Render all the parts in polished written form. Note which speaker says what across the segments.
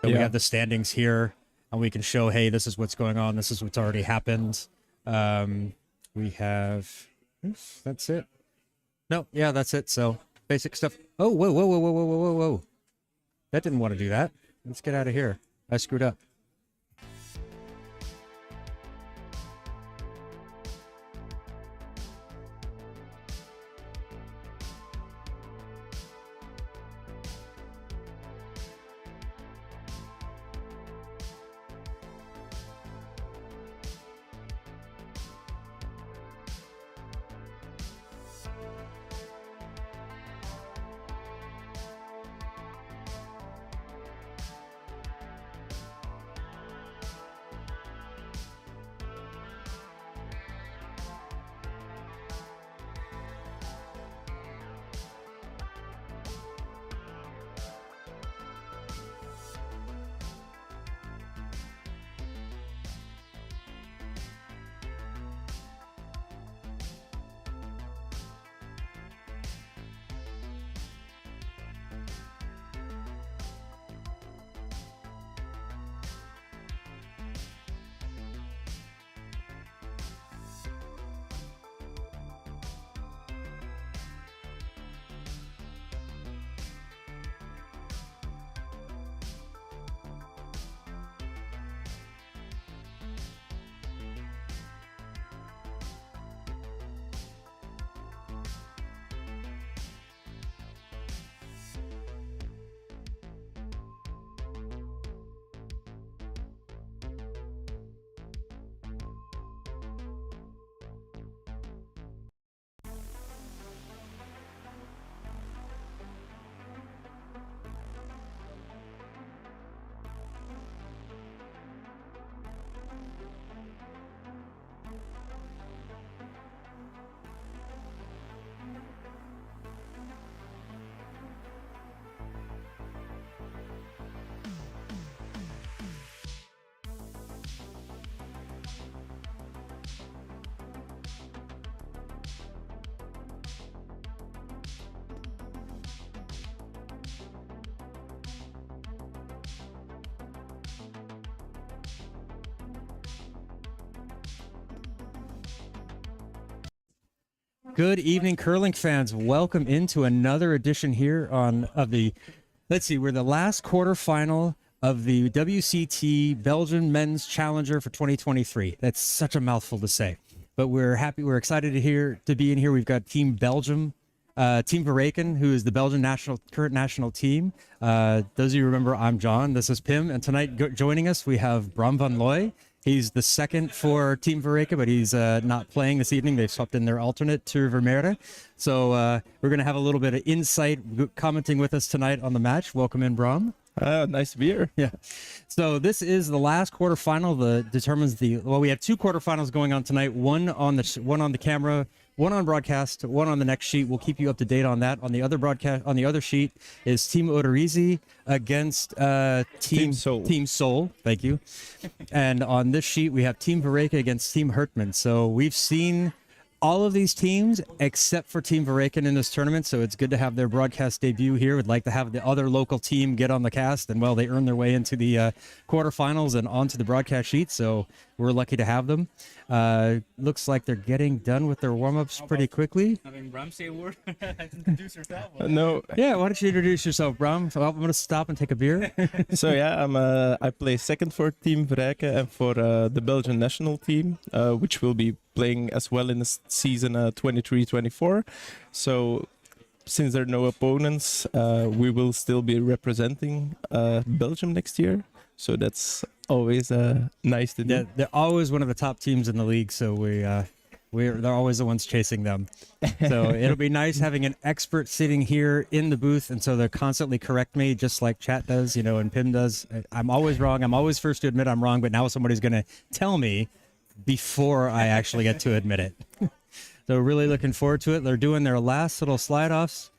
Speaker 1: So we have the standings here, and we can show, hey, this is what's going on. This is what's already happened. We have, oops, that's it. No, yeah, that's it. So basic stuff. Oh, whoa, whoa, whoa, whoa, whoa, whoa, whoa. That didn't want to do that. Let's get out of here. I screwed up. Good evening, curling fans. Welcome into another edition here of the, let's see, we're the last quarterfinal of the WCT Belgium Men's Challenger for 2023. That's such a mouthful to say, but we're happy, we're excited to be in here. We've got Team Belgium, Team Verreycken, who is the Belgian current national team. Those of you who remember, I'm John, this is Pim, and tonight joining us, we have Bram van Looy. He's the second for Team Verreycken, but he's not playing this evening. They've swapped in their alternate to Vermeer. So we're going to have a little bit of insight commenting with us tonight on the match. Welcome in, Bram.
Speaker 2: Nice to be here.
Speaker 1: Yeah. So this is the last quarterfinal that determines well, we have two quarterfinals going on tonight. One on the camera, one on broadcast, one on the next sheet. We'll keep you up to date on that. On the other broadcast, on the other sheet is Team Odorizzi against Team Soul. Team Soul. Thank you. And on this sheet we have Team Verreycken against Team Hertman. So we've seen all of these teams except for Team Verreycken in this tournament, so it's good to have their broadcast debut here. We'd like to have the other local team get on the cast, and well, they earned their way into the quarterfinals and onto the broadcast sheet, so we're lucky to have them. Looks like they're getting done with their warm-ups pretty quickly.
Speaker 3: I mean, Bram, say a word. Introduce yourself.
Speaker 2: No.
Speaker 1: Yeah, why don't you introduce yourself, Bram? So I'm going to stop and take a beer.
Speaker 2: So yeah, I play second for Team Verreycken and for the Belgian national team, which will be playing as well in the season 23-24. So since there are no opponents, we will still be representing Belgium next year. So that's always nice to do.
Speaker 1: Yeah, they're always one of the top teams in the league, so they're always the ones chasing them. So it'll be nice having an expert sitting here in the booth, and so they'll constantly correct me, just like chat does, and Pim does. I'm always wrong. I'm always first to admit I'm wrong, but now somebody's going to tell me before I actually get to admit it. So really looking forward to it. They're doing their last little slide-offs.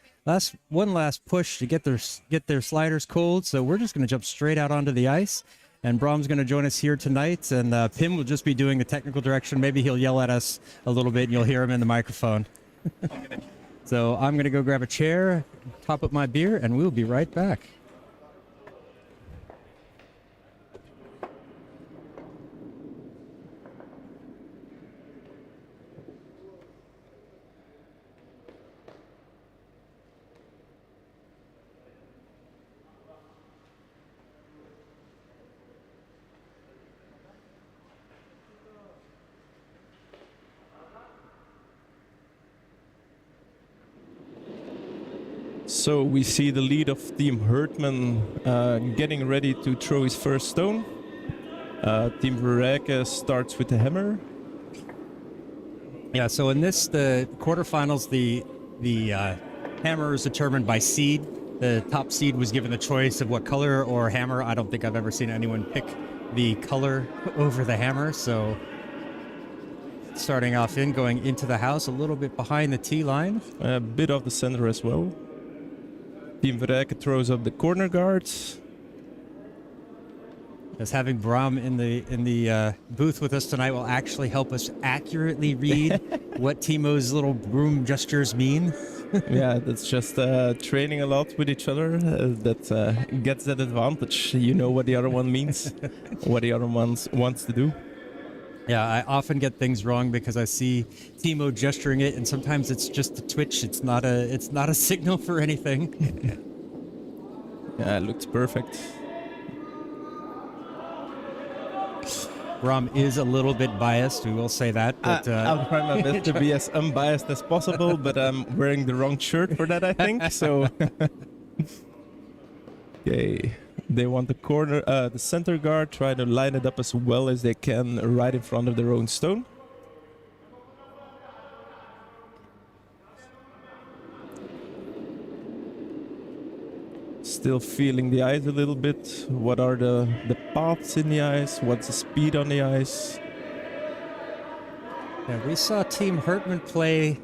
Speaker 1: One last push to get their sliders cold. So we're just going to jump straight out onto the ice. And Bram's going to join us here tonight. And Pim will just be doing the technical direction. Maybe he'll yell at us a little bit and you'll hear him in the microphone. So I'm going to go grab a chair, top up my beer, and we'll be right back.
Speaker 2: So we see the lead of Team Hertman getting ready to throw his first stone. Team Verreycken starts with the hammer.
Speaker 1: Yeah, so in this, the quarterfinals, the hammer is determined by seed. The top seed was given the choice of what color or hammer. I don't think I've ever seen anyone pick the color over the hammer. So starting off going into the house, a little bit behind the tee line.
Speaker 2: A bit off the center as well. Team Verreycken throws up the corner guards.
Speaker 1: As having Bram in the booth with us tonight will actually help us accurately read what Timo's little broom gestures mean.
Speaker 2: Yeah, that's just training a lot with each other that gets that advantage. You know what the other one means, what the other one wants to do.
Speaker 1: Yeah, I often get things wrong because I see Timo gesturing it, and sometimes it's just a twitch. It's not a signal for anything.
Speaker 2: Yeah, it looks perfect.
Speaker 1: Bram is a little bit biased, we will say that. But
Speaker 2: I'll try my best to be as unbiased as possible, but I'm wearing the wrong shirt for that, I think. So, okay, they want the center guard, try to line it up as well as they can right in front of their own stone. Still feeling the ice a little bit. What are the paths in the ice? What's the speed on the ice?
Speaker 1: yeah, we saw Team Hertman play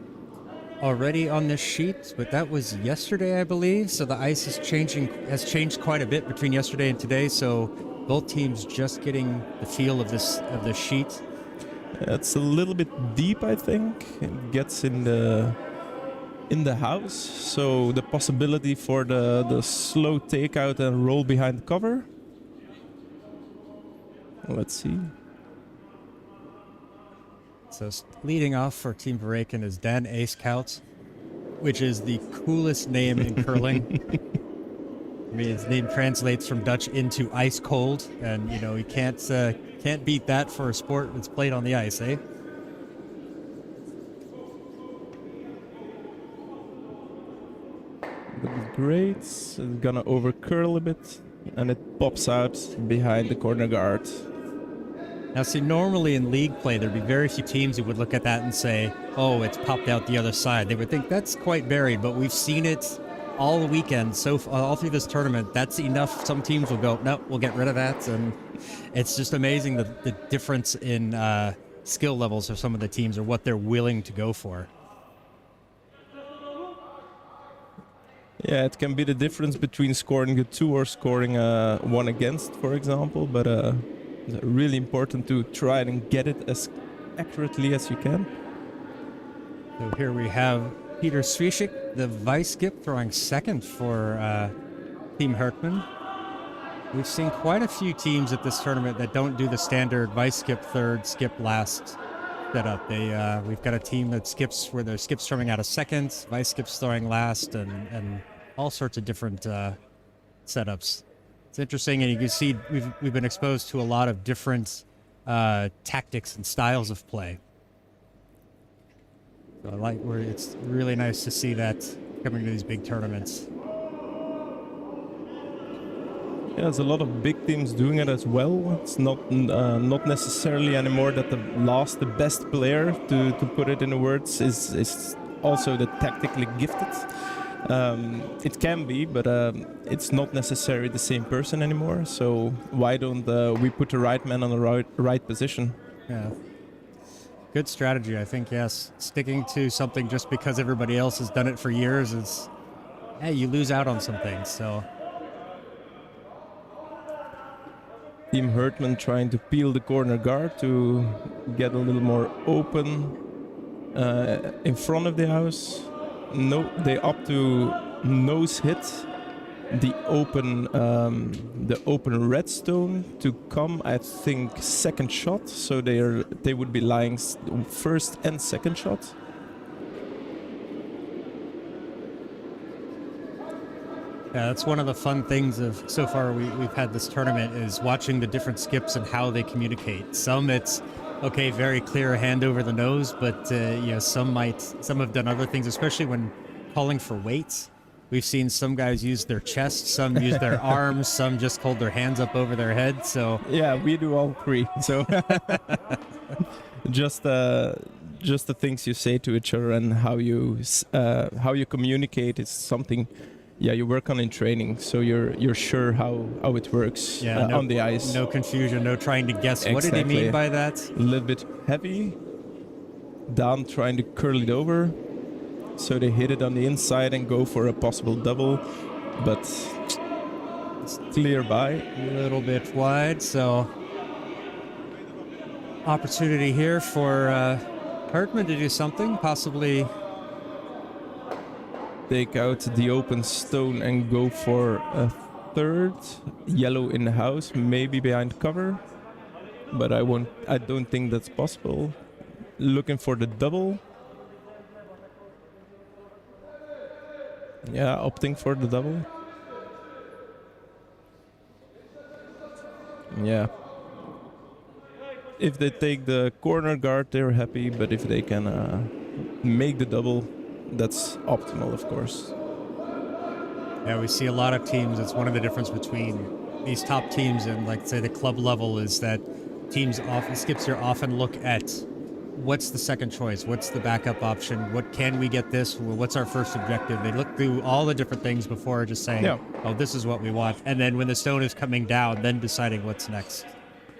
Speaker 1: already on this sheet, but that was yesterday, I believe. So the ice has changed quite a bit between yesterday and today. So both teams just getting the feel of this sheet.
Speaker 2: It's a little bit deep, I think. It gets in the house, so the possibility for the slow takeout and roll behind cover. Let's see.
Speaker 1: So leading off for Team Verreycken is Dan Acekout, which is the coolest name in curling. I mean, his name translates from Dutch into ice cold, and you know you can't beat that for a sport that's played on the ice, eh?
Speaker 2: Looks great. It's gonna over curl a bit, and it pops out behind the corner guard.
Speaker 1: Now, see, normally in league play, there'd be very few teams who would look at that and say, oh, it's popped out the other side. They would think that's quite buried, but we've seen it all weekend, all through this tournament. That's enough. Some teams will go, nope, we'll get rid of that. And it's just amazing the difference in skill levels of some of the teams or what they're willing to go for.
Speaker 2: Yeah, it can be the difference between scoring a 2 or scoring a 1 against, for example, but it's really important to try and get it as accurately as you can.
Speaker 1: So here we have Peter Swiecik, the vice skip, throwing second for Team Hertman. We've seen quite a few teams at this tournament that don't do the standard vice skip third, skip last setup. We've got a team that skips where their skip's throwing out of second, vice skip's throwing last, and all sorts of different setups. It's interesting, and you can see we've been exposed to a lot of different tactics and styles of play. So it's really nice to see that coming to these big tournaments.
Speaker 2: Yeah, there's a lot of big teams doing it as well. It's not necessarily anymore that the best player, to put it in words, is also the tactically gifted. It can be, but it's not necessarily the same person anymore. So why don't we put the right man on the right position?
Speaker 1: Yeah. Good strategy, I think, yes. Sticking to something just because everybody else has done it for years is, hey, you lose out on some things, so.
Speaker 2: Team Hertman trying to peel the corner guard to get a little more open in front of the house. No, they opt to nose hit the open redstone to come, I think, second shot. So they would be lying first and second shot.
Speaker 1: Yeah, that's one of the fun things of so far we've had this tournament is watching the different skips and how they communicate. Some it's okay, very clear, hand over the nose, but some have done other things, especially when calling for weights. We've seen some guys use their chest, some use their arms, some just hold their hands up over their head. So
Speaker 2: yeah, we do all three. So just the things you say to each other and how you communicate is something. Yeah, you work on in training, so you're sure how it works on the ice.
Speaker 1: No confusion, no trying to guess.
Speaker 2: Exactly.
Speaker 1: What did he mean by that?
Speaker 2: A little bit heavy, down trying to curl it over, so they hit it on the inside and go for a possible double, but it's clear by.
Speaker 1: A little bit wide, so opportunity here for Hertman to do something, possibly
Speaker 2: take out the open stone and go for a third. Yellow in the house, maybe behind cover, but I don't think that's possible. Looking for the double. Yeah, opting for the double. Yeah. If they take the corner guard, they're happy, but if they can make the double, that's optimal, of course.
Speaker 1: Yeah, we see a lot of teams. It's one of the difference between these top teams and, like, say, the club level is that teams skips here often look at what's the second choice, what's the backup option, what can we get this, what's our first objective. They look through all the different things before just saying, oh, this is what we want. And then when the stone is coming down, then deciding what's next.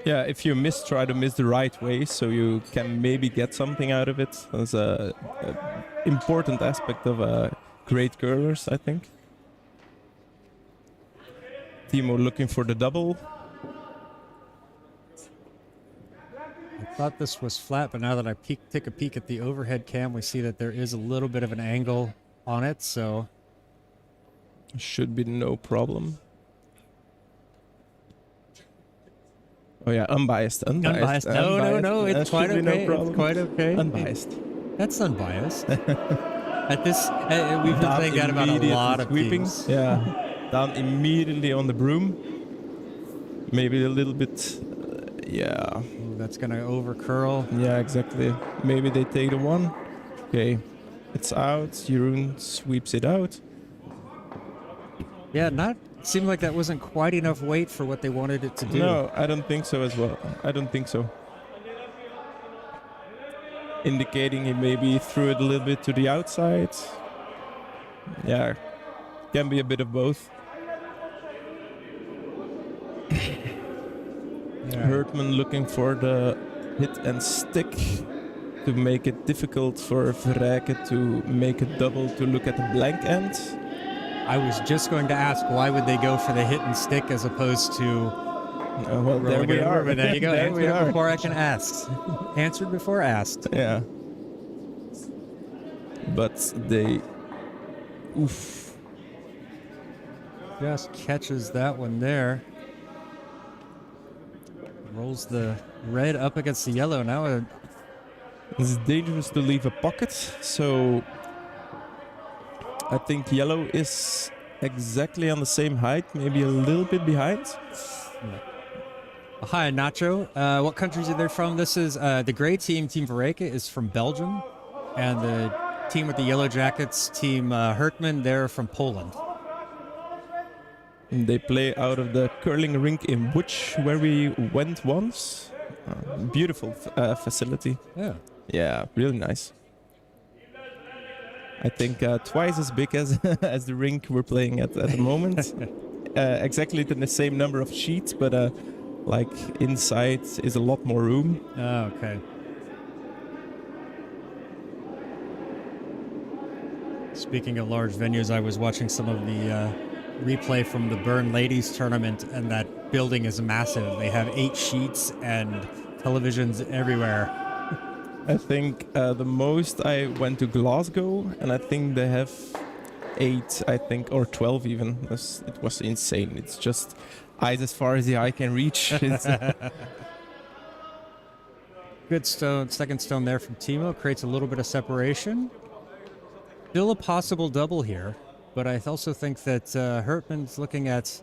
Speaker 2: Yeah, if you try to miss the right way, so you can maybe get something out of it. That's a important aspect of great curlers, I think. Timo looking for the double.
Speaker 1: I thought this was flat, but now that I take a peek at the overhead cam, we see that there is a little bit of an angle on it, so
Speaker 2: should be no problem. Oh yeah, unbiased.
Speaker 1: No, it's quite okay. It's quite okay.
Speaker 2: Unbiased.
Speaker 1: That's unbiased. At this, we've been saying that about a lot of teams.
Speaker 2: Yeah, down immediately on the broom. Maybe a little bit, yeah.
Speaker 1: Ooh, that's gonna over curl.
Speaker 2: Yeah, exactly. Maybe they take the one. Okay, it's out. Jeroen sweeps it out.
Speaker 1: Yeah, seemed like that wasn't quite enough weight for what they wanted it to do.
Speaker 2: No, I don't think so as well. I don't think so. Indicating he maybe threw it a little bit to the outside. Yeah, can be a bit of both. Hertman looking for the hit and stick to make it difficult for Verreycken to make a double to look at the blank end.
Speaker 1: I was just going to ask, why would they go for the hit and stick as opposed to...
Speaker 2: well, there we are.
Speaker 1: But there you go.
Speaker 2: There we are.
Speaker 1: Before I can ask. Answered before asked.
Speaker 2: Yeah. But they... Oof.
Speaker 1: Just catches that one there. Rolls the red up against the yellow. Now
Speaker 2: it's dangerous to leave a pocket, so... I think yellow is exactly on the same height, maybe a little bit behind.
Speaker 1: Hi, Nacho. What countries are they from? This is the gray team, Team Verreycken, is from Belgium. And the team with the yellow jackets, Team Hertman, they're from Poland.
Speaker 2: And they play out of the curling rink in Łódź, where we went once. Beautiful facility.
Speaker 1: Yeah.
Speaker 2: Yeah, really nice. I think twice as big as as the rink we're playing at the moment. Exactly the same number of sheets, but like inside is a lot more room.
Speaker 1: Oh, okay. Speaking of large venues, I was watching some of the replay from the Bern Ladies tournament, and that building is massive. They have 8 sheets and televisions everywhere.
Speaker 2: I think the most I went to Glasgow, and I think they have 8, I think, or 12 even. It was insane. It's just eyes as far as the eye can reach.
Speaker 1: Good stone, second stone there from Timo. Creates a little bit of separation. Still a possible double here, but I also think that Hertman's looking at,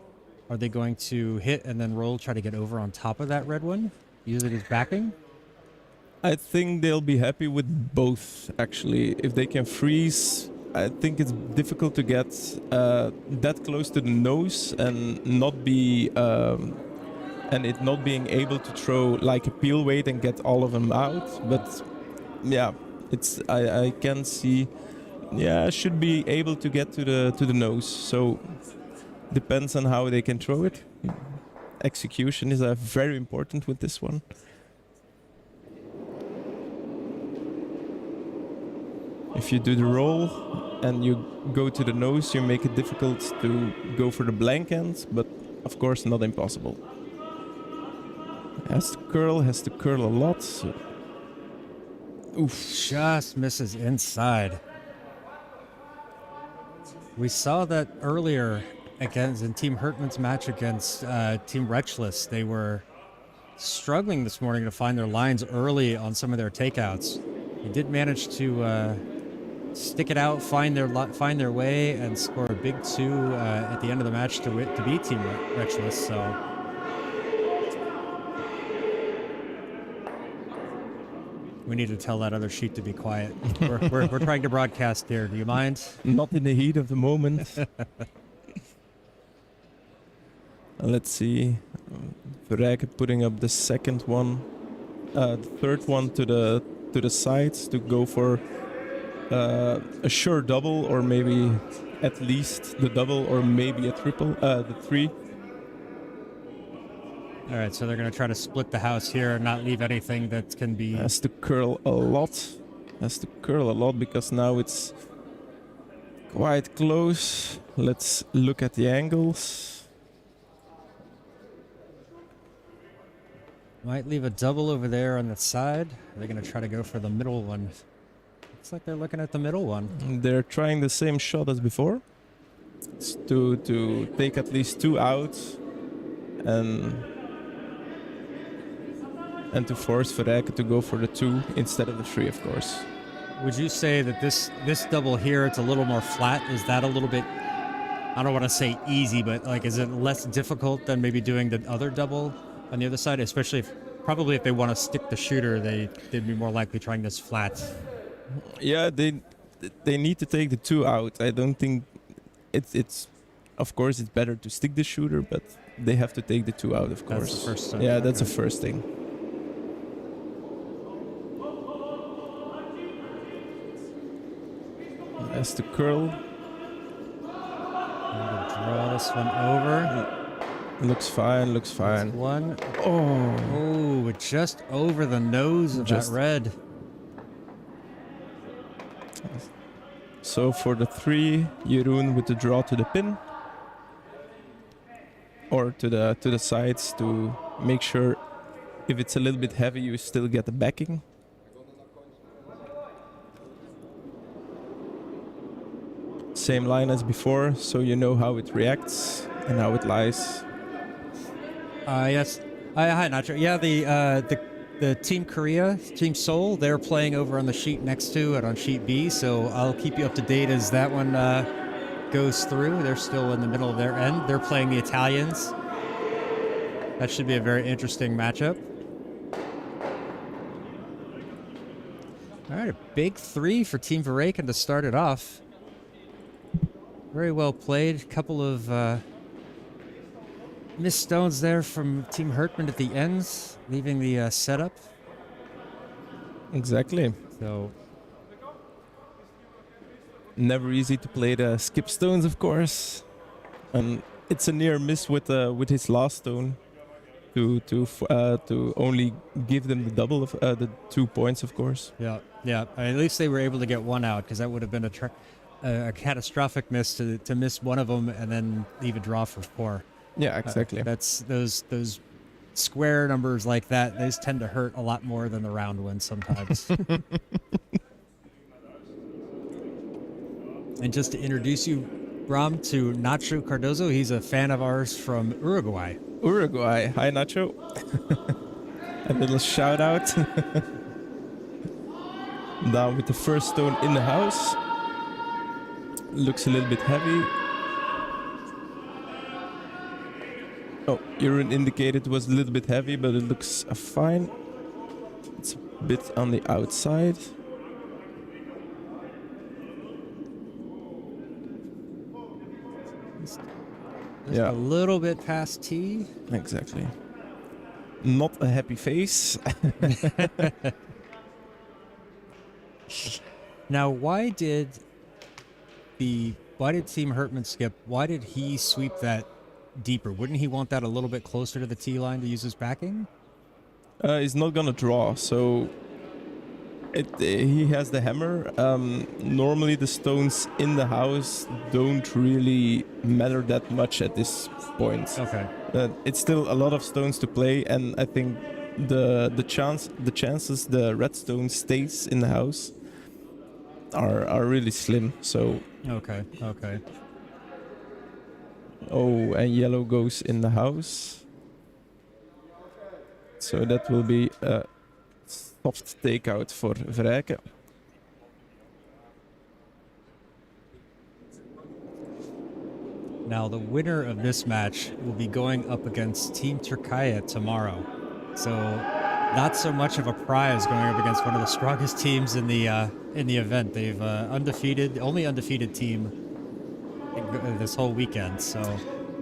Speaker 1: are they going to hit and then roll, try to get over on top of that red one? Use it as backing?
Speaker 2: I think they'll be happy with both, actually. If they can freeze I think it's difficult to get that close to the nose and not be and it not being able to throw like a peel weight and get all of them out. But yeah, it's I can see. Yeah, should be able to get to the nose. So depends on how they can throw it. Execution is very important with this one. If you do the roll and you go to the nose, you make it difficult to go for the blank end, but of course not impossible. Has to curl a lot. So. Oof.
Speaker 1: Just misses inside. We saw that earlier against in Team Hertman's match against Team Wretchless. They were struggling this morning to find their lines early on some of their takeouts. They did manage to stick it out, find their way, and score a big 2 at the end of the match to beat Team Wretchless. So we need to tell that other sheet to be quiet. We're trying to broadcast here. Do you mind?
Speaker 2: Not in the heat of the moment. Let's see. Verreycken putting up the second one, the third one to the sides to go for a sure double, or maybe at least the double, or maybe a triple, the 3.
Speaker 1: All right, so they're going to try to split the house here and not leave anything that can be...
Speaker 2: Has to curl a lot. Has to curl a lot because now it's quite close. Let's look at the angles.
Speaker 1: Might leave a double over there on the side. They're going to try to go for the middle one. Looks like they're looking at the middle one.
Speaker 2: They're trying the same shot as before. It's to take at least 2 out and to force Verreycken to go for the 2 instead of the 3, of course.
Speaker 1: Would you say that this double here, it's a little more flat? Is that a little bit, I don't want to say easy, but like, is it less difficult than maybe doing the other double on the other side? Especially probably if they want to stick the shooter, they'd be more likely trying this flat.
Speaker 2: Yeah, they need to take the 2 out. I don't think it's of course it's better to stick the shooter, but they have to take the 2 out, of course.
Speaker 1: That's the first thing.
Speaker 2: Yeah, that's the first thing. Has to curl.
Speaker 1: Draw this one over.
Speaker 2: Looks fine, looks fine.
Speaker 1: That's one.
Speaker 2: Oh,
Speaker 1: Just over the nose of that red.
Speaker 2: So for the 3, Jeroen with the draw to the pin. Or to the sides to make sure if it's a little bit heavy, you still get the backing. Same line as before, so you know how it reacts and how it lies.
Speaker 1: Yes. Hi, Nacho. Yeah, the Team Korea, Team Seoul, they're playing over on the sheet next to it on sheet B, so I'll keep you up to date as that one goes through. They're still in the middle of their end. They're playing the Italians. That should be a very interesting matchup. All right, a big 3 for Team Verreycken to start it off. Very well played. Couple of missed stones there from Team Hertman at the ends, leaving the setup.
Speaker 2: Exactly.
Speaker 1: So
Speaker 2: never easy to play the skip stones, of course, and it's a near miss with his last stone to only give them the double of the 2 points, of course.
Speaker 1: yeah. At least they were able to get one out, because that would have been a catastrophic miss to miss one of them and then leave a draw for 4.
Speaker 2: Yeah, exactly.
Speaker 1: That's those square numbers like that. Those tend to hurt a lot more than the round ones sometimes. And just to introduce you, Bram, to Nacho Cardozo. He's a fan of ours from Uruguay.
Speaker 2: Uruguay. Hi, Nacho. A little shout out. Down with the first stone in the house. Looks a little bit heavy. Oh, Jeroen indicated it was a little bit heavy, but it looks fine. It's a bit on the outside.
Speaker 1: Just a little bit past T.
Speaker 2: Exactly. Not a happy face.
Speaker 1: Now, why did Team Hertman skip? Why did he sweep that deeper? Wouldn't he want that a little bit closer to the T line to use his backing?
Speaker 2: He's not gonna draw, so he has the hammer. Normally the stones in the house don't really matter that much at this point.
Speaker 1: Okay.
Speaker 2: It's still a lot of stones to play, and I think the chances the red stone stays in the house are really slim. So
Speaker 1: Okay.
Speaker 2: oh, and yellow goes in the house, so that will be a soft takeout for Verreycken.
Speaker 1: Now, the winner of this match will be going up against Team Turkey tomorrow. So, not so much of a prize going up against one of the strongest teams in the event. They've only undefeated team this whole weekend. So,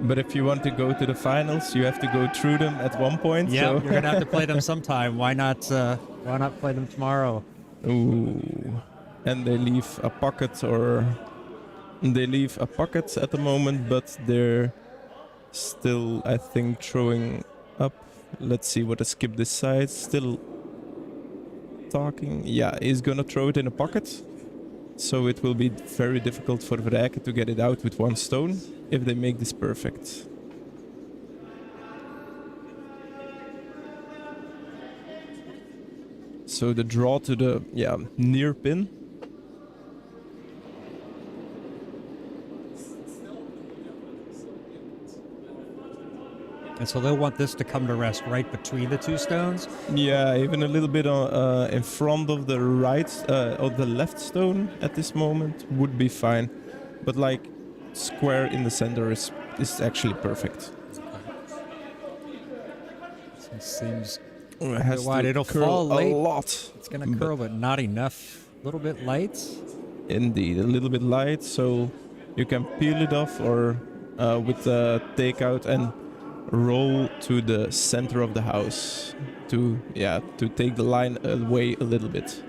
Speaker 2: But if you want to go to the finals, you have to go through them at one point.
Speaker 1: yeah,
Speaker 2: So.
Speaker 1: you're gonna have to play them sometime. Why not play them tomorrow?
Speaker 2: Ooh, and they leave a pocket, at the moment, but they're still, I think, throwing up. Let's see what a skip decides. Still talking. Yeah, he's gonna throw it in a pocket. So it will be very difficult for Verreycken to get it out with one stone if they make this perfect. So the draw to the near pin.
Speaker 1: And so they'll want this to come to rest right between the two stones.
Speaker 2: Yeah, even a little bit in front of the left stone at this moment would be fine, but like square in the center is actually perfect.
Speaker 1: So it seems
Speaker 2: It has
Speaker 1: wide.
Speaker 2: to
Speaker 1: It'll
Speaker 2: curl
Speaker 1: fall late.
Speaker 2: a lot.
Speaker 1: It's gonna curl, but not enough. A little bit light.
Speaker 2: Indeed, a little bit light, so you can peel it off or with the takeout and roll to the center of the house to take the line away a little bit.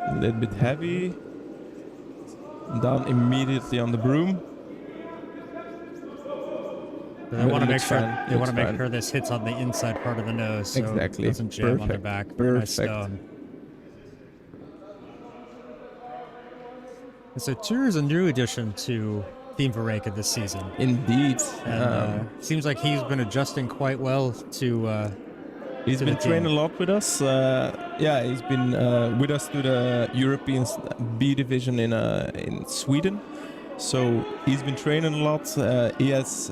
Speaker 2: A little bit heavy. Down immediately on the broom.
Speaker 1: They want to make sure
Speaker 2: fine.
Speaker 1: this hits on the inside part of the nose, so
Speaker 2: Exactly.
Speaker 1: it doesn't jam on the back. Very nice stone. And so Tur is a new addition to Team Verreycken this season.
Speaker 2: Indeed.
Speaker 1: And seems like he's been adjusting quite well to.
Speaker 2: He's been training a lot with us. He's been with us to the European B division in Sweden. So he's been training a lot. He has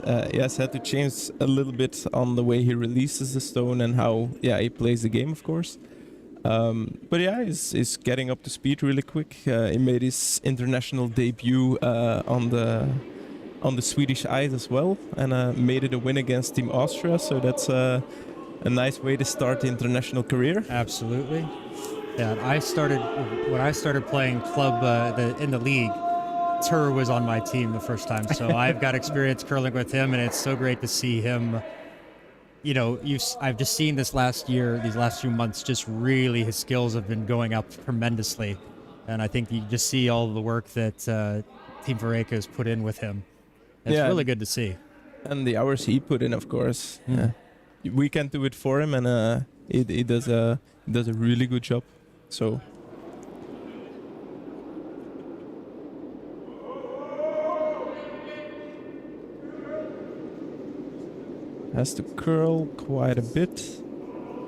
Speaker 2: had to change a little bit on the way he releases the stone and how he plays the game, of course. But he's getting up to speed really quick. He made his international debut on the Swedish ice as well, and made it a win against Team Austria. So that's a nice way to start the international career.
Speaker 1: Absolutely. Yeah, when I started playing club in the league. Tur was on my team the first time, so I've got experience curling with him, and it's so great to see him. You know, I've just seen these last few months, just really his skills have been going up tremendously, and I think you just see all the work that Team Verreycken has put in with him. It's really good to see.
Speaker 2: And the hours he put in, of course. Yeah. We can do it for him, and he does a really good job. So. Has to curl quite a bit.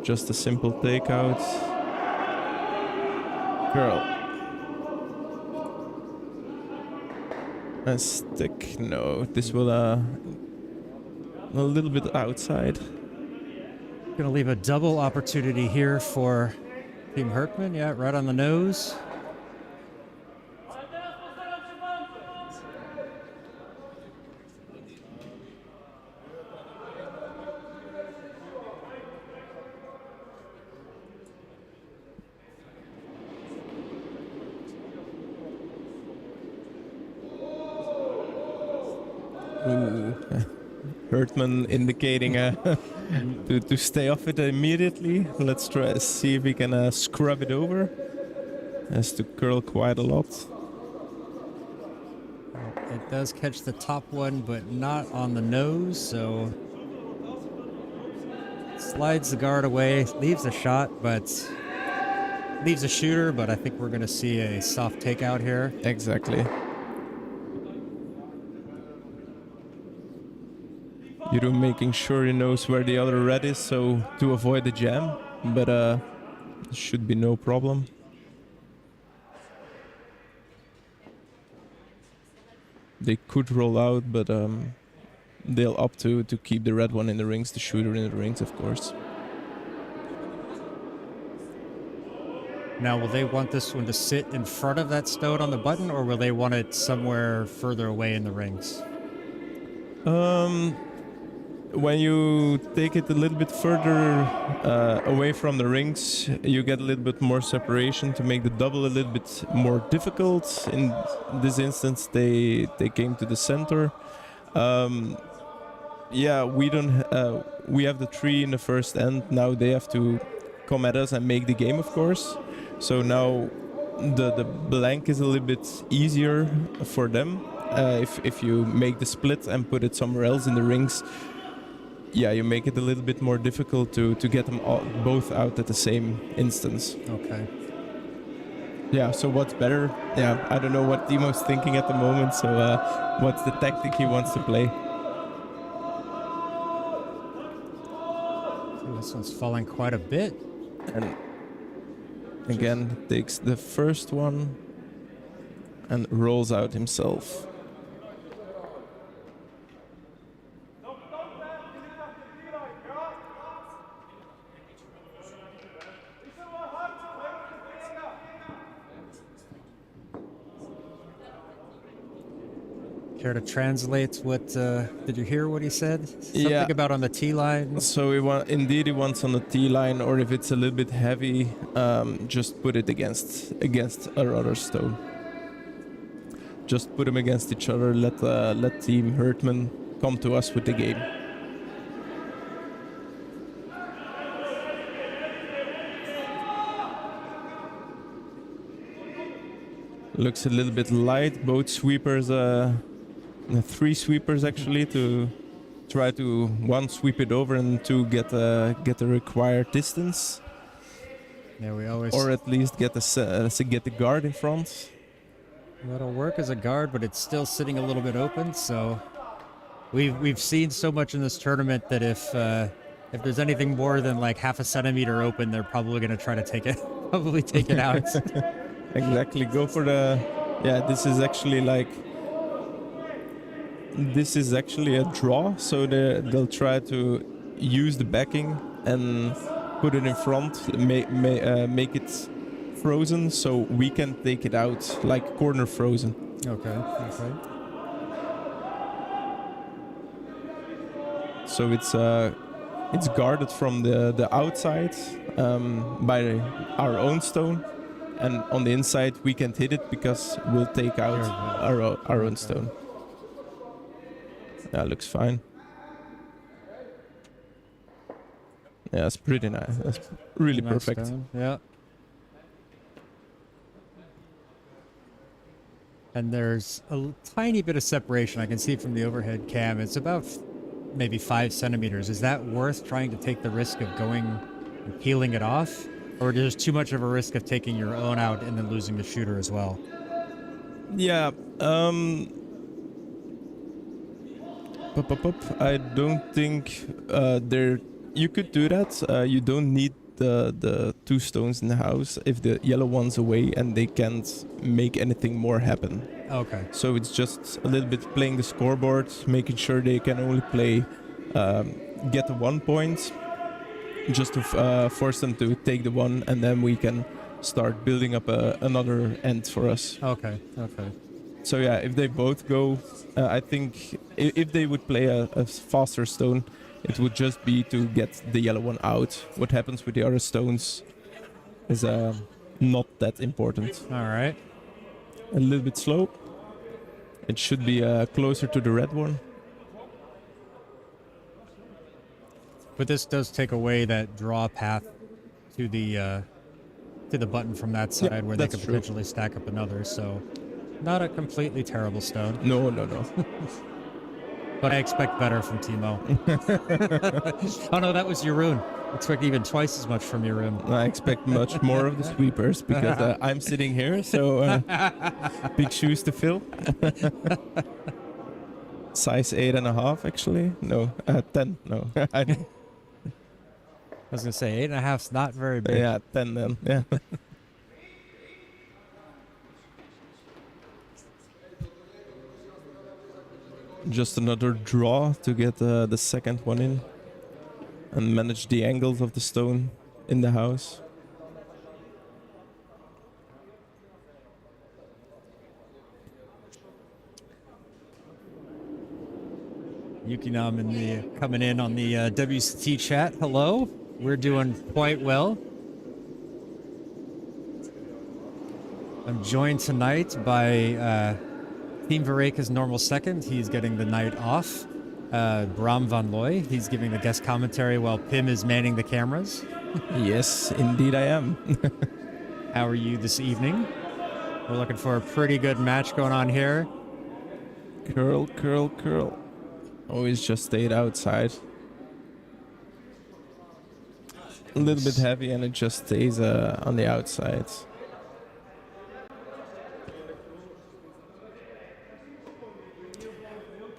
Speaker 2: Just a simple takeout. Curl. A stick. No, this will a little bit outside.
Speaker 1: Gonna leave a double opportunity here for Team Hertman. Yeah, right on the nose.
Speaker 2: Ooh. Hertman indicating to stay off it immediately. Let's try see if we can scrub it over. Has to curl quite a lot.
Speaker 1: It does catch the top one, but not on the nose, so slides the guard away, leaves a shot, but leaves a shooter, but I think we're going to see a soft takeout here.
Speaker 2: Exactly. Yuru making sure he knows where the other red is, so to avoid the jam, but should be no problem. They could roll out, but they'll opt to keep the red one in the rings, the shooter in the rings, of course.
Speaker 1: Now, will they want this one to sit in front of that stone on the button, or will they want it somewhere further away in the rings?
Speaker 2: When you take it a little bit further away from the rings, you get a little bit more separation to make the double a little bit more difficult. In this instance, they came to the center. Yeah, we don't. We have the 3 in the first end. Now they have to come at us and make the game, of course. So now the blank is a little bit easier for them. If you make the split and put it somewhere else in the rings, yeah, you make it a little bit more difficult to get them all, both out at the same instance.
Speaker 1: Okay.
Speaker 2: Yeah, so what's better? Yeah, I don't know what Timo's thinking at the moment, so what's the tactic he wants to play?
Speaker 1: This one's falling quite a bit.
Speaker 2: And again, takes the first one and rolls out himself.
Speaker 1: Care to translate what, did you hear what he said? Something
Speaker 2: Yeah.
Speaker 1: about on the T line?
Speaker 2: So he wants on the T line, or if it's a little bit heavy, just put it against another stone. Just put them against each other. Let Team Hertman come to us with the game. Looks a little bit light. Both sweepers, 3 sweepers actually, to try to 1 sweep it over and 2 get the required distance.
Speaker 1: Yeah, we always.
Speaker 2: Or at least get the guard in front.
Speaker 1: That'll work as a guard, but it's still sitting a little bit open. So we've seen so much in this tournament that if there's anything more than like half a centimeter open, they're probably going to try to take it out.
Speaker 2: Exactly. Go for the. Yeah, this is actually a draw. So they'll try to use the backing and put it in front, make it frozen, so we can take it out, like corner frozen.
Speaker 1: Okay.
Speaker 2: So it's guarded from the outside by our own stone, and on the inside we can't hit it because we'll take out our own stone. Yeah, looks fine. Yeah, it's pretty nice. That's really
Speaker 1: Nice
Speaker 2: perfect.
Speaker 1: stone. Yeah. And there's a tiny bit of separation I can see from the overhead cam. It's about maybe 5 centimeters. Is that worth trying to take the risk of going and peeling it off? Or there's too much of a risk of taking your own out and then losing the shooter as well?
Speaker 2: Yeah. I don't think you could do that. You don't need the 2 stones in the house if the yellow one's away and they can't make anything more happen.
Speaker 1: Okay.
Speaker 2: So it's just a little bit playing the scoreboard, making sure they can only play get the 1 point, just to force them to take the 1, and then we can start building up another end for us.
Speaker 1: Okay.
Speaker 2: So yeah, if they both go, I think if they would play a faster stone, it would just be to get the yellow one out. What happens with the other stones is not that important.
Speaker 1: All right.
Speaker 2: A little bit slow. It should be closer to the red one.
Speaker 1: But this does take away that draw path to the button from that side
Speaker 2: Yeah,
Speaker 1: where they
Speaker 2: that's
Speaker 1: could
Speaker 2: true.
Speaker 1: potentially stack up another. So not a completely terrible stone,
Speaker 2: No.
Speaker 1: but I expect better from Timo. Oh no, that was Jeroen. Expect even twice as much from Jeroen.
Speaker 2: I expect much more of the sweepers because I'm sitting here, so big shoes to fill. Size 8.5, actually. No, 10. No,
Speaker 1: I was gonna say 8.5's not very big.
Speaker 2: yeah, 10 then. Yeah. Just another draw to get the second one in and manage the angles of the stone in the house.
Speaker 1: Yukinam coming in on the WCT chat. Hello, we're doing quite well. I'm joined tonight by Team Verreykken's normal second. He's getting the night off. Bram van Looy, he's giving the guest commentary while Pim is manning the cameras.
Speaker 2: Yes, indeed I am.
Speaker 1: How are you this evening? We're looking for a pretty good match going on here.
Speaker 2: Curl, curl, curl. Always just stayed outside. A little bit heavy and it just stays on the outside.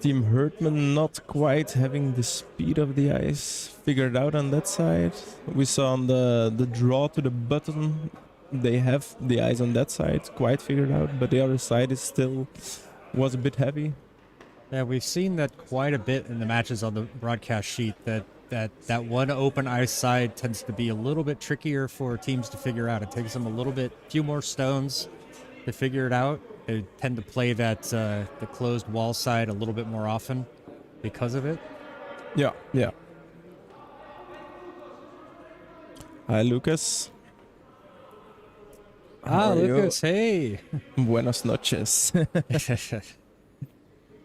Speaker 2: Team Hertman not quite having the speed of the ice figured out on that side. We saw on the draw to the button, they have the ice on that side quite figured out, but the other side is still was a bit heavy.
Speaker 1: Yeah, we've seen that quite a bit in the matches on the broadcast sheet, that one open ice side tends to be a little bit trickier for teams to figure out. It takes them a few more stones to figure it out. They tend to play that the closed wall side a little bit more often because of it.
Speaker 2: Yeah, yeah. Hi, Lucas. How are you?
Speaker 1: Lucas, hey.
Speaker 2: Buenas noches.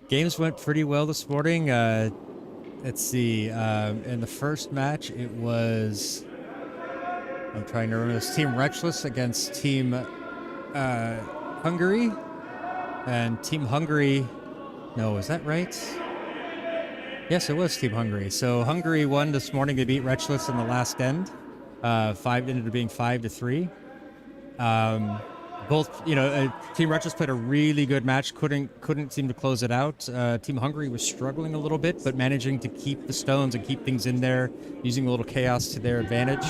Speaker 1: Games went pretty well this morning. Let's see. In the first match, it was... I'm trying to remember this. Team Wretchless against Team Hungary. And Team Hungary... No, is that right? Yes, it was Team Hungary. So Hungary won this morning. They beat Wretchless in the last end. Ended up being 5-3. Both, Team Wretchless played a really good match. Couldn't seem to close it out. Team Hungary was struggling a little bit, but managing to keep the stones and keep things in there, using a little chaos to their advantage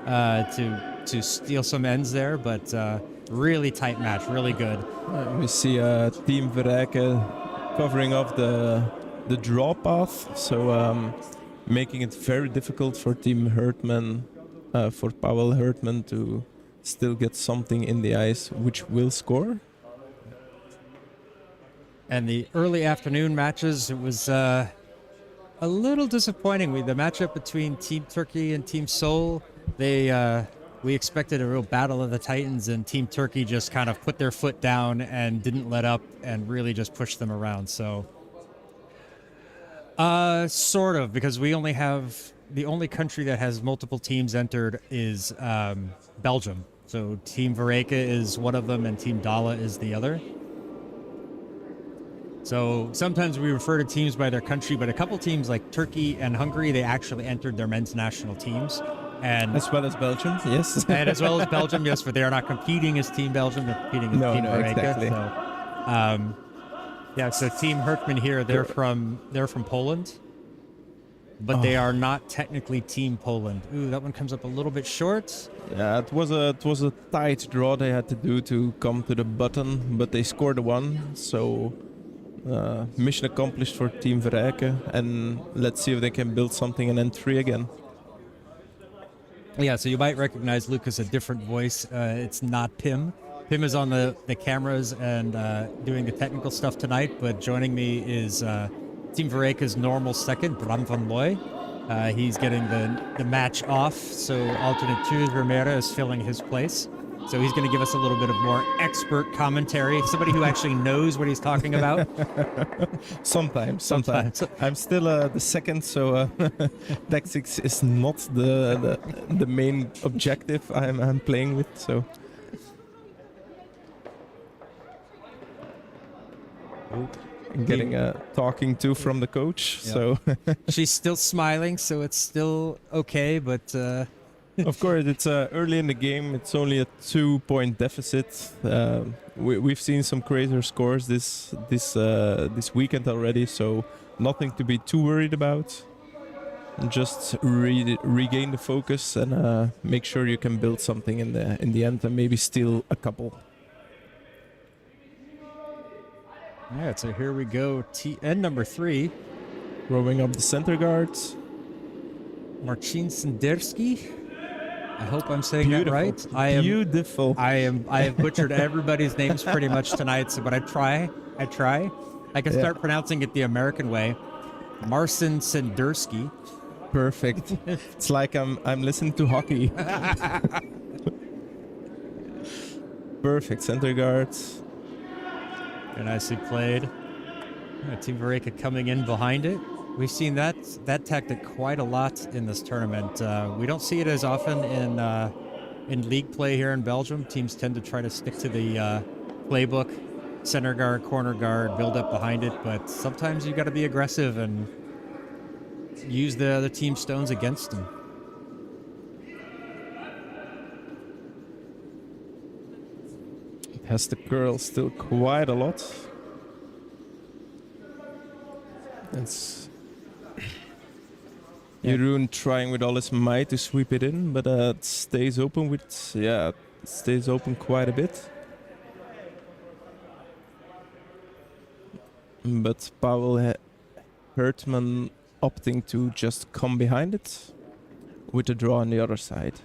Speaker 1: to steal some ends there. But really tight match, really good.
Speaker 2: We see Team Verreycken covering up the draw path, so making it very difficult for Team Hertman, for Pavel Hertman to still get something in the ice which will score.
Speaker 1: And the early afternoon matches, it was a little disappointing. The matchup between Team Turkey and Team Seoul, we expected a real battle of the Titans, and Team Turkey just kind of put their foot down and didn't let up and really just pushed them around. So, sort of, because the only country that has multiple teams entered is Belgium. So Team Verreycken is one of them and Team Dala is the other. So sometimes we refer to teams by their country, but a couple teams like Turkey and Hungary, they actually entered their men's national teams. And
Speaker 2: As well as Belgium, yes.
Speaker 1: and as well as Belgium, yes, but they are not competing as Team Belgium, they're competing as Team Verreycken.
Speaker 2: Exactly.
Speaker 1: So Team Hertman here, they're from Poland. But they are not technically Team Poland. Ooh, that one comes up a little bit short.
Speaker 2: Yeah, it was a tight draw they had to do to come to the button, but they scored one, so mission accomplished for Team Verreycken, and let's see if they can build something in N3 again.
Speaker 1: Yeah, so you might recognize Lucas, a different voice. It's not Pim. Pim is on the cameras and doing the technical stuff tonight, but joining me is Team Verreykken's normal second, Bram van Looy. He's getting the match off, so alternate 2 Vermeer is filling his place. So he's going to give us a little bit of more expert commentary, somebody who actually knows what he's talking about.
Speaker 2: Sometimes.
Speaker 1: Sometimes.
Speaker 2: I'm still the second, so tactics is not the main objective I'm playing with. So I'm getting a talking to from the coach.
Speaker 1: Yeah.
Speaker 2: So
Speaker 1: She's still smiling, so it's still okay, but
Speaker 2: of course it's early in the game. It's only a 2-point deficit. We've seen some crazier scores this weekend already, so nothing to be too worried about. Just regain the focus and make sure you can build something in the end and maybe steal a couple.
Speaker 1: yeah, so here we go. End number 3.
Speaker 2: Rowing up the center guards.
Speaker 1: Marcin Senderski. I hope I'm saying
Speaker 2: Beautiful.
Speaker 1: that right.
Speaker 2: Beautiful.
Speaker 1: I have butchered everybody's names pretty much tonight, so but I try. I can start pronouncing it the American way. Marcin Senderski.
Speaker 2: Perfect. It's like I'm listening to hockey. Perfect center guards.
Speaker 1: Very nicely played. Team Verreycken coming in behind it. We've seen that tactic quite a lot in this tournament. We don't see it as often in league play here in Belgium. Teams tend to try to stick to the playbook, center guard, corner guard, build up behind it. But sometimes you got to be aggressive and use the other team's stones against them.
Speaker 2: It has the curl still quite a lot. It's Jeroen trying with all his might to sweep it in, but it stays open quite a bit. But Pavel Hertman opting to just come behind it with a draw on the other side.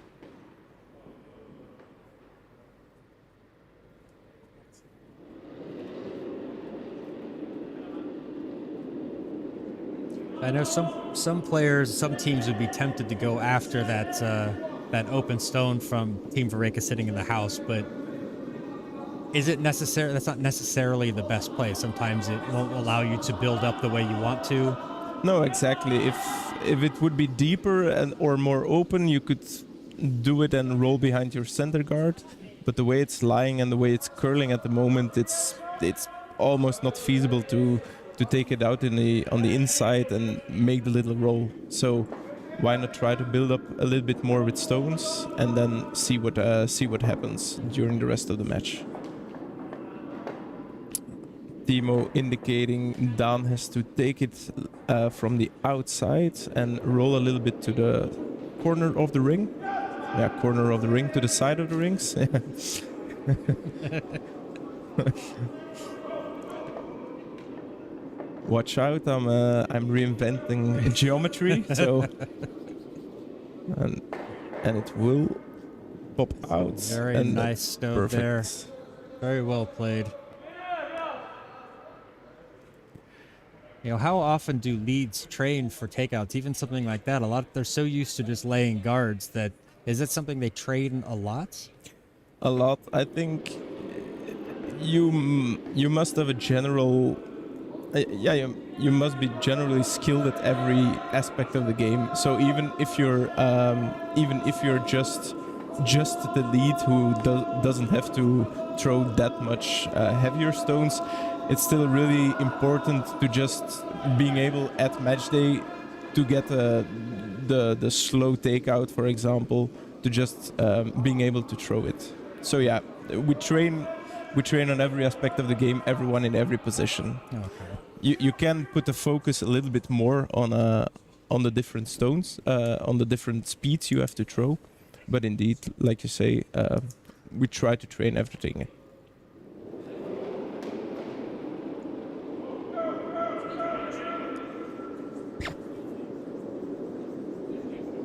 Speaker 1: I know some players, some teams would be tempted to go after that open stone from Team Verreycken sitting in the house, but is it necessary? That's not necessarily the best play. Sometimes it won't allow you to build up the way you want to.
Speaker 2: No, exactly. If it would be deeper or more open, you could do it and roll behind your center guard. But the way it's lying and the way it's curling at the moment, it's almost not feasible to take it out on the inside and make the little roll. So why not try to build up a little bit more with stones and then see what happens during the rest of the match. Timo indicating Dan has to take it from the outside and roll a little bit to the corner of the ring. Yeah, corner of the ring to the side of the rings. Watch out! I'm reinventing geometry, so and it will pop out.
Speaker 1: Very
Speaker 2: and
Speaker 1: nice stone
Speaker 2: perfect.
Speaker 1: there. Very well played. You know, how often do leads train for takeouts? Even something like that. They're so used to just laying guards that is it something they train a lot?
Speaker 2: A lot. I think you must have a general. You must be generally skilled at every aspect of the game. So even if you're just the lead who doesn't have to throw that much heavier stones, it's still really important to just being able at match day to get the slow takeout, for example, to just being able to throw it. So yeah, we train on every aspect of the game, everyone in every position.
Speaker 1: Okay.
Speaker 2: You can put the focus a little bit more on the different stones, on the different speeds you have to throw, but indeed, like you say, we try to train everything.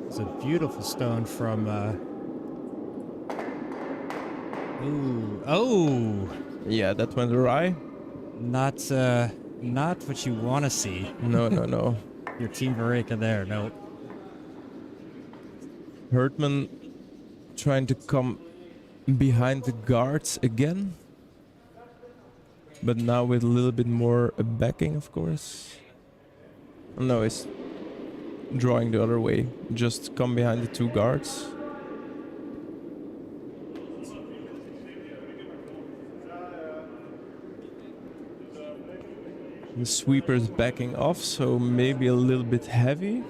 Speaker 1: It's a beautiful stone from. Ooh! Oh!
Speaker 2: Yeah, that went awry.
Speaker 1: Not what you want to see.
Speaker 2: No.
Speaker 1: Your Team Verreycken there. No.
Speaker 2: Hertman trying to come behind the guards again. But now with a little bit more backing, of course. No, it's drawing the other way. Just come behind the 2 guards. The sweeper's backing off, so maybe a little bit heavy.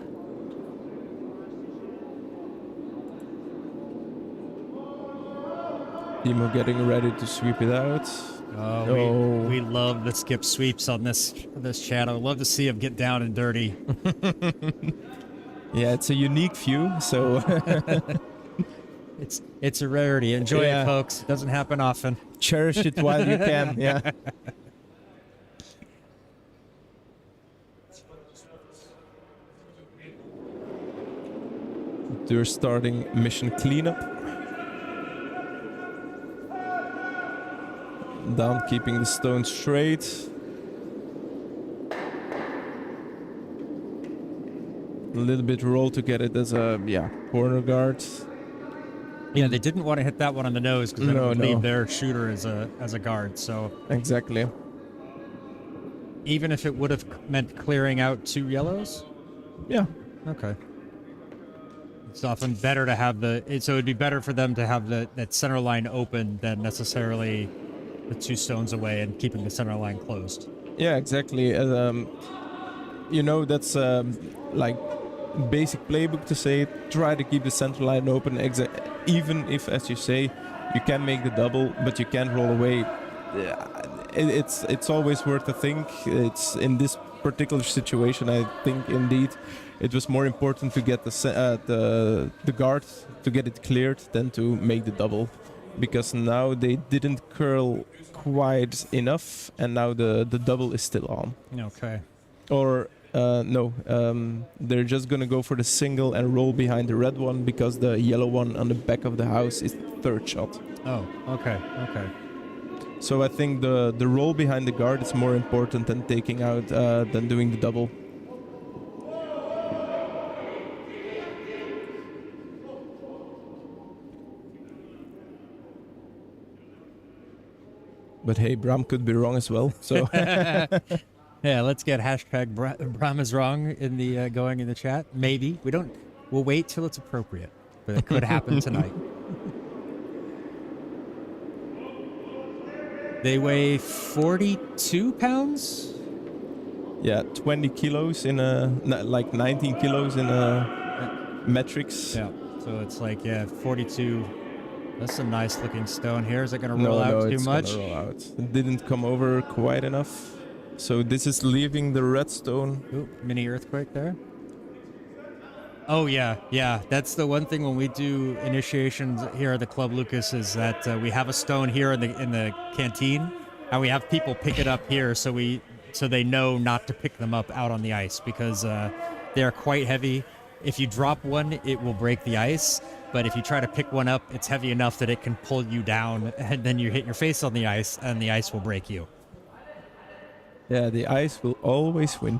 Speaker 2: Timo getting ready to sweep it out.
Speaker 1: Oh, we love the skip sweeps on this channel. Love to see him get down and dirty.
Speaker 2: Yeah, it's a unique view, so
Speaker 1: it's a rarity. Enjoy
Speaker 2: Yeah.
Speaker 1: it, folks. It doesn't happen often.
Speaker 2: cherish it while you can. Yeah. They're starting mission cleanup. Down, keeping the stone straight. A little bit roll to get it as a corner guard.
Speaker 1: Yeah, they didn't want to hit that one on the nose because
Speaker 2: No,
Speaker 1: would leave
Speaker 2: no.
Speaker 1: their shooter as a guard. So
Speaker 2: Exactly.
Speaker 1: even if it would have meant clearing out 2 yellows,
Speaker 2: Yeah.
Speaker 1: okay. It's often better to have so it'd be better for them to have that center line open than necessarily the 2 stones away and keeping the center line closed.
Speaker 2: Yeah, exactly. That's like basic playbook to say try to keep the center line open. Even if, as you say, you can make the double, but you can't roll away. It's always worth a think. It's in this particular situation, I think indeed it was more important to get the guard to get it cleared than to make the double, because now they didn't curl quite enough, and now the double is still on.
Speaker 1: Okay.
Speaker 2: Or no, they're just gonna go for the single and roll behind the red one because the yellow one on the back of the house is the 3rd shot.
Speaker 1: Oh, okay.
Speaker 2: So I think the roll behind the guard is more important than taking out than doing the double. But hey, Bram could be wrong as well. So
Speaker 1: Yeah, let's get hashtag Bram is wrong in the going in the chat. Maybe we'll wait till it's appropriate, but it could happen tonight. They weigh 42 pounds.
Speaker 2: yeah, 20 kilos in like 19 kilos in metrics.
Speaker 1: Yeah, so it's like 42. That's a nice looking stone here. Is it going to roll out too
Speaker 2: it's
Speaker 1: much?
Speaker 2: gonna roll out. It didn't come over quite enough. So this is leaving the red stone.
Speaker 1: Ooh, mini earthquake there. Oh yeah. That's the one thing when we do initiations here at the Club, Lucas, is that we have a stone here in the canteen, and we have people pick it up here, so they know not to pick them up out on the ice because they are quite heavy. If you drop one, it will break the ice. But if you try to pick one up, it's heavy enough that it can pull you down, and then you hit your face on the ice, and the ice will break you.
Speaker 2: Yeah, the ice will always win.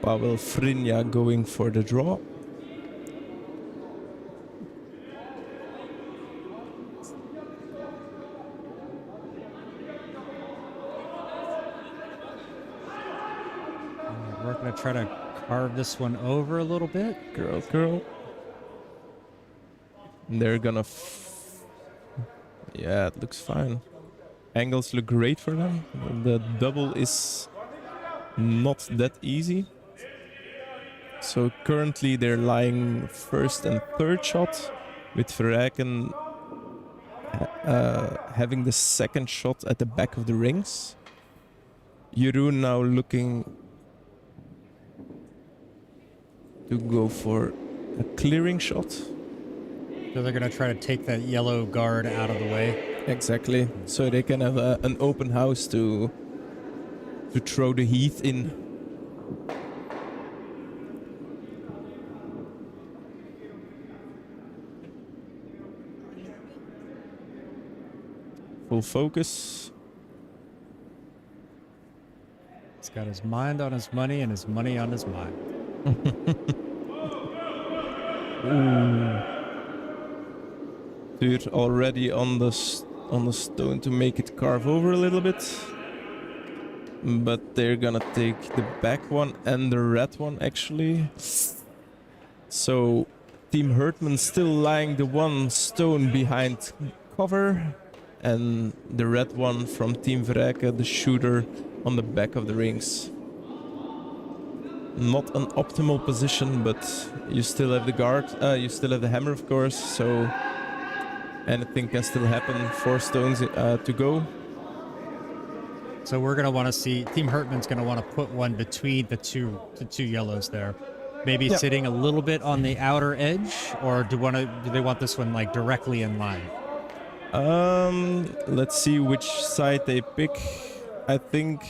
Speaker 2: Pavel Frinja going for the draw.
Speaker 1: We're going to try to carve this one over a little bit.
Speaker 2: Girl. And they're gonna... yeah, it looks fine. Angles look great for them. The double is not that easy. So currently they're lying 1st and 3rd shot, with Verreycken having the 2nd shot at the back of the rings. Jeroen now looking to go for a clearing shot.
Speaker 1: So they're going to try to take that yellow guard out of the way.
Speaker 2: Exactly, so they can have an open house to throw the heat in. Full focus.
Speaker 1: He's got his mind on his money and his money on his mind.
Speaker 2: Dude, already on the stone to make it carve over a little bit. But they're gonna take the back one and the red one actually. So Team Hertman still lying the one stone behind cover, and the red one from Team Verreycken, the shooter, on the back of the rings. Not an optimal position, but you still have the guard, you still have the hammer of course, so anything can still happen. 4 stones to go.
Speaker 1: So we're gonna want to see Team Hertman's gonna want to put one between the two yellows there, maybe sitting a little bit on the outer edge, or do they want this one like directly in line?
Speaker 2: Let's see which side they pick. I think.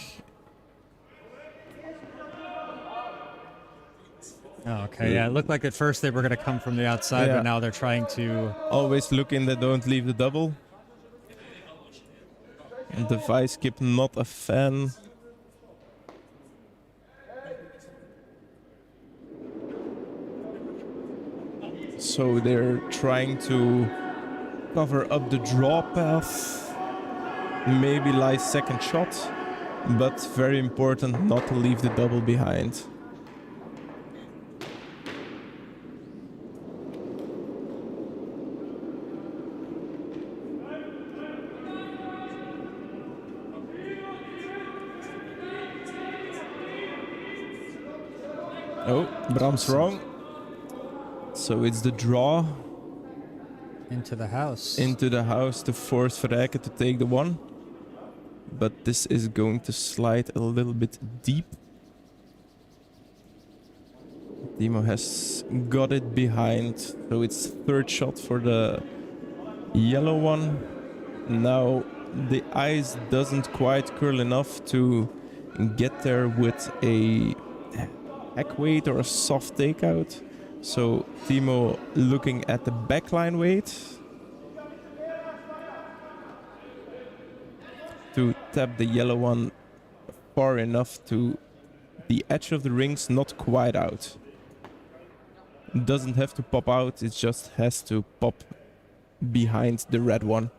Speaker 1: Oh, okay, yeah, it looked like at first they were gonna come from the outside, but now they're trying to
Speaker 2: always look in that don't leave the double. And the vice skip, not a fan. So they're trying to cover up the draw path. Maybe lie second shot, but very important not to leave the double behind. Oh, Bram's wrong. So it's the draw.
Speaker 1: into the house.
Speaker 2: Into the house to force Verreycken to take the one. But this is going to slide a little bit deep. Timo has got it behind. So it's third shot for the yellow one. Now the ice doesn't quite curl enough to get there with a hack weight or a soft takeout. So Timo looking at the backline weight to tap the yellow one far enough to the edge of the rings, not quite out. Doesn't have to pop out, it just has to pop behind the red one.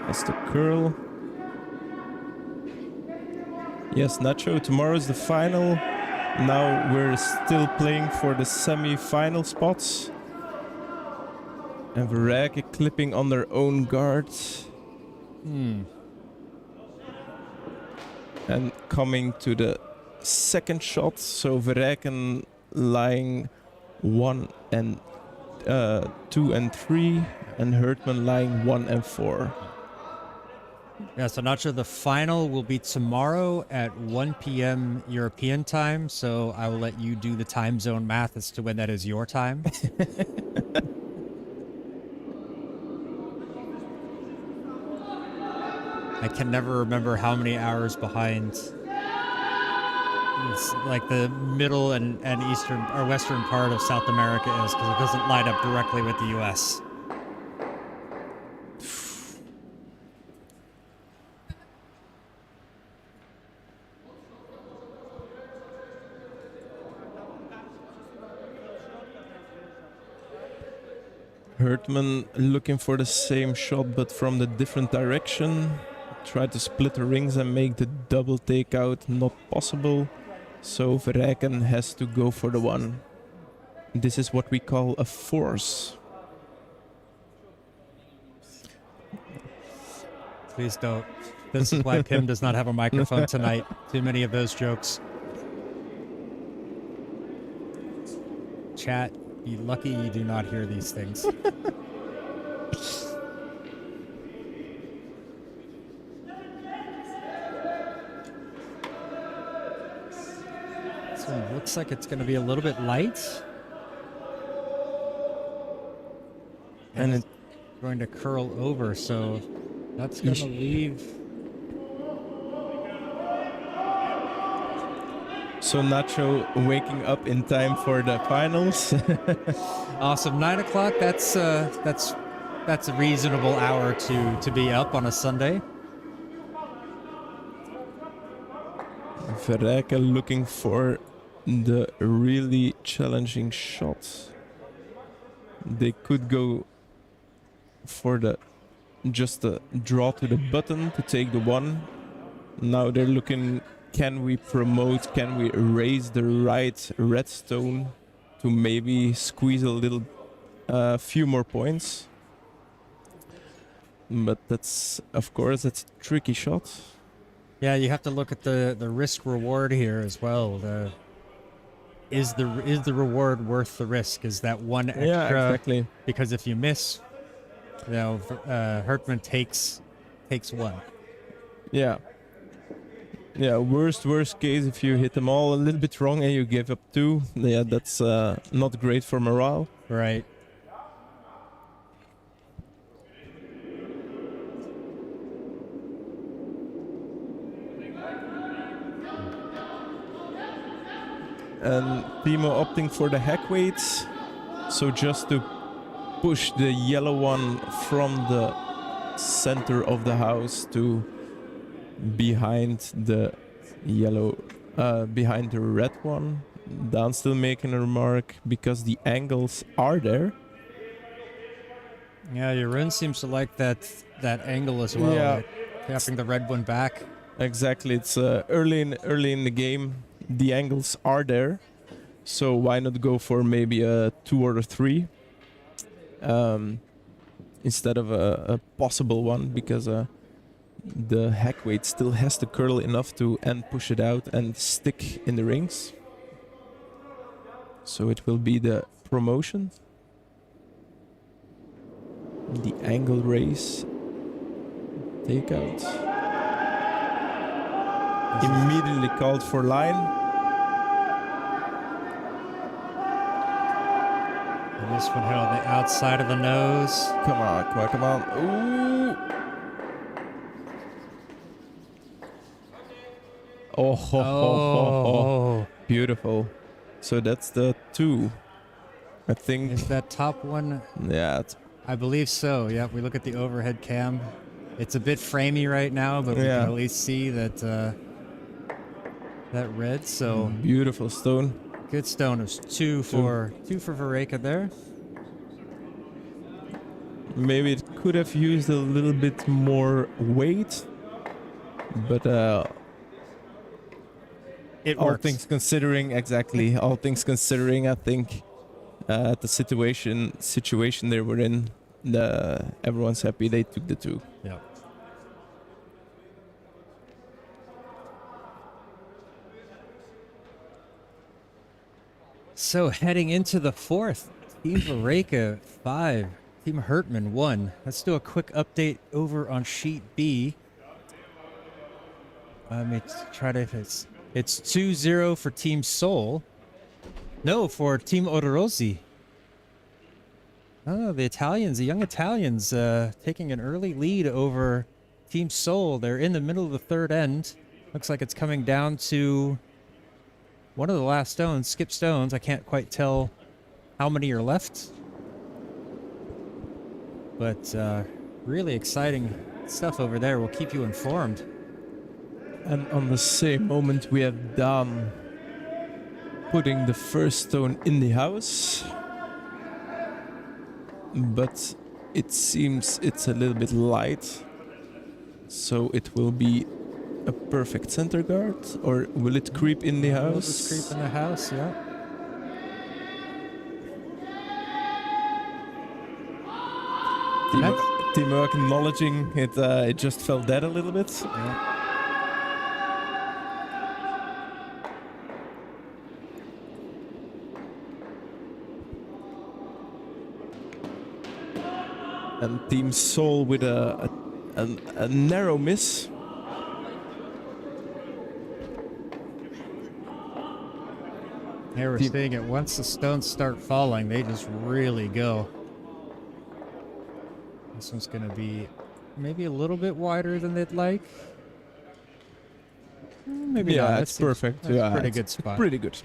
Speaker 2: That's the curl. Yes, Nacho, tomorrow's the final. Now we're still playing for the semi-final spots. And Verreycken clipping on their own guard. And coming to the second shot. So Verreycken lying 1 and 2 and 3. And Hertman lying 1 and 4.
Speaker 1: Yeah, so Nacho, the final will be tomorrow at 1 p.m. European time, so I will let you do the time zone math as to when that is your time. I can never remember how many hours behind it's like the middle and eastern or western part of South America is, because it doesn't line up directly with the U.S.
Speaker 2: Hertman looking for the same shot but from the different direction. Try to split the rings and make the double takeout not possible. So Verreycken has to go for the one. This is what we call a force.
Speaker 1: Please don't. This is why Pim does not have a microphone tonight. Too many of those jokes. Chat, be lucky you do not hear these things. So it looks like it's going to be a little bit light. And it's going to curl over, so that's going to leave
Speaker 2: So Nacho waking up in time for the finals.
Speaker 1: Awesome. 9 o'clock. That's a reasonable hour to be up on a Sunday.
Speaker 2: Verreycken looking for the really challenging shot. They could go for just a draw to the button to take the one. Now they're looking, can we promote, can we raise the right redstone to maybe squeeze a little, few more points. But that's, of course, that's a tricky shot.
Speaker 1: Yeah, you have to look at the risk reward here as well. Is the reward worth the risk? Is that one extra?
Speaker 2: Yeah, exactly.
Speaker 1: Because if you miss, Hertman takes one.
Speaker 2: Yeah. Yeah, worst case, if you hit them all a little bit wrong and you give up 2, yeah, that's not great for morale.
Speaker 1: Right.
Speaker 2: And Timo opting for the hack weights, so just to push the yellow one from the center of the house to behind the behind the red one. Dan still making a remark because the angles are there.
Speaker 1: Yeah, Jeroen seems to like that angle as well.
Speaker 2: Yeah.
Speaker 1: Right? Tapping the red one back.
Speaker 2: Exactly, it's early in the game. The angles are there, so why not go for maybe a 2 or a 3 instead of a possible one, because the hack weight still has to curl enough to push it out and stick in the rings. So it will be the promotion, the angle raise, takeout. Immediately called for line.
Speaker 1: And this one hit on the outside of the nose.
Speaker 2: Come on. Ooh. Oh. Beautiful. So that's the 2. I think.
Speaker 1: Is that top one?
Speaker 2: Yeah.
Speaker 1: I believe so. Yeah, if we look at the overhead cam, it's a bit framey right now, but we can at least see that that red. So
Speaker 2: beautiful stone.
Speaker 1: good stone. It was two for Verreycken there.
Speaker 2: Maybe it could have used a little bit more weight, but
Speaker 1: It
Speaker 2: all
Speaker 1: works.
Speaker 2: things considering, all things considering, I think the situation they were in, everyone's happy they took the 2.
Speaker 1: Yeah. So heading into the 4th, Team Verreycken 5, Team Hertman 1. Let's do a quick update over on sheet B. Let me try to. It's 2-0 for Team Seoul. No, for Team Odorosi. Oh, the Italians, the young Italians, taking an early lead over Team Seoul. They're in the middle of the 3rd end. Looks like it's coming down to one of the last stones, skip stones. I can't quite tell how many are left. But really exciting stuff over there. We'll keep you informed.
Speaker 2: And on the same moment, we have Dan putting the first stone in the house. But it seems it's a little bit light. So it will be a perfect center guard, or will it creep in the house?
Speaker 1: Will it creep in the house, yeah.
Speaker 2: Timo acknowledging it, it just fell dead a little bit.
Speaker 1: Yeah.
Speaker 2: And Team Seoul with a narrow miss.
Speaker 1: Here we're seeing it. Once the stones start falling, they just really go. This one's going to be maybe a little bit wider than they'd like. Maybe
Speaker 2: Yeah,
Speaker 1: not.
Speaker 2: it's
Speaker 1: That seems-
Speaker 2: perfect.
Speaker 1: That's
Speaker 2: Yeah,
Speaker 1: a pretty
Speaker 2: it's
Speaker 1: good spot.
Speaker 2: Pretty good.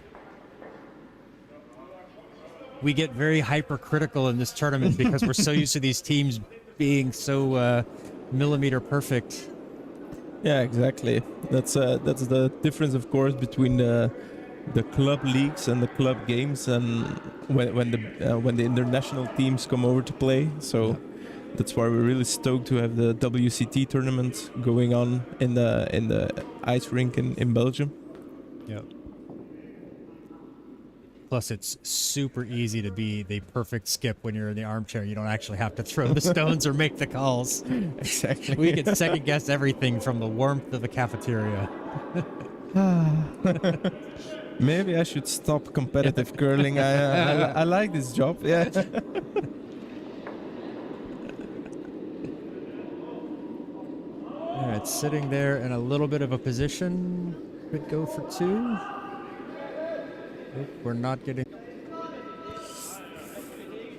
Speaker 1: We get very hypercritical in this tournament because we're so used to these teams being so millimeter perfect.
Speaker 2: Yeah, exactly. That's the difference, of course, between the club leagues and the club games, and when the international teams come over to play. So that's why we're really stoked to have the WCT tournament going on in the ice rink in Belgium.
Speaker 1: Yep. Plus, it's super easy to be the perfect skip when you're in the armchair. You don't actually have to throw the stones or make the calls.
Speaker 2: Exactly.
Speaker 1: We can second guess everything from the warmth of the cafeteria.
Speaker 2: Maybe I should stop competitive curling. I like this job. Yeah.
Speaker 1: All right, sitting there in a little bit of a position. Could go for two. Nope, we're not getting...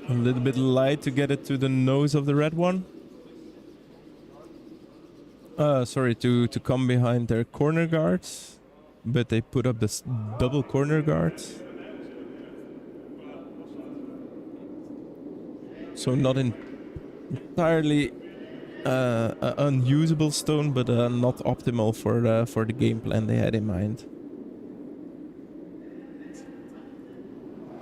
Speaker 2: A little bit light to get it to the nose of the red one. Sorry, to come behind their corner guards, but they put up this double corner guards. So not entirely unusable stone, but not optimal for the game plan they had in mind.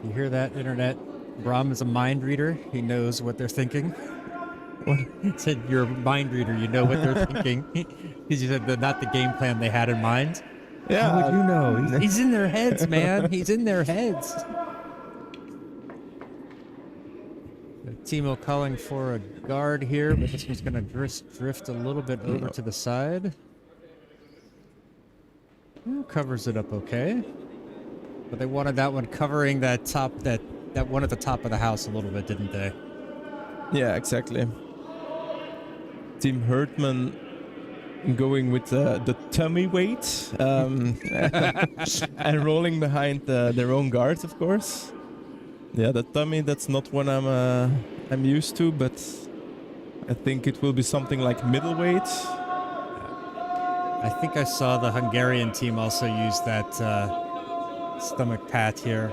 Speaker 1: You hear that, internet? Brahm is a mind reader. He knows what they're thinking.
Speaker 2: What?
Speaker 1: He said you're a mind reader. You know what they're thinking. Because you said that not the game plan they had in mind.
Speaker 2: Yeah,
Speaker 1: How would you know? He's in their heads, man. He's in their heads. Timo calling for a guard here, but this one's going to drift a little bit over to the side. Covers it up okay. But they wanted that one covering that top, that one at the top of the house a little bit, didn't they?
Speaker 2: Yeah, exactly. Team Hertman going with the tummy weight and rolling behind their own guards, of course. Yeah, the tummy, that's not what I'm used to, but I think it will be something like middleweight.
Speaker 1: I think I saw the Hungarian team also use that stomach pat here.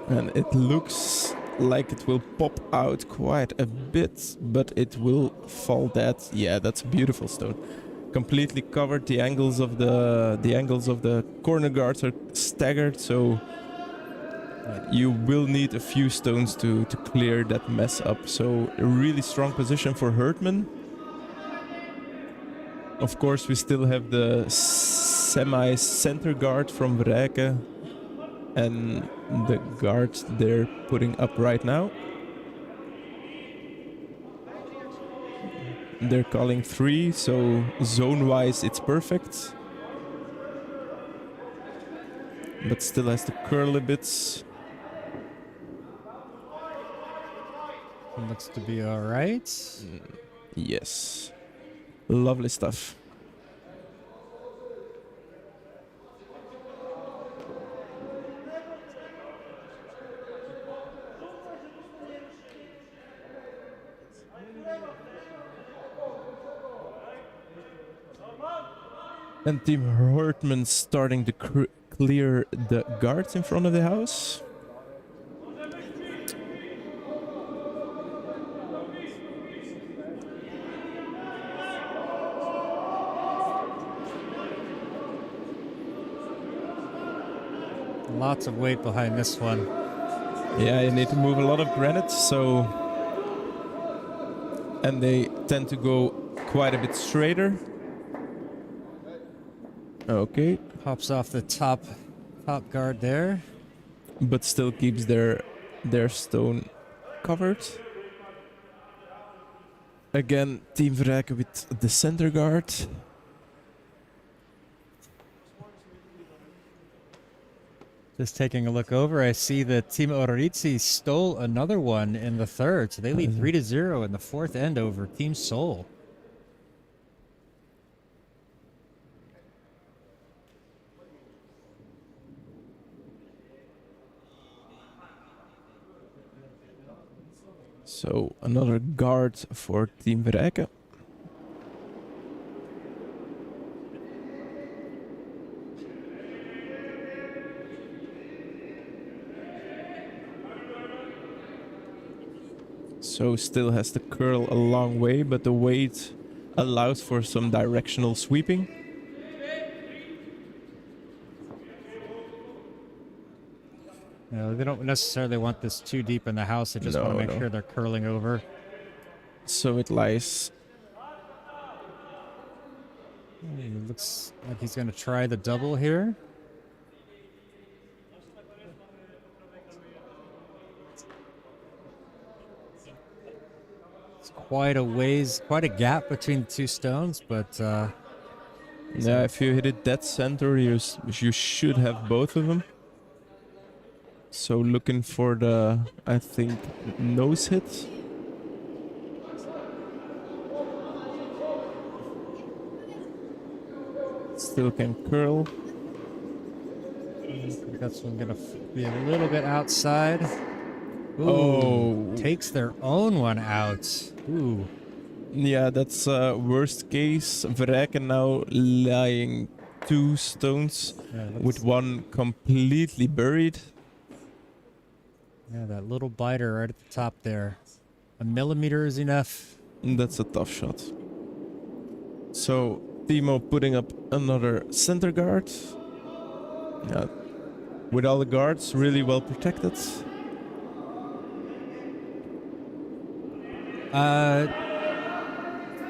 Speaker 2: And it looks like it will pop out quite a bit, but it will fall dead. Yeah, that's a beautiful stone. Completely covered. The angles of the corner guards are staggered, so you will need a few stones to clear that mess up. So a really strong position for Hertman. Of course, we still have the semi-center guard from Verreycken and the guard they're putting up right now. They're calling 3, so zone-wise it's perfect. But still has to curl a bit.
Speaker 1: Looks to be all right.
Speaker 2: Yes. Lovely stuff. And Team Hertman starting to clear the guards in front of the house.
Speaker 1: Lots of weight behind this one.
Speaker 2: Yeah, you need to move a lot of granite, so... And they tend to go quite a bit straighter. Okay.
Speaker 1: Pops off the top guard there.
Speaker 2: But still keeps their stone covered. Again, Team Verreycken with the center guard.
Speaker 1: Just taking a look over, I see that Team Orizzi stole another one in the third, so they lead 3-0 in the fourth end over Team Seoul.
Speaker 2: So another guard for Team Verreycken. So still has to curl a long way, but the weight allows for some directional sweeping.
Speaker 1: They don't necessarily want this too deep in the house. They just want to make sure they're curling over.
Speaker 2: So it lies.
Speaker 1: It looks like he's going to try the double here. It's quite a gap between the two stones, but
Speaker 2: Yeah, if you hit it dead center, you should have both of them. So looking for the, I think, nose hit. Still can curl.
Speaker 1: That's one going to be a little bit outside. Ooh,
Speaker 2: Oh.
Speaker 1: Takes their own one out. Ooh.
Speaker 2: Yeah, that's worst case. Verreycken now lying 2 stones with one completely buried.
Speaker 1: Yeah, that little biter right at the top there. A millimeter is enough.
Speaker 2: That's a tough shot. So Timo putting up another center guard. Yeah, with all the guards really well protected.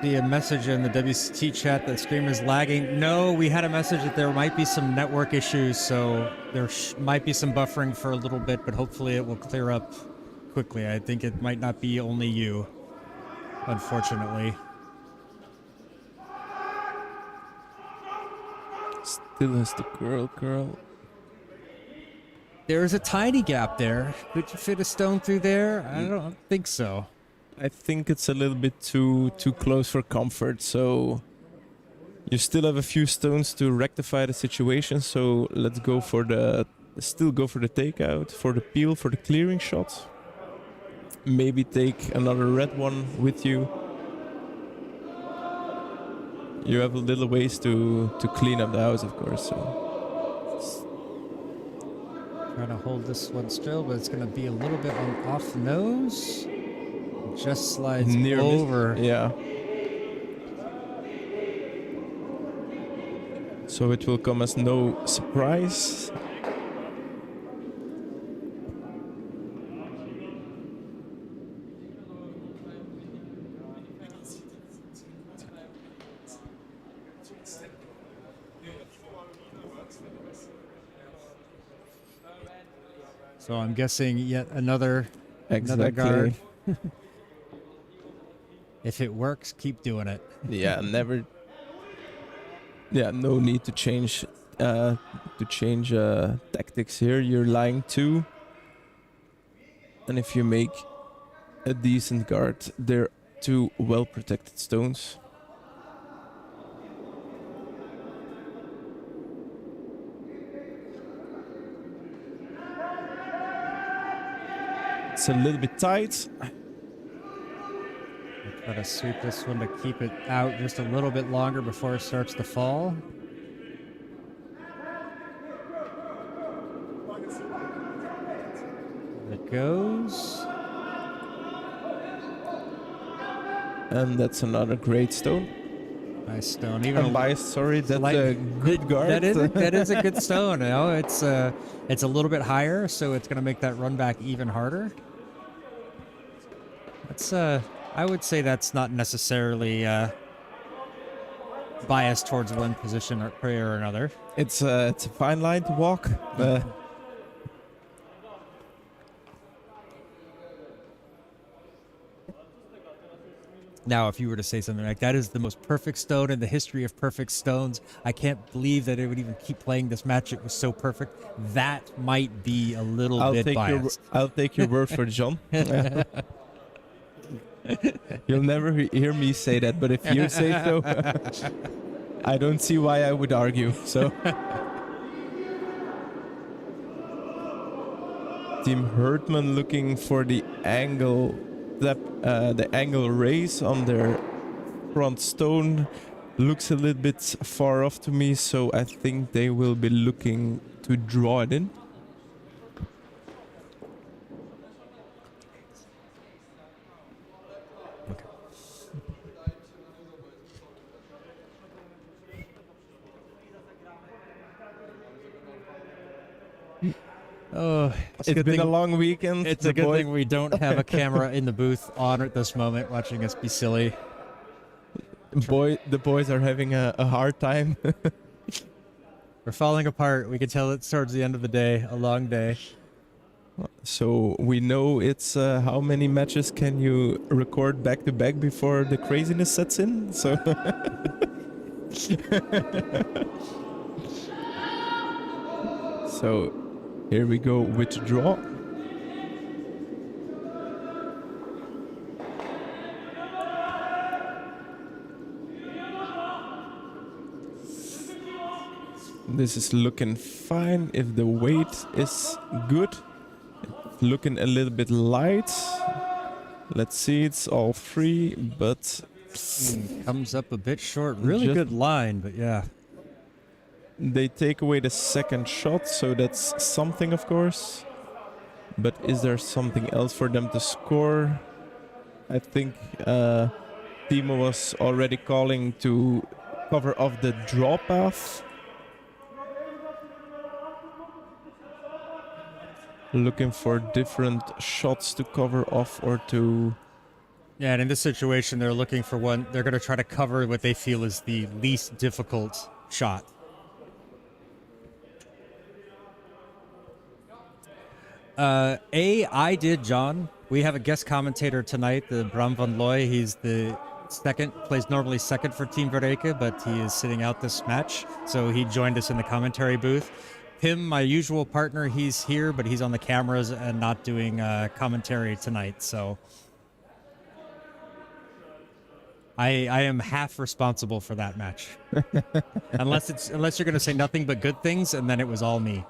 Speaker 1: See a message in the WCT chat that stream is lagging. No, we had a message that there might be some network issues, so there might be some buffering for a little bit, but hopefully it will clear up quickly. I think it might not be only you, unfortunately.
Speaker 2: Still has to curl.
Speaker 1: There is a tiny gap there. Could you fit a stone through there? I don't think so.
Speaker 2: I think it's a little bit too close for comfort, so you still have a few stones to rectify the situation, so let's go for the takeout, for the peel, for the clearing shot. Maybe take another red one with you. You have a little ways to clean up the house, of course. So.
Speaker 1: Trying to hold this one still, but it's going to be a little bit off nose. Just slides
Speaker 2: Near
Speaker 1: over.
Speaker 2: Yeah. So it will come as no surprise.
Speaker 1: So I'm guessing yet another
Speaker 2: Exactly.
Speaker 1: guard. If it works, keep doing it.
Speaker 2: Yeah, never. Yeah, no need to change tactics here. You're lying 2, and if you make a decent guard, they're 2 well protected stones. It's a little bit tight.
Speaker 1: Try to sweep this one to keep it out just a little bit longer before it starts to fall. There it goes.
Speaker 2: And that's another great stone.
Speaker 1: Nice stone. Even
Speaker 2: Unbiased, sorry, that's a good guard.
Speaker 1: That is a good stone. You know, it's a little bit higher, so it's going to make that run back even harder. That's I would say that's not necessarily biased towards one position or another.
Speaker 2: It's a fine line to walk.
Speaker 1: Now, if you were to say something like that is the most perfect stone in the history of perfect stones, I can't believe that it would even keep playing this match. It was so perfect. That might be a little bit biased.
Speaker 2: I'll take your word for it, John. You'll never hear me say that, but if you say so, I don't see why I would argue. So, Team Hertman looking for the angle raise on their front stone looks a little bit far off to me, so I think they will be looking to draw it in.
Speaker 1: Oh,
Speaker 2: It's been a long weekend.
Speaker 1: It's a good thing we don't have a camera in the booth on at this moment, watching us be silly.
Speaker 2: The boys are having a hard time.
Speaker 1: We're falling apart. We can tell it's towards the end of the day, a long day.
Speaker 2: So we know it's how many matches can you record back to back before the craziness sets in? So so here we go with the draw. This is looking fine if the weight is good. Looking a little bit light. Let's see, it's all free, but
Speaker 1: comes up a bit short. Really good line, but yeah.
Speaker 2: They take away the second shot, so that's something, of course. But is there something else for them to score? I think Timo was already calling to cover off the draw path. Looking for different shots to cover off or to...
Speaker 1: Yeah, and in this situation, they're looking for one. They're going to try to cover what they feel is the least difficult shot. I did, John. We have a guest commentator tonight, the Bram van Looy. He's the second, plays normally second for Team Verreycken, but he is sitting out this match. So he joined us in the commentary booth. Him, my usual partner, he's here, but he's on the cameras and not doing commentary tonight. So I am half responsible for that match, unless you're going to say nothing but good things, and then it was all me.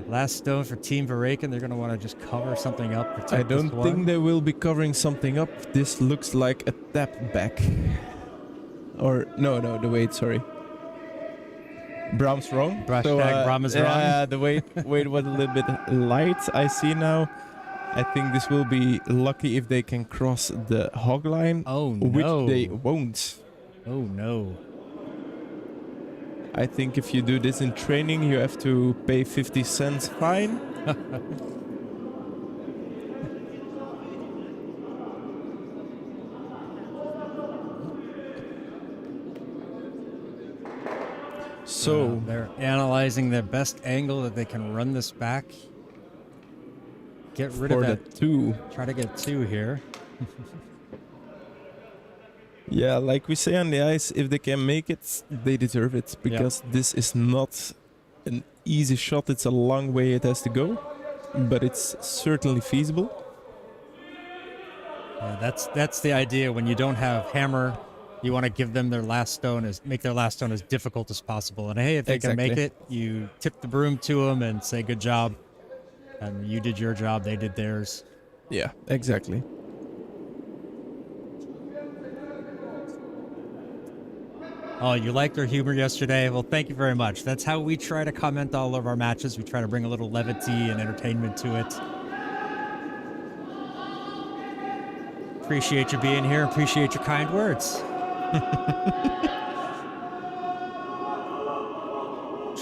Speaker 1: Last stone for Team Verreycken. They're going to want to just cover something up.
Speaker 2: I don't think they will be covering something up. This looks like a tap back. Or, no, the weight, sorry. Bram's wrong.
Speaker 1: Bram is wrong.
Speaker 2: Yeah, the weight was a little bit light, I see now. I think this will be lucky if they can cross the hog line.
Speaker 1: Oh, no.
Speaker 2: Which they won't.
Speaker 1: Oh, no.
Speaker 2: I think if you do this in training, you have to pay 50 cents fine. So
Speaker 1: they're analyzing the best angle that they can run this back. Get rid of that.
Speaker 2: Two.
Speaker 1: Try to get two here.
Speaker 2: Yeah, like we say on the ice, if they can make it, they deserve it. Because this is not an easy shot. It's a long way it has to go. But it's certainly feasible.
Speaker 1: Yeah, that's the idea. When you don't have hammer, you want to give them their last stone, make their last stone as difficult as possible. And hey, if they can make it, you tip the broom to them and say, good job. And you did your job, they did theirs.
Speaker 2: Yeah, exactly.
Speaker 1: Oh, you liked their humor yesterday? Well, thank you very much. That's how we try to comment all of our matches. We try to bring a little levity and entertainment to it. Appreciate you being here. Appreciate your kind words.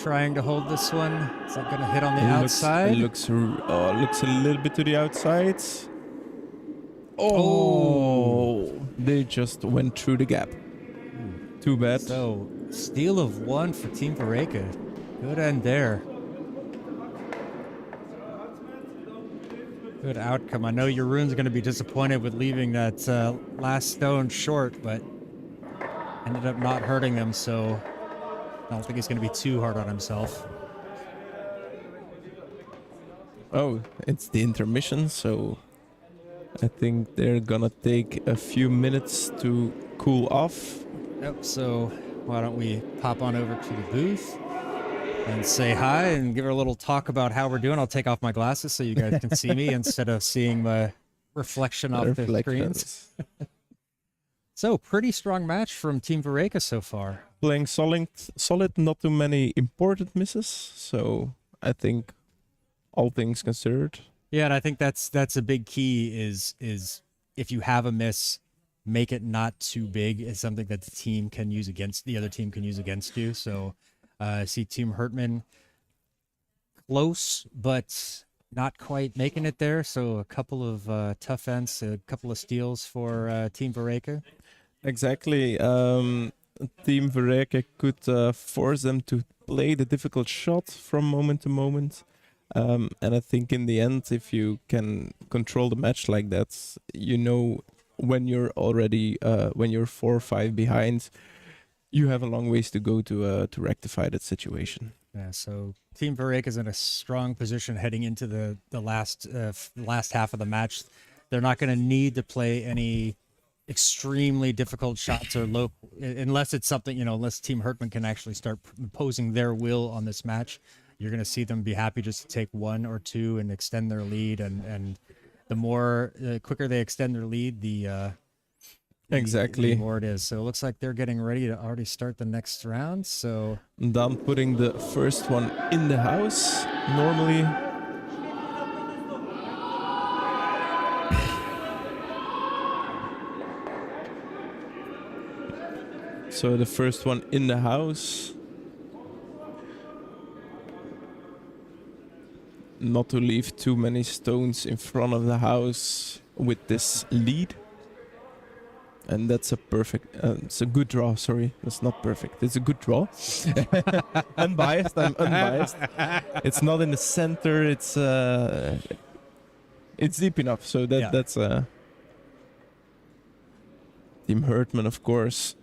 Speaker 1: Trying to hold this one. Is that going to hit on the outside?
Speaker 2: It looks a little bit to the outside. Oh, they just went through the gap. Too bad.
Speaker 1: So, steal of one for Team Verreycken. Good end there. Good outcome. I know your rune's going to be disappointed with leaving that last stone short, but ended up not hurting him, so I don't think he's going to be too hard on himself.
Speaker 2: Oh, it's the intermission, so I think they're gonna take a few minutes to cool off.
Speaker 1: Yep, so why don't we pop on over to the booth and say hi and give her a little talk about how we're doing. I'll take off my glasses so you guys can see me instead of seeing my reflection off the screens. So, pretty strong match from Team Verreycken so far.
Speaker 2: Playing solid, not too many important misses. So, I think all things considered.
Speaker 1: Yeah, and I think that's a big key is if you have a miss, make it not too big is something that the team can use against the other team can use against you. So I see Team Hertman close, but not quite making it there. So a couple of tough ends, a couple of steals for Team Verreycken.
Speaker 2: Exactly. Team Verreycken could force them to play the difficult shot from moment to moment. And I think in the end, if you can control the match like that, you know when you're already when you're 4 or 5 behind, you have a long ways to go to rectify that situation.
Speaker 1: Yeah, so Team Verreycken is in a strong position heading into the last half of the match. They're not going to need to play any extremely difficult shots or low, unless it's something, unless Team Hertman can actually start imposing their will on this match. You're going to see them be happy just to take 1 or 2 and extend their lead. And the quicker they extend their lead, the more it is. So it looks like they're getting ready to already start the next round. So
Speaker 2: Dan putting the first one in the house. Normally, so the first one in the house. Not to leave too many stones in front of the house with this lead. And that's a perfect, it's a good draw, sorry. That's not perfect, it's a good draw. Unbiased, I'm unbiased. It's not in the center, it's deep enough, so that's Team Hertman, of course,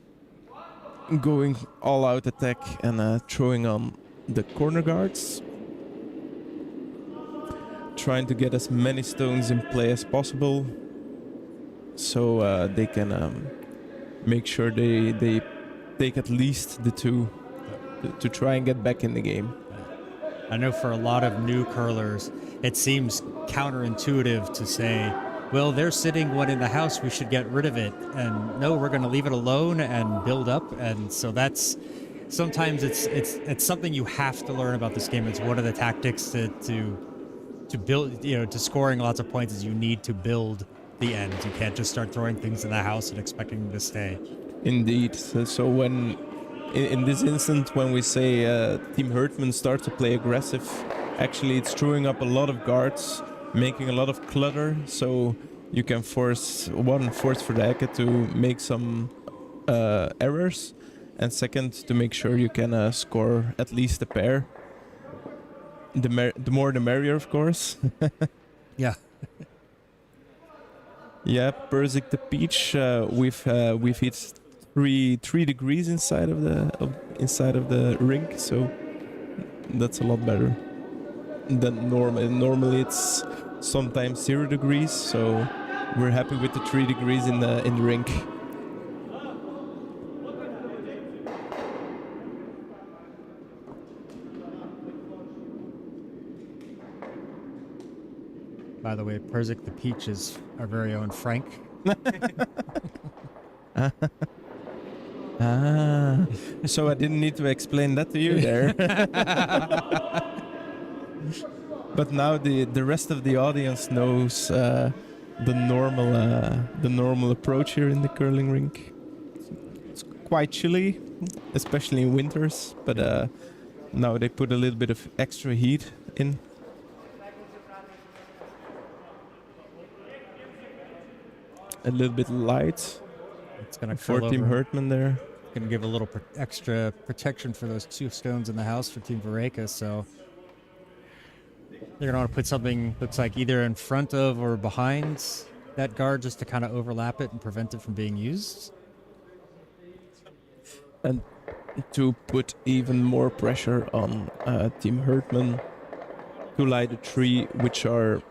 Speaker 2: going all out attack and throwing on the corner guards. Trying to get as many stones in play as possible, so they can make sure they take at least the 2 to try and get back in the game.
Speaker 1: I know for a lot of new curlers, it seems counterintuitive to say, well, they're sitting one in the house, we should get rid of it. And no, we're going to leave it alone and build up. And so that's sometimes it's something you have to learn about this game. It's one of the tactics to build, to scoring lots of points is you need to build the end. You can't just start throwing things in the house and expecting them to stay.
Speaker 2: Indeed. So when, in this instance, when we say Team Hertman starts to play aggressive, actually it's throwing up a lot of guards, making a lot of clutter, so you can force Verreycken to make some errors, and second, to make sure you can score at least a pair. The more the merrier, of course.
Speaker 1: Yeah.
Speaker 2: Yeah, Persic the Peach. We've hit 3 degrees inside of the rink, so that's a lot better than normal. Normally it's sometimes 0 degrees, so we're happy with the 3 degrees in the rink.
Speaker 1: By the way, Persic the Peach is our very own Frank.
Speaker 2: So I didn't need to explain that to you there. But now the rest of the audience knows the normal approach here in the curling rink. It's quite chilly, especially in winters, but now they put a little bit of extra heat in. A little bit light.
Speaker 1: It's going to
Speaker 2: for Team Hertman there.
Speaker 1: Going to give a little extra protection for those 2 stones in the house for Team Verreycken. So they're going to want to put something looks like either in front of or behind that guard just to kind of overlap it and prevent it from being used.
Speaker 2: And to put even more pressure on Team Hertman to light the 3, which are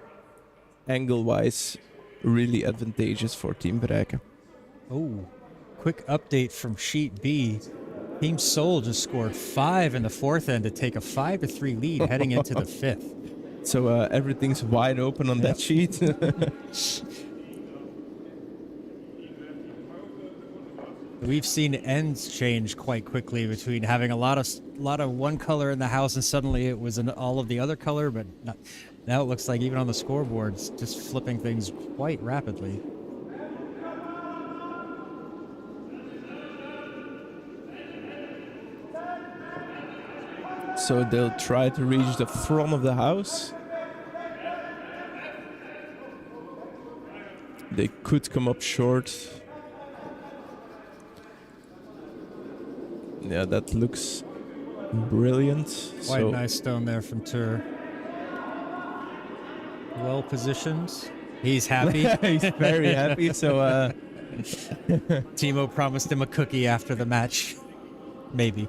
Speaker 2: angle-wise really advantageous for Team Verreycken.
Speaker 1: Oh, quick update from Sheet B. Team Seoul just scored 5 in the 4th end to take a 5-3 lead heading into the 5th.
Speaker 2: So everything's wide open on that sheet.
Speaker 1: We've seen ends change quite quickly between having a lot of one color in the house and suddenly it was in all of the other color, but now it looks like even on the scoreboards, just flipping things quite rapidly.
Speaker 2: So they'll try to reach the front of the house. They could come up short. Yeah, that looks brilliant.
Speaker 1: Quite nice stone there from Tur. Well positioned. He's happy.
Speaker 2: He's very happy. So
Speaker 1: Timo promised him a cookie after the match. Maybe.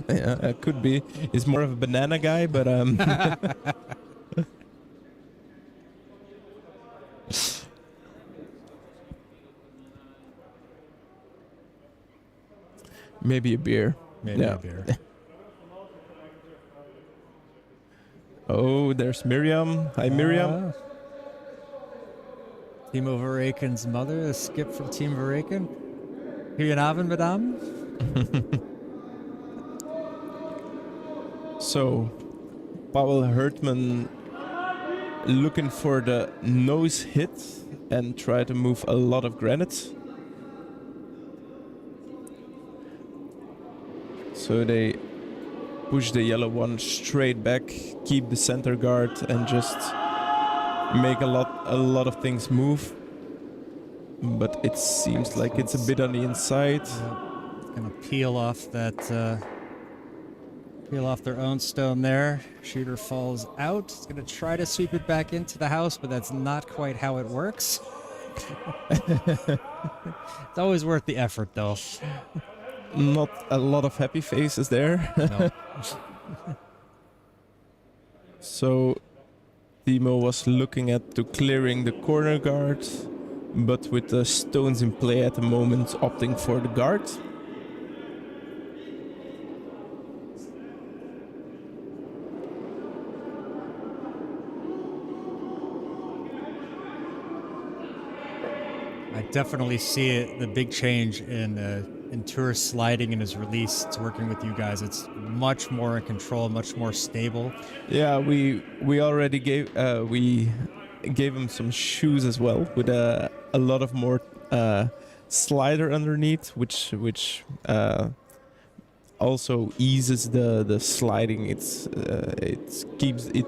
Speaker 2: yeah, it could be. He's more of a banana guy, but maybe a beer.
Speaker 1: Maybe
Speaker 2: Yeah.
Speaker 1: a beer.
Speaker 2: Oh, there's Miriam. Hi, Miriam.
Speaker 1: Timo Verreykken's mother, a skip from Team Verreycken. Goedenavond, madame.
Speaker 2: So, Pavel Hertman looking for the nose hit and try to move a lot of granite. So they push the yellow one straight back, keep the center guard, and just make a lot of things move. But it seems like it's a bit on the inside.
Speaker 1: Gonna peel off that, peel off their own stone there. Shooter falls out. He's gonna try to sweep it back into the house, but that's not quite how it works. It's always worth the effort, though.
Speaker 2: Not a lot of happy faces there.
Speaker 1: No.
Speaker 2: So Timo was looking at to clearing the corner guard, but with the stones in play at the moment, opting for the guard.
Speaker 1: I definitely see it, the big change in Tur's sliding and his release. It's working with you guys. It's much more in control, much more stable.
Speaker 2: Yeah, we already gave him some shoes as well with a lot of more slider underneath, which also eases the sliding. It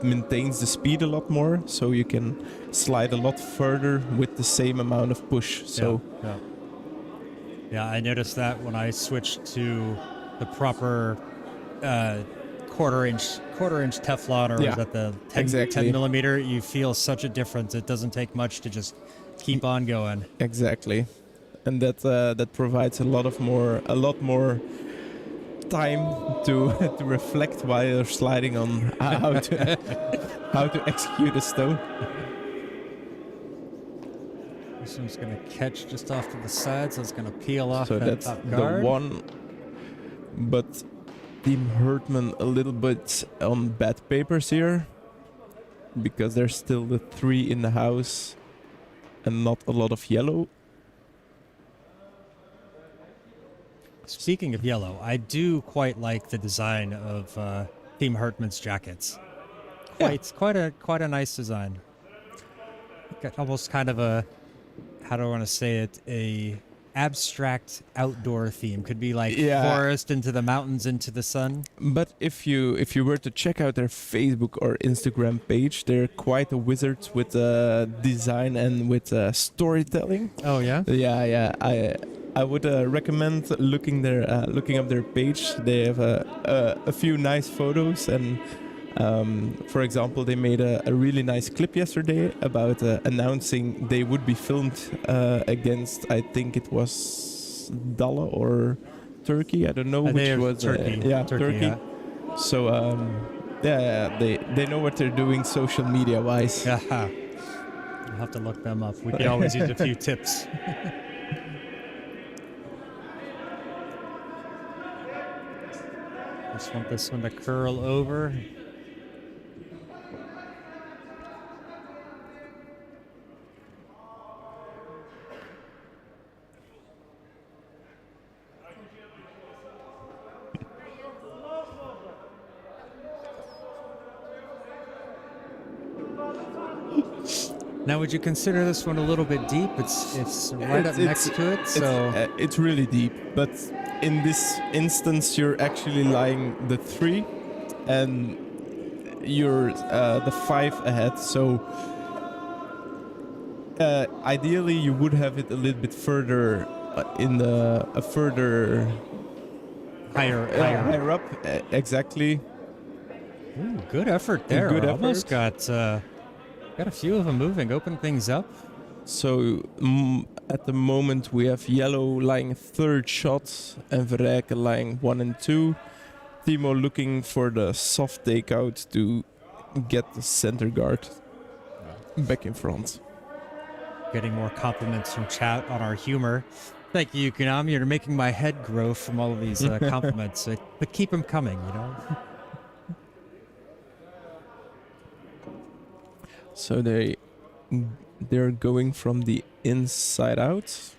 Speaker 2: maintains the speed a lot more, so you can slide a lot further with the same amount of push. So
Speaker 1: yeah, I noticed that when I switched to the proper quarter inch Teflon, or is that the 10 millimeter, you feel such a difference. It doesn't take much to just keep on going.
Speaker 2: Exactly, and that provides a lot more time to reflect while you're sliding on how to execute a stone.
Speaker 1: This one's going to catch just off to the side, so it's going to peel off
Speaker 2: So
Speaker 1: that
Speaker 2: that's
Speaker 1: top
Speaker 2: the
Speaker 1: guard.
Speaker 2: one, but Team Hertman a little bit on bad papers here, because there's still the 3 in the house and not a lot of yellow.
Speaker 1: Speaking of yellow, I do quite like the design of Team Hertman's jackets. Quite a nice design. Got almost kind of a, how do I want to say it, a abstract outdoor theme. Could be like forest into the mountains into the sun.
Speaker 2: But if you were to check out their Facebook or Instagram page, they're quite a wizard with design and with storytelling.
Speaker 1: Oh yeah?
Speaker 2: Yeah. I would recommend looking up their page. They have a few nice photos, and for example, they made a really nice clip yesterday about announcing they would be filmed against, I think it was Dalla or Turkey. I don't know which was.
Speaker 1: Turkey.
Speaker 2: Turkey.
Speaker 1: Yeah.
Speaker 2: So they know what they're doing social media wise.
Speaker 1: Yeah. I'll have to look them up. We could always use a few tips. Just want this one to curl over. Now, would you consider this one a little bit deep? It's right up next to it, so
Speaker 2: it's really deep. But in this instance, you're actually lying the 3, and you're the 5 ahead. So ideally, you would have it a little bit further in a further higher up. Exactly.
Speaker 1: Ooh, good effort there.
Speaker 2: Good
Speaker 1: Almost
Speaker 2: effort.
Speaker 1: got a few of them moving, open things up.
Speaker 2: So at the moment we have yellow lying 3rd shot and Verreycken lying 1 and 2. Timo looking for the soft takeout to get the center guard back in front.
Speaker 1: Getting more compliments from chat on our humor. Thank you, Konami. You're making my head grow from all of these compliments. But keep them coming, you know?
Speaker 2: So they're going from the inside out.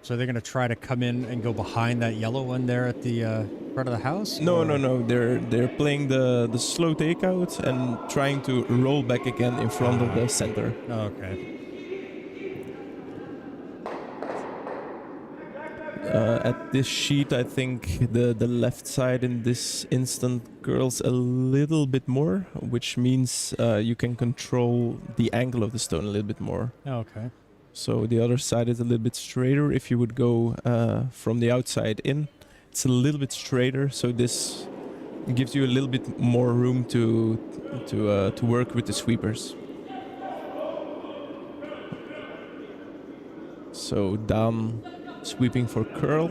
Speaker 1: So they're going to try to come in and go behind that yellow one there at the front of the house?
Speaker 2: No. They're playing the slow takeout and trying to roll back again in front of the center.
Speaker 1: Oh, okay.
Speaker 2: At this sheet, I think the left side in this instant curls a little bit more, which means you can control the angle of the stone a little bit more.
Speaker 1: Oh, okay.
Speaker 2: So the other side is a little bit straighter. If you would go from the outside in, it's a little bit straighter. So this gives you a little bit more room to work with the sweepers. So down, sweeping for Karl.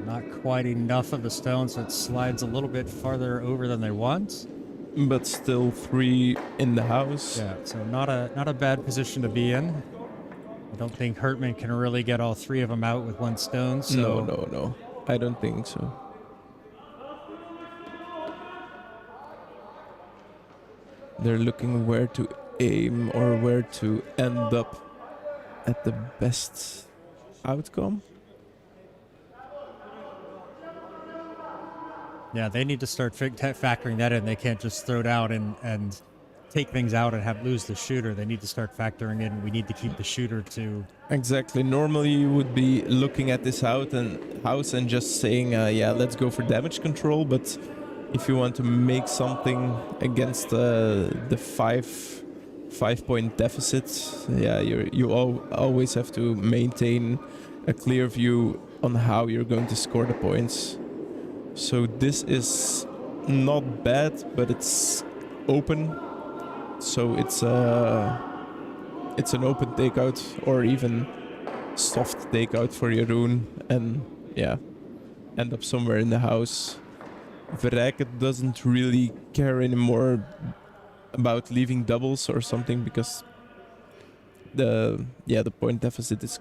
Speaker 1: Not quite enough of the stone, so it slides a little bit farther over than they want.
Speaker 2: But still 3 in the house.
Speaker 1: Yeah, so not a bad position to be in. I don't think Hertman can really get all 3 of them out with 1 stone. So
Speaker 2: No. I don't think so. They're looking where to aim or where to end up at the best outcome.
Speaker 1: yeah, they need to start factoring that in. They can't just throw down and take things out and lose the shooter. They need to start factoring in. We need to keep the shooter to.
Speaker 2: Exactly. Normally you would be looking at this house and just saying, yeah, let's go for damage control. But if you want to make something against the 5-point deficit, yeah, you always have to maintain a clear view on how you're going to score the points. So this is not bad, but it's open. So it's an open takeout or even soft takeout for Jeroen, and yeah, end up somewhere in the house. Verreycken doesn't really care anymore about leaving doubles or something because the point deficit is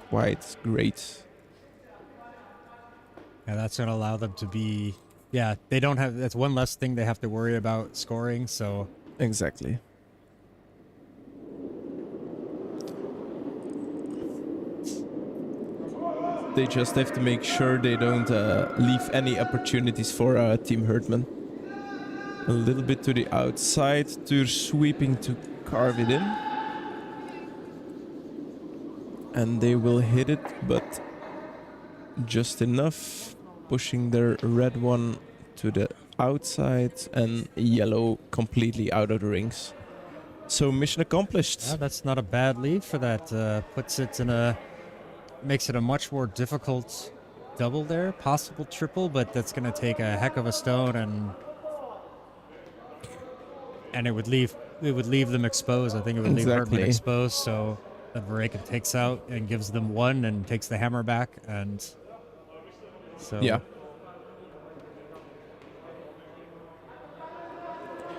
Speaker 2: quite great.
Speaker 1: Yeah, that's going to allow them to be. Yeah, they don't have. That's one less thing they have to worry about scoring. So
Speaker 2: Exactly. They just have to make sure they don't leave any opportunities for Team Hertman. A little bit to the outside, they're sweeping to carve it in. And they will hit it, but just enough, pushing their red one to the outside and yellow completely out of the rings. So mission accomplished.
Speaker 1: yeah, that's not a bad lead for that. Makes it a much more difficult double there, possible triple, but that's going to take a heck of a stone, and it would leave them exposed. I think it would leave Hertman exposed. So then Verreycken takes out and gives them 1 and takes the hammer back, and so
Speaker 2: Yeah.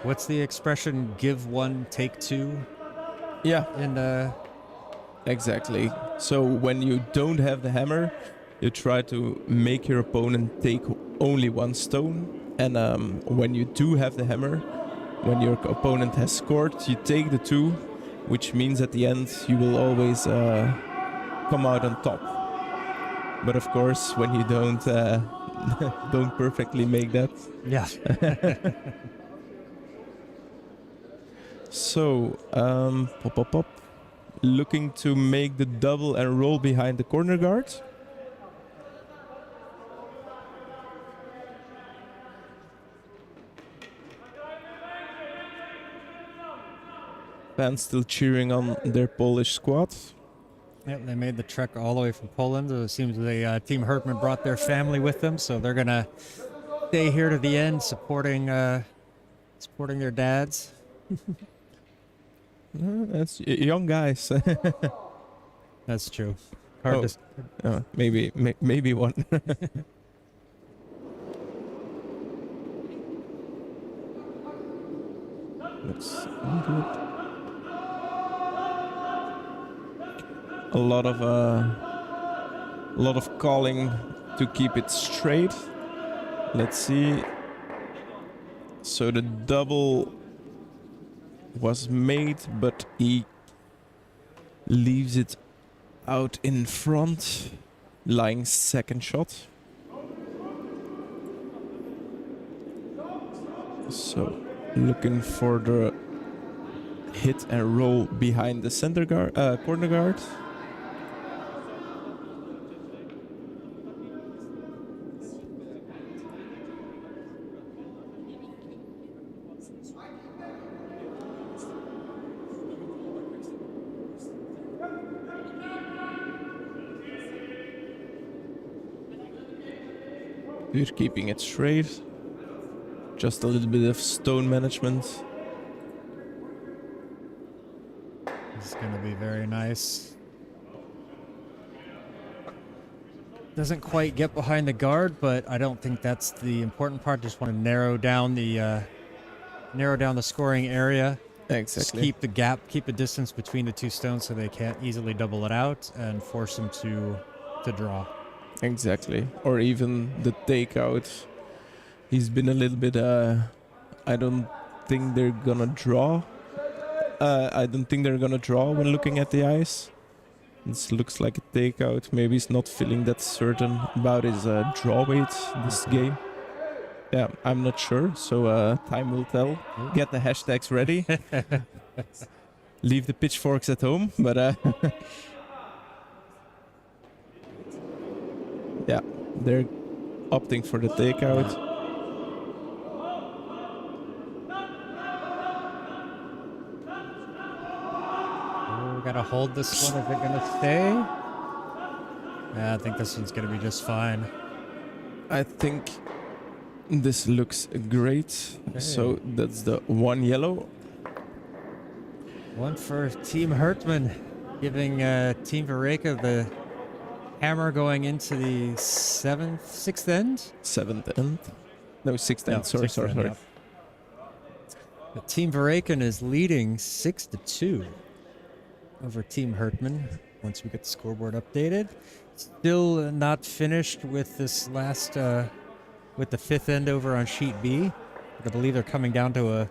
Speaker 1: What's the expression? Give 1, take 2.
Speaker 2: Yeah.
Speaker 1: And
Speaker 2: Exactly. So when you don't have the hammer, you try to make your opponent take only 1 stone. And when you do have the hammer, when your opponent has scored, you take the 2, which means at the end you will always come out on top. But of course, when you don't don't perfectly make that.
Speaker 1: yeah.
Speaker 2: So, pop, pop, pop. Looking to make the double and roll behind the corner guard. Fans still cheering on their Polish squad.
Speaker 1: Yep, they made the trek all the way from Poland. It seems Team Hertman brought their family with them, so they're gonna stay here to the end, supporting their dads.
Speaker 2: That's young guys.
Speaker 1: That's true. Hard to
Speaker 2: Maybe one. Looks good. A lot of calling to keep it straight. Let's see. So the double was made, but he leaves it out in front, lying second shot. So looking for the hit and roll behind the center guard, corner guard. We're keeping it straight. Just a little bit of stone management.
Speaker 1: This is going to be very nice. Doesn't quite get behind the guard, but I don't think that's the important part. Just want to narrow down the scoring area.
Speaker 2: Exactly.
Speaker 1: Just keep the gap, keep the distance between the two stones so they can't easily double it out and force them to draw.
Speaker 2: Exactly. Or even the takeout. He's been a little bit, I don't think they're gonna draw. I don't think they're gonna draw when looking at the ice. This looks like a takeout. Maybe he's not feeling that certain about his draw weight this game. Yeah, I'm not sure. So time will tell. Get the hashtags ready. Leave the pitchforks at home. But yeah, they're opting for the takeout.
Speaker 1: Gotta hold this one if it's gonna stay. Yeah, I think this one's gonna be just fine.
Speaker 2: I think this looks great.
Speaker 1: Okay.
Speaker 2: So that's the one yellow.
Speaker 1: One for Team Hertman, giving Team Verreycken the hammer going into the sixth end.
Speaker 2: Seventh end. No, sixth end. Sorry.
Speaker 1: Yeah. The Team Verreycken is leading 6-2 over Team Hertman. Once we get the scoreboard updated, still not finished with this last with the fifth end over on sheet B. I believe they're coming down to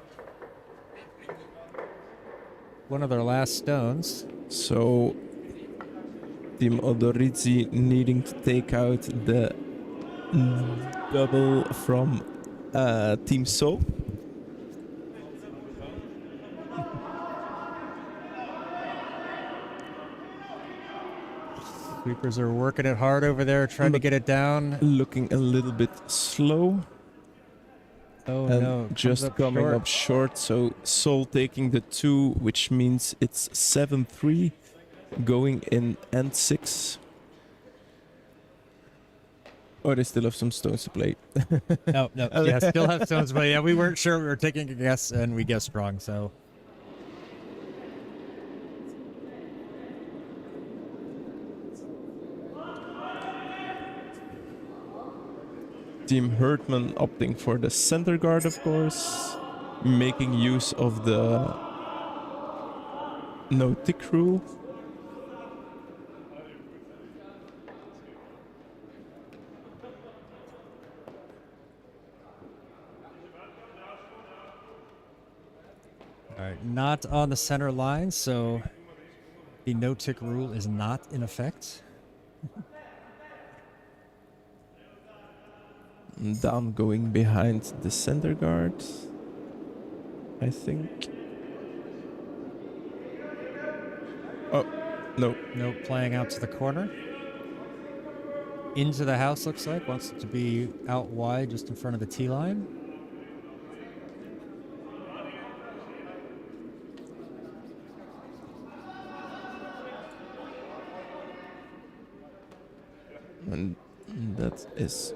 Speaker 1: one of their last stones.
Speaker 2: So Team Odorizzi needing to take out the double from Team So.
Speaker 1: Sweepers are working it hard over there, trying to get it down.
Speaker 2: Looking a little bit slow.
Speaker 1: Oh
Speaker 2: and
Speaker 1: no,
Speaker 2: just coming up short. So Sol taking the 2, which means it's 7-3 going in end 6. Oh, they still have some stones to play.
Speaker 1: No. Yeah, still have stones, but yeah, we weren't sure. We were taking a guess, and we guessed wrong, so.
Speaker 2: Team Hertman opting for the center guard, of course, making use of the no tick rule.
Speaker 1: All right, not on the center line, so the no tick rule is not in effect.
Speaker 2: Down going behind the center guard, I think. Oh, no.
Speaker 1: Nope, playing out to the corner. Into the house, looks like. Wants it to be out wide, just in front of the tee line.
Speaker 2: And that is...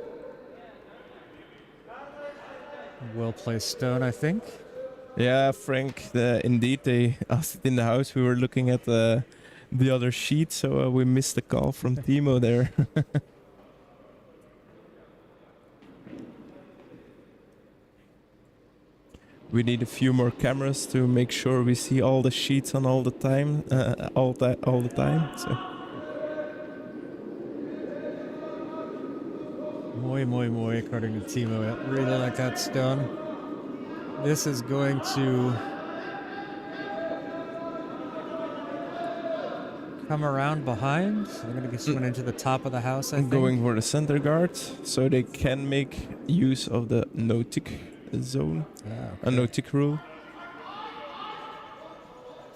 Speaker 1: Well placed stone, I think.
Speaker 2: Yeah, Frank, indeed, they asked it in the house. We were looking at the other sheet, so we missed the call from Timo there. We need a few more cameras to make sure we see all the sheets on all the time, all the time. So.
Speaker 1: Muy, according to Timo. I really like that stone. This is going to come around behind. I'm going to get someone into the top of the house, I think.
Speaker 2: Going for the center guard, so they can make use of the no-tick zone, a no-tick rule.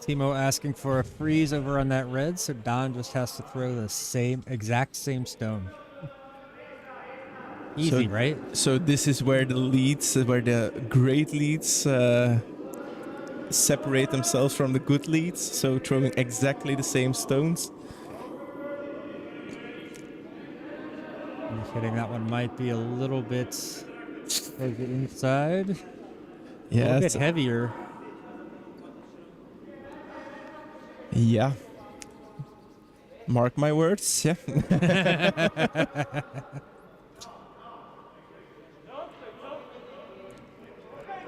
Speaker 1: Timo asking for a freeze over on that red, so Don just has to throw the exact same stone. Easy,
Speaker 2: So-
Speaker 1: right?
Speaker 2: So this is where the great leads separate themselves from the good leads. So throwing exactly the same stones.
Speaker 1: Hitting that one might be a little bit over inside. A
Speaker 2: Yeah,
Speaker 1: little bit heavier.
Speaker 2: yeah. Mark my words. Yeah.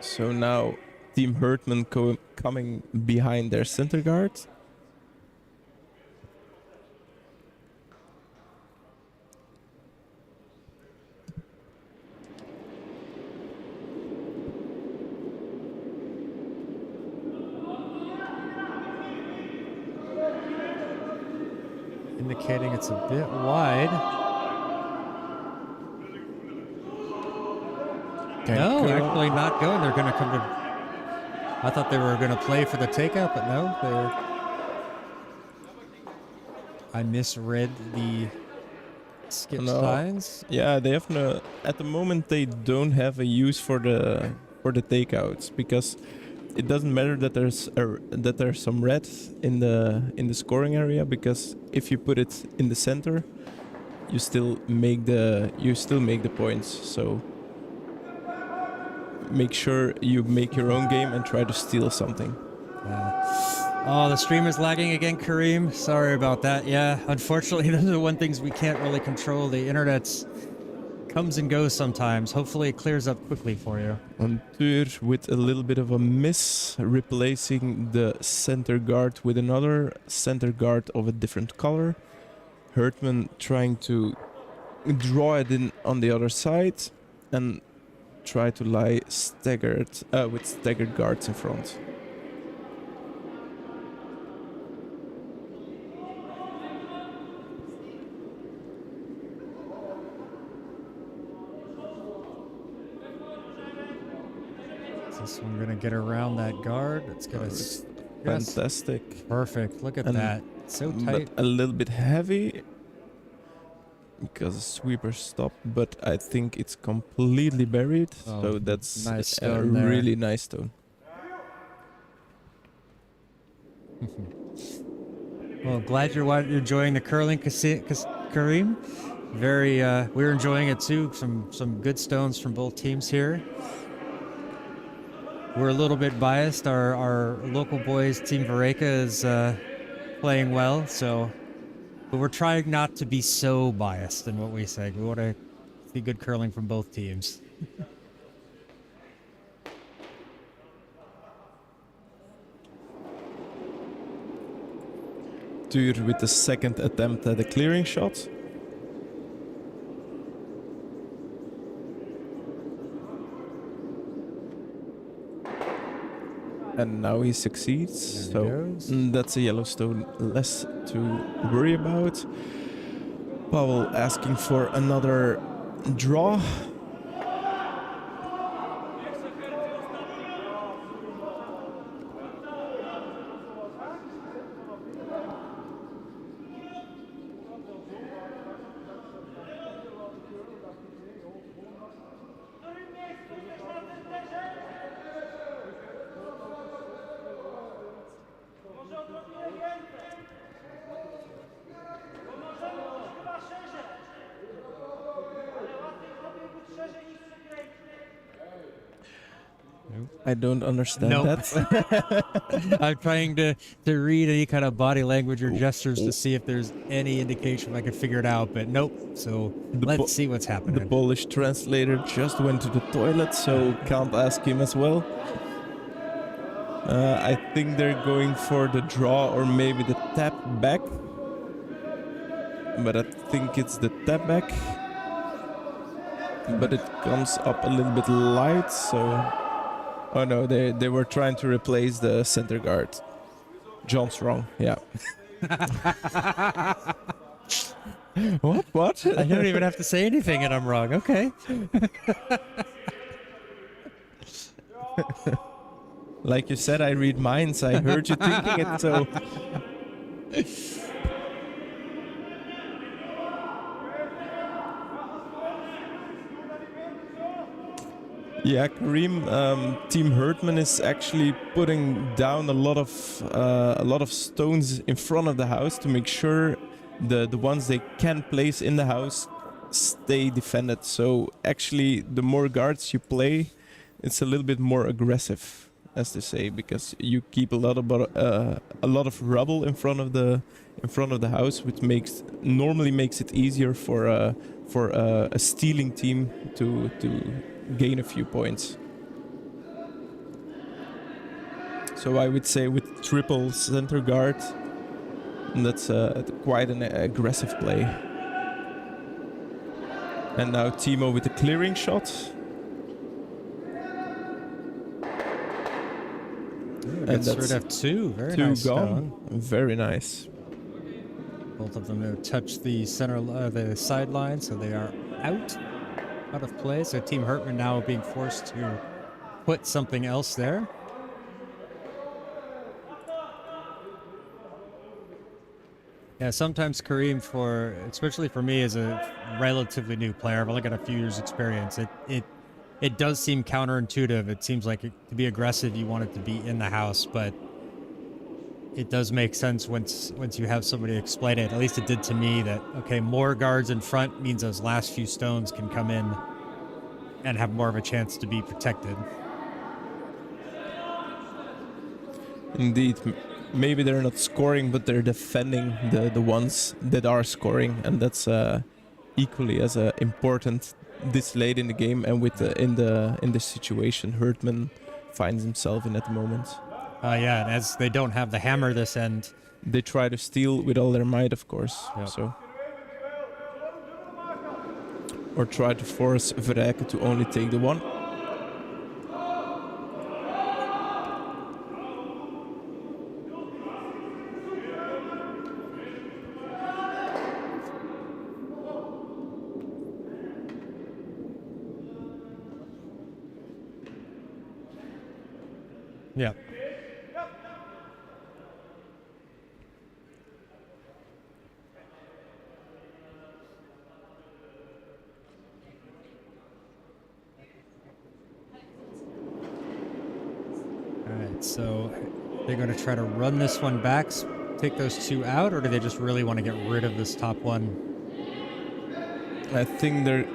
Speaker 2: So now Team Hertman coming behind their center guard.
Speaker 1: Indicating it's a bit wide. No, actually not going. They're going to come to... I thought they were going to play for the takeout, but no. I misread the skip signs.
Speaker 2: Yeah, they have no. At the moment, they don't have a use for the takeouts because it doesn't matter that there's some red in the scoring area, because if you put it in the center, you still make the points. So make sure you make your own game and try to steal something.
Speaker 1: Oh, the stream is lagging again, Kareem. Sorry about that. Yeah, unfortunately, those are the one things we can't really control. The internet's comes and goes sometimes. Hopefully it clears up quickly for you.
Speaker 2: Ontur with a little bit of a miss, replacing the center guard with another center guard of a different color. Hertman trying to draw it in on the other side and try to lie staggered with staggered guards in front.
Speaker 1: This one gonna get around that guard. It's gonna
Speaker 2: Fantastic.
Speaker 1: Perfect. Look at
Speaker 2: And-
Speaker 1: that. So tight.
Speaker 2: But a little bit heavy because the sweeper stopped, but I think it's completely buried.
Speaker 1: Oh,
Speaker 2: So that's
Speaker 1: nice
Speaker 2: a
Speaker 1: stone there.
Speaker 2: really nice stone.
Speaker 1: Well, glad you're enjoying the curling, Kareem. Very, we're enjoying it too. Some good stones from both teams here. We're a little bit biased. Our local boys, Team Verreycken, is playing well, but we're trying not to be so biased in what we say. We want to see good curling from both teams.
Speaker 2: Tuur with the second attempt at a clearing shot. And now he succeeds,
Speaker 1: There he
Speaker 2: so
Speaker 1: goes.
Speaker 2: that's a yellow stone less to worry about. Pavel asking for another draw. I don't understand
Speaker 1: Nope.
Speaker 2: that.
Speaker 1: I'm trying to read any kind of body language or gestures to see if there's any indication I can figure it out, but nope. So let's see what's
Speaker 2: The
Speaker 1: happening.
Speaker 2: Polish translator just went to the toilet, so can't ask him as well. I think they're going for the draw or maybe the tap back. But I think it's the tap back. But it comes up a little bit light, so... Oh no, they were trying to replace the center guard. John's wrong, yeah. What?
Speaker 1: I don't even have to say anything and I'm wrong. Okay.
Speaker 2: Like you said, I read minds. I heard you thinking it, so... Yeah, Kareem, Team Hertman is actually putting down a lot of stones in front of the house to make sure the ones they can place in the house stay defended. So actually, the more guards you play, it's a little bit more aggressive, as they say, because you keep a lot of rubble in front of the house, which normally makes it easier for a stealing team to gain a few points. So I would say with triple center guard, that's quite an aggressive play. And now Timo with the clearing shot.
Speaker 1: And that's right F2. Very
Speaker 2: two
Speaker 1: nice
Speaker 2: gone.
Speaker 1: stone.
Speaker 2: Very nice.
Speaker 1: Both of them have touched the center, the sideline, so they are out of play. So Team Hertman now being forced to put something else there. Yeah, sometimes Kareem, especially for me as a relatively new player, I've only got a few years experience, it does seem counterintuitive. It seems like to be aggressive, you want it to be in the house, but it does make sense once you have somebody explain it. At least it did to me that, okay, more guards in front means those last few stones can come in and have more of a chance to be protected.
Speaker 2: Indeed. Maybe they're not scoring, but they're defending the ones that are scoring, and that's equally as important this late in the game and with in the situation Hertman finds himself in at the moment.
Speaker 1: Yeah, and as they don't have the hammer this end,
Speaker 2: they try to steal with all their might, of course.
Speaker 1: Yep.
Speaker 2: So, or try to force Verreycken to only take the one.
Speaker 1: yeah. Alright, so they're going to try to run this one back, take those two out, or do they just really want to get rid of this top one?
Speaker 2: I think they're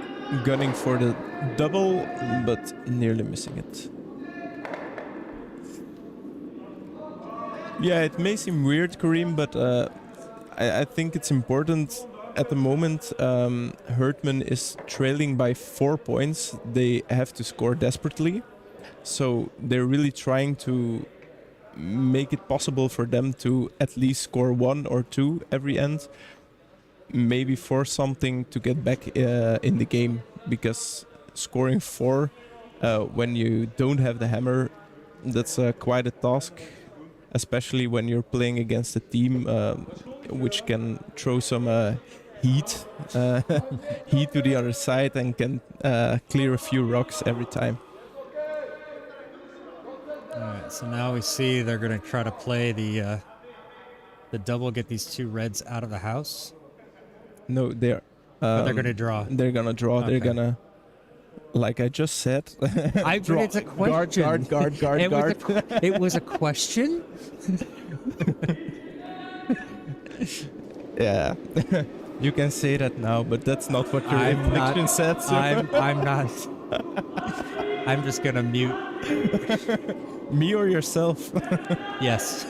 Speaker 2: gunning for the double, but nearly missing it. Yeah, it may seem weird, Kareem, but I think it's important at the moment. Hertman is trailing by 4 points. They have to score desperately. So they're really trying to make it possible for them to at least score 1 or 2 every end. Maybe force something to get back in the game, because scoring 4 when you don't have the hammer, that's quite a task. Especially when you're playing against a team which can throw some heat to the other side and can clear a few rocks every time.
Speaker 1: Alright, so now we see they're going to try to play the double, get these two reds out of the house.
Speaker 2: No, they're
Speaker 1: going to draw.
Speaker 2: They're gonna draw.
Speaker 1: Okay.
Speaker 2: They're gonna, like I just said.
Speaker 1: It's a question.
Speaker 2: Guard.
Speaker 1: It was a question.
Speaker 2: Yeah, you can say that now, but that's not what your inflection said. So.
Speaker 1: I'm not. I'm just gonna mute
Speaker 2: Me or yourself?
Speaker 1: Yes.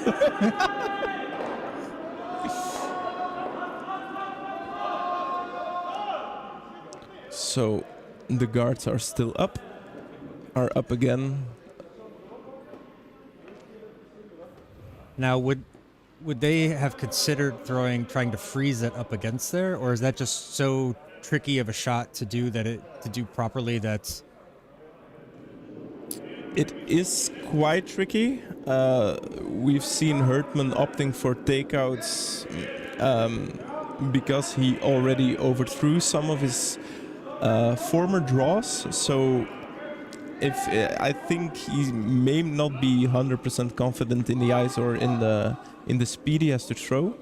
Speaker 2: So the guards are still up. Are up again.
Speaker 1: Now, would they have considered trying to freeze it up against there, or is that just so tricky of a shot to do properly that
Speaker 2: It is quite tricky. We've seen Hertman opting for takeouts because he already overthrew some of his former draws. So if I think he may not be 100% confident in the eyes or in the speed he has to throw.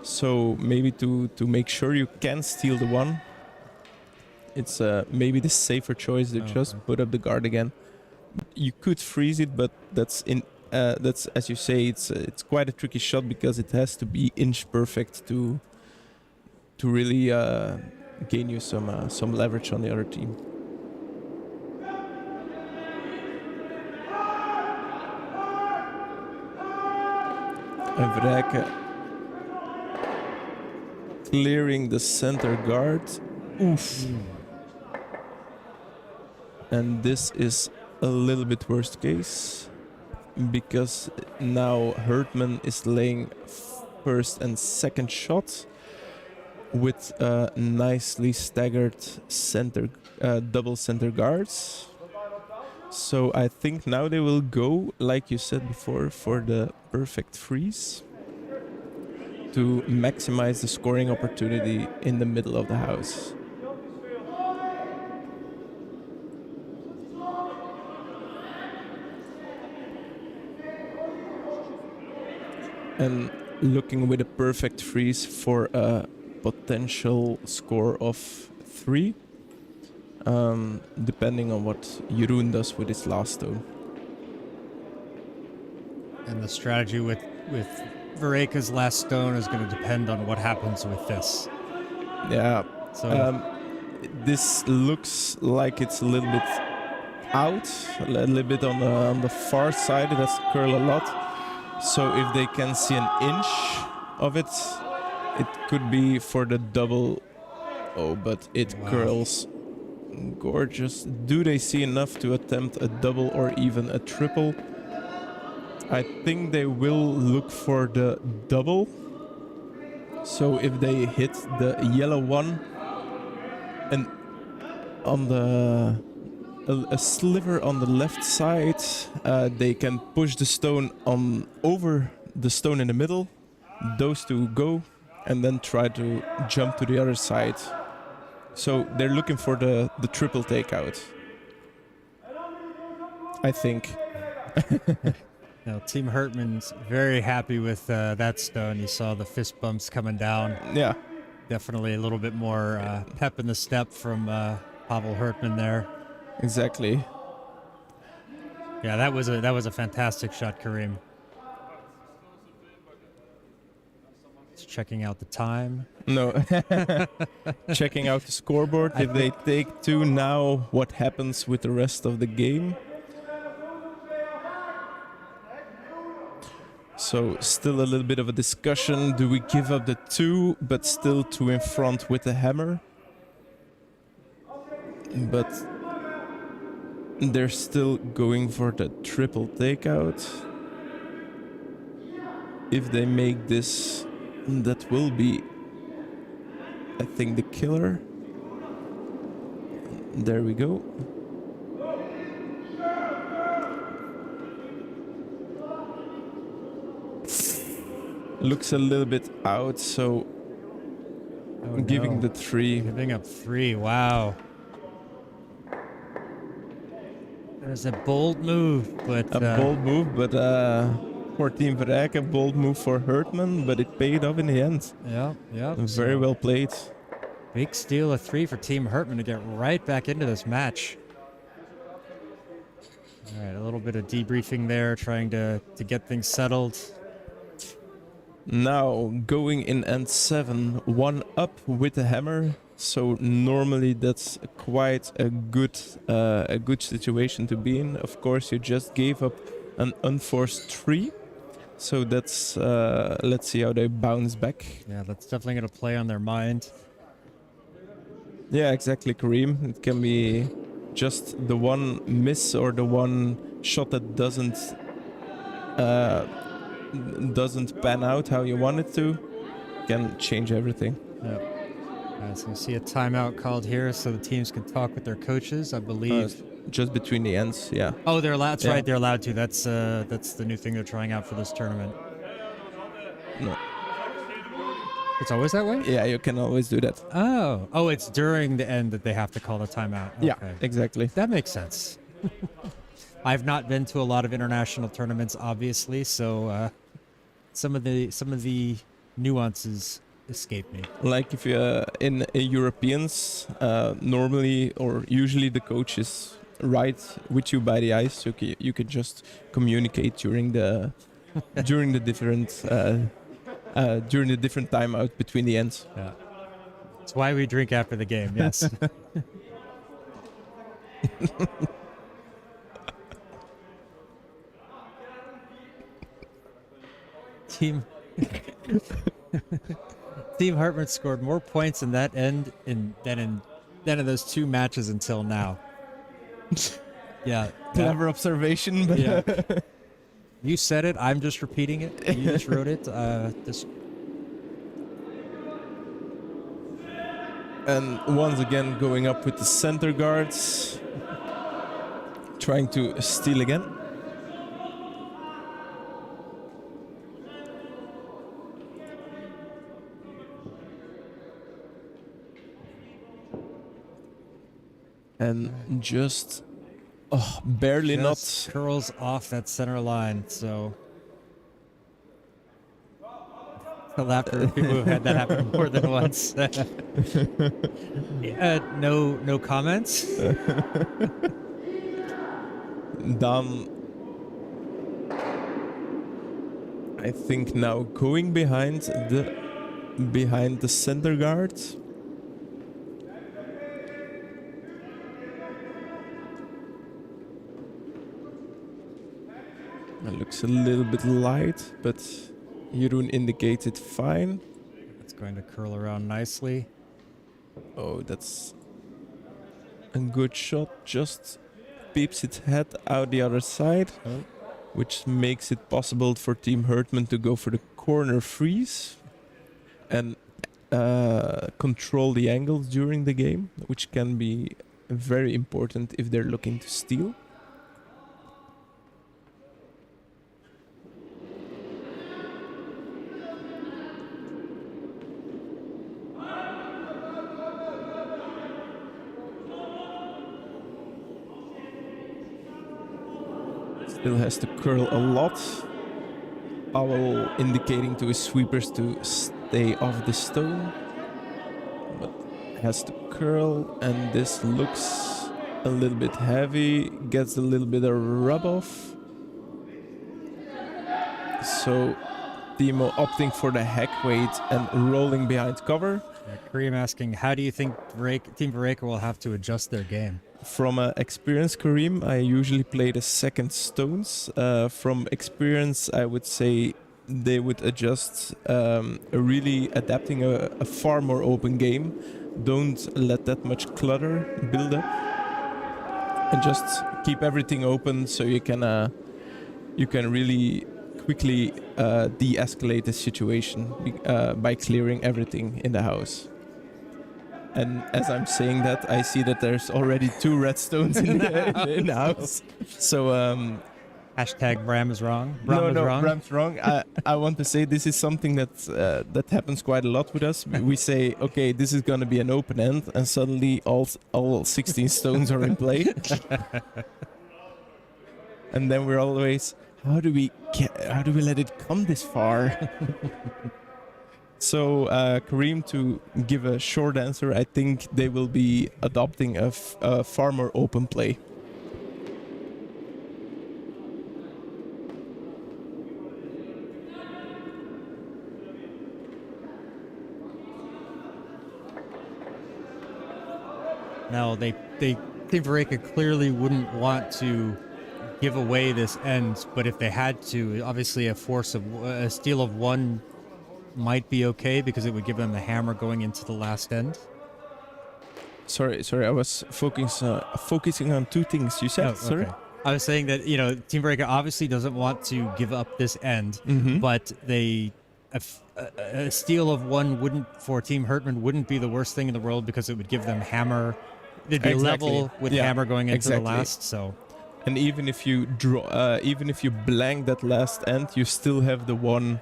Speaker 2: So maybe to make sure you can steal the one, it's maybe the safer choice to just put up the guard again. You could freeze it, but that's as you say, it's quite a tricky shot because it has to be inch perfect to really gain you some leverage on the other team. And Verreycken clearing the center guard. Oof. And this is a little bit worst case because now Hertman is laying first and second shot with nicely staggered double center guards. So I think now they will go, like you said before, for the perfect freeze to maximize the scoring opportunity in the middle of the house. And looking with a perfect freeze for a potential score of 3. Depending on what Jeroen does with his last stone.
Speaker 1: and the strategy with Verreykken's last stone is going to depend on what happens with this.
Speaker 2: Yeah.
Speaker 1: So
Speaker 2: This looks like it's a little bit out, a little bit on the far side. It has to curl a lot. So if they can see an inch of it, it could be for the double. Oh, but it curls. Gorgeous. Do they see enough to attempt a double or even a triple? I think they will look for the double. So if they hit the yellow one and on a sliver on the left side, they can push the stone on over the stone in the middle. Those two go and then try to jump to the other side. So they're looking for the triple takeout, I think.
Speaker 1: now, Team Hertman's very happy with that stone. You saw the fist bumps coming down.
Speaker 2: Yeah,
Speaker 1: Definitely a little bit more pep in the step from Pavel Hertman there.
Speaker 2: exactly.
Speaker 1: Yeah, that was a fantastic shot, Kareem. Just checking out the time.
Speaker 2: No. Checking out the scoreboard. If they take 2 now, what happens with the rest of the game? So still a little bit of a discussion. Do we give up the 2 but still 2 in front with the hammer? But they're still going for the triple takeout. If they make this, that will be, I think, the killer. There we go. Looks a little bit out, so giving the 3.
Speaker 1: Giving up 3, wow. There's a bold move, but...
Speaker 2: A bold move, but for Team Verreycken, bold move for Hertman, but it paid off in the end.
Speaker 1: Yeah.
Speaker 2: Very well played.
Speaker 1: Big steal of 3 for Team Hertman to get right back into this match. All right, a little bit of debriefing there, trying to get things settled.
Speaker 2: Now going in end 7, 1 up with the hammer. So normally that's quite a good situation to be in. Of course, you just gave up an unforced 3. So that's let's see how they bounce back.
Speaker 1: Yeah, that's definitely going to play on their mind.
Speaker 2: Yeah, exactly, Kareem. It can be just the one miss or the one shot that doesn't pan out how you want it to. Can change everything.
Speaker 1: Yep. So you see a timeout called here so the teams can talk with their coaches, I believe.
Speaker 2: Just between the ends, yeah.
Speaker 1: Oh, they're allowed. That's
Speaker 2: Yeah.
Speaker 1: right. They're allowed to. That's the new thing they're trying out for this tournament.
Speaker 2: No.
Speaker 1: It's always that way?
Speaker 2: Yeah, you can always do that.
Speaker 1: Oh, it's during the end that they have to call the timeout. Okay.
Speaker 2: Yeah, exactly.
Speaker 1: That makes sense. I've not been to a lot of international tournaments, obviously, so some of the nuances escape me.
Speaker 2: Like if you in Europeans, normally or usually the coach is right with you by the ice, so you can just communicate during the during the different timeout between the ends.
Speaker 1: Yeah. That's why we drink after the game. Yes. Team Hertman scored more points in that end than in those 2 matches until now. Yeah.
Speaker 2: Clever observation, but
Speaker 1: Yeah. You said it. I'm just repeating it. You just wrote it.
Speaker 2: And once again going up with the center guards, trying to steal again. And just barely
Speaker 1: just
Speaker 2: not.
Speaker 1: curls off that center line. So I'll have to people who've had that happen more than once. No comments.
Speaker 2: Dan, I think now going behind the center guard. It looks a little bit light, but Jeroen indicated fine.
Speaker 1: It's going to curl around nicely.
Speaker 2: Oh, that's a good shot. Just peeps its head out the other side, which makes it possible for Team Hertman to go for the corner freeze and control the angles during the game, which can be very important if they're looking to steal. Still has to curl a lot. Powell indicating to his sweepers to stay off the stone. But has to curl, and this looks a little bit heavy. Gets a little bit of rub off. So Timo opting for the hack weight and rolling behind cover.
Speaker 1: Kareem asking, how do you think Team Verreycken will have to adjust their game?
Speaker 2: From experience, Kareem, I usually play the second stones. From experience, I would say they would adjust really adapting a far more open game. Don't let that much clutter build up, and just keep everything open so you can really quickly de-escalate the situation by clearing everything in the house. And as I'm saying that, I see that there's already 2 red stones in the house. So
Speaker 1: Hashtag Bram is wrong.
Speaker 2: Bram's wrong. I want to say this is something that happens quite a lot with us. We say, okay, this is going to be an open end, and suddenly all 16 stones are in play. And then we're always, how do we let it come this far? So, Kareem, to give a short answer, I think they will be adopting a far more open play.
Speaker 1: Now they Team Verreycken clearly wouldn't want to give away this end, but if they had to, obviously a steal of 1 might be okay because it would give them the hammer going into the last end.
Speaker 2: Sorry, I was focusing on 2 things you said.
Speaker 1: Oh,
Speaker 2: Sorry.
Speaker 1: okay. I was saying that, Team Verreycken obviously doesn't want to give up this end,
Speaker 2: Mhm.
Speaker 1: but a steal of 1 for Team Hertman wouldn't be the worst thing in the world because it would give them hammer. They'd be
Speaker 2: Exactly.
Speaker 1: level with
Speaker 2: Yeah,
Speaker 1: hammer going into
Speaker 2: exactly.
Speaker 1: the last. So
Speaker 2: And even if you even if you blank that last end, you still have the 1.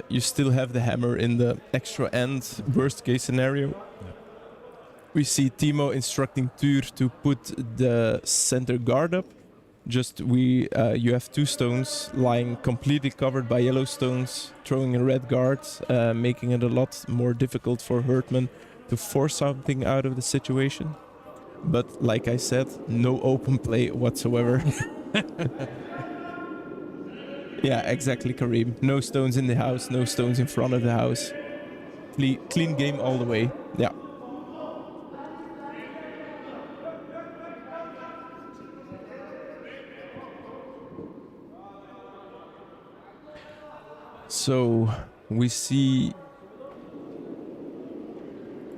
Speaker 2: You still have the hammer in the extra end. Worst case scenario. We see Timo instructing Tuur to put the center guard up. You have 2 stones lying completely covered by yellow stones, throwing a red guard, making it a lot more difficult for Hertman to force something out of the situation. But like I said, no open play whatsoever. Yeah, exactly, Kareem. No stones in the house, no stones in front of the house. Clean game all the way. Yeah. So we see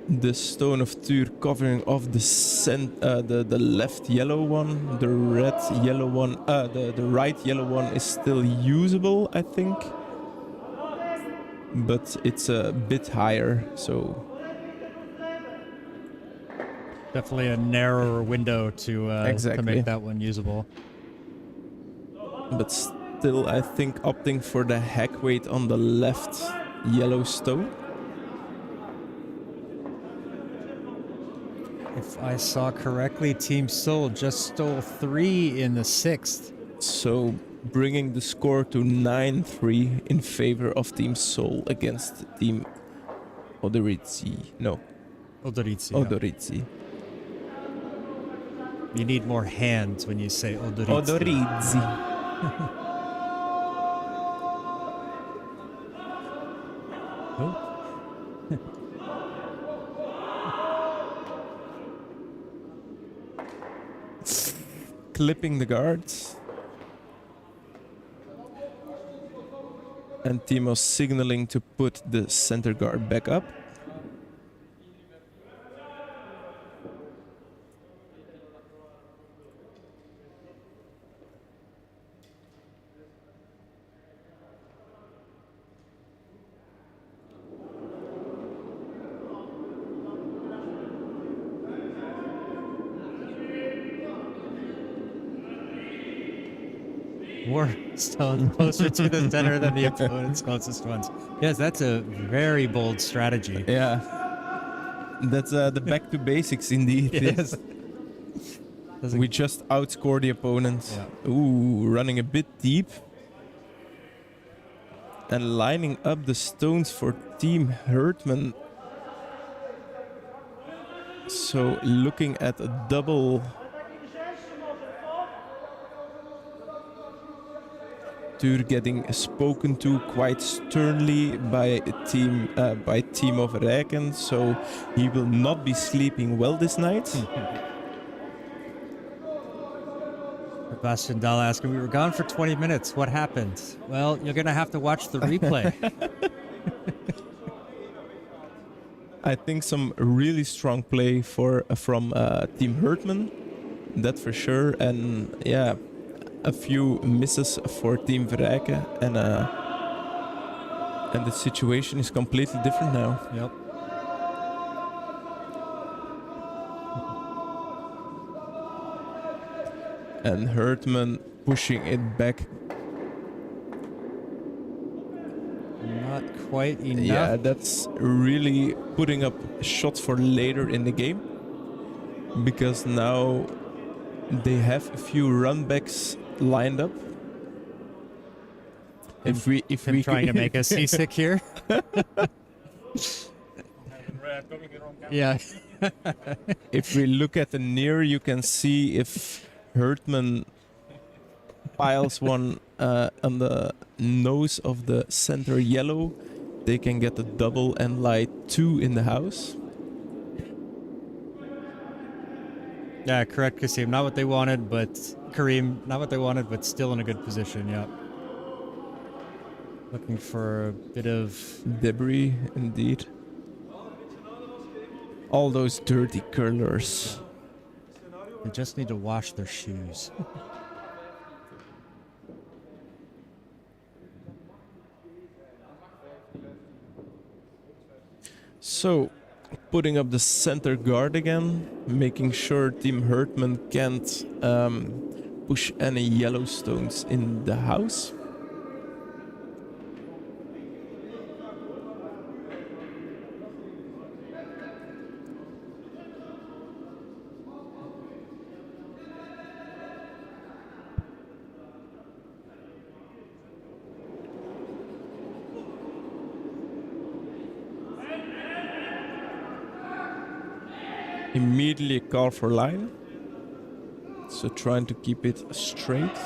Speaker 2: the stone of Tuur covering off the left yellow one, the red yellow one, the right yellow one is still usable, I think, but it's a bit higher. So
Speaker 1: definitely a narrower window to
Speaker 2: Exactly.
Speaker 1: make that one usable.
Speaker 2: but still, I think opting for the hack weight on the left yellow stone.
Speaker 1: If I saw correctly, Team Seoul just stole 3 in the 6th.
Speaker 2: So bringing the score to 9-3 in favor of Team Seoul against Team Odoritsi. No,
Speaker 1: Odoritsu. yeah.
Speaker 2: Odoritsi.
Speaker 1: You need more hands when you say Odoritsu.
Speaker 2: Odoritsi.
Speaker 1: Oh.
Speaker 2: Clipping the guards. And Timo signaling to put the center guard back up.
Speaker 1: More stone closer to the center than the opponent's closest ones. Yes, that's a very bold strategy.
Speaker 2: Yeah. That's the back to basics indeed.
Speaker 1: Yes.
Speaker 2: Yes. We just outscore the opponent.
Speaker 1: Yeah.
Speaker 2: Ooh, running a bit deep. And lining up the stones for Team Hertman. So looking at a double. Tuur getting spoken to quite sternly by Timo Verreycken, so he will not be sleeping well this night.
Speaker 1: Sebastian Dahl asking, we were gone for 20 minutes. What happened? Well, you're going to have to watch the replay.
Speaker 2: I think some really strong play from Team Hertman, that for sure, and yeah, a few misses for Team Verreycken, and the situation is completely different now.
Speaker 1: Yep.
Speaker 2: And Hertman pushing it back.
Speaker 1: Not quite enough.
Speaker 2: Yeah, that's really putting up shots for later in the game, because now they have a few runbacks lined up. If we
Speaker 1: trying to make us seasick here. Yeah.
Speaker 2: If we look at the near, you can see if Hertman piles one on the nose of the center yellow, they can get a double and light 2 in the house.
Speaker 1: Yeah, correct, Kasim. Not what they wanted, but Kareem, not what they wanted, but still in a good position. Yeah. Looking for a bit of
Speaker 2: debris, indeed. All those dirty curlers.
Speaker 1: They just need to wash their shoes.
Speaker 2: So, putting up the center guard again, making sure Team Hertman can't push any yellow stones in the house. Immediately a call for line. So trying to keep it straight.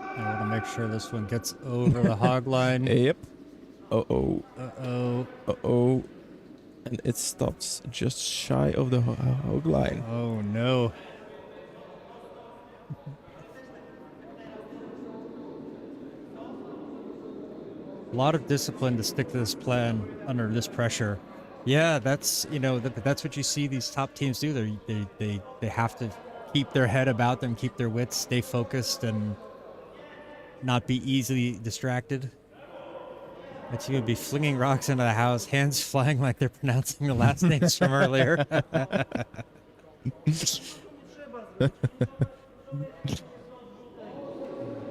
Speaker 1: I want to make sure this one gets over the hog line.
Speaker 2: Yep. Uh-oh.
Speaker 1: Uh-oh.
Speaker 2: Uh-oh. And it stops just shy of the hog line.
Speaker 1: Oh, no. A lot of discipline to stick to this plan under this pressure. Yeah, that's, you know, that's what you see these top teams do. They have to keep their head about them, keep their wits, stay focused, and not be easily distracted. That team would be flinging rocks into the house, hands flying like they're pronouncing the last names from earlier.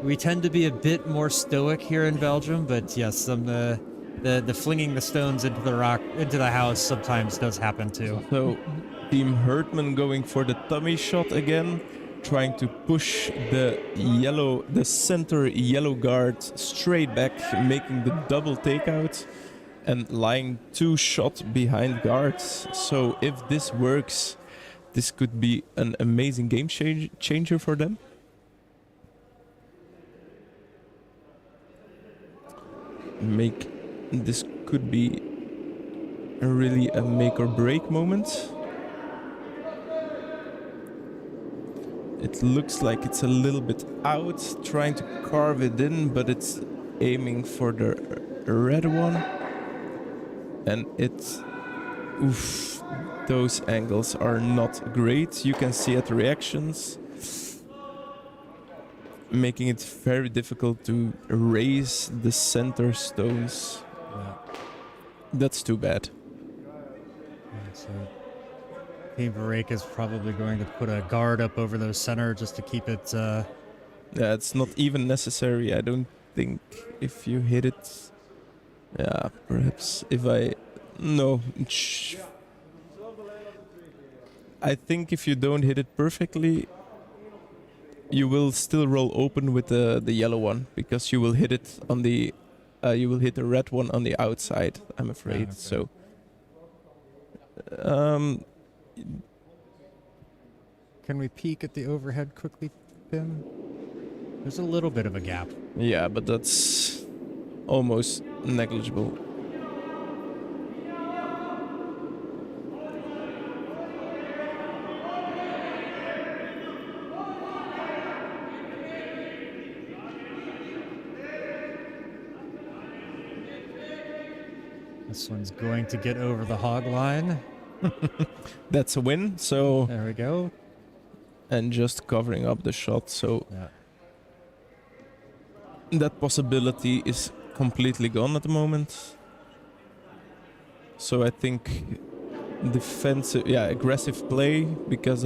Speaker 1: We tend to be a bit more stoic here in Belgium, but yes, the flinging the stones into the house sometimes does happen too.
Speaker 2: So Team Hertman going for the tummy shot again, trying to push the center yellow guard straight back, making the double takeout and lying 2 shots behind guards. So if this works, this could be an amazing game changer for them. This could be really a make or break moment. It looks like it's a little bit out, trying to carve it in, but it's aiming for the red one. And oof, those angles are not great. You can see at the reactions, making it very difficult to raise the center stones.
Speaker 1: Yeah.
Speaker 2: That's too bad.
Speaker 1: Yeah, so Team Verreycken is probably going to put a guard up over those center just to keep it.
Speaker 2: Yeah, it's not even necessary. I don't think if you hit it. Yeah, perhaps if no. I think if you don't hit it perfectly, you will still roll open with the yellow one, because you will hit it on the you will hit the red one on the outside, I'm afraid.
Speaker 1: Okay.
Speaker 2: So
Speaker 1: Can we peek at the overhead quickly, Pim? There's a little bit of a gap.
Speaker 2: yeah, but that's almost negligible.
Speaker 1: This one's going to get over the hog line.
Speaker 2: That's a win. So
Speaker 1: There we go.
Speaker 2: and just covering up the shot. So
Speaker 1: Yeah.
Speaker 2: that possibility is completely gone at the moment. So I think defensive, aggressive play, because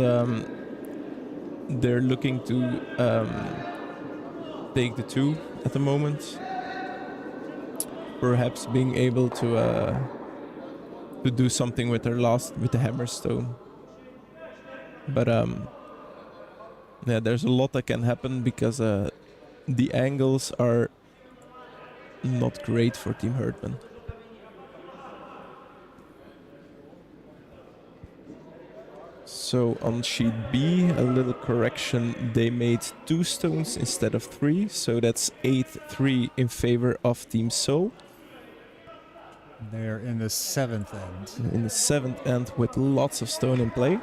Speaker 2: they're looking to take the 2 at the moment. Perhaps being able to do something with the hammerstone. But yeah, there's a lot that can happen, because the angles are not great for Team Hertman. So on sheet B, a little correction, they made 2 stones instead of 3, so that's 8-3 in favor of Team Seoul.
Speaker 1: They're in the 7th end.
Speaker 2: In the 7th end with lots of stone in play.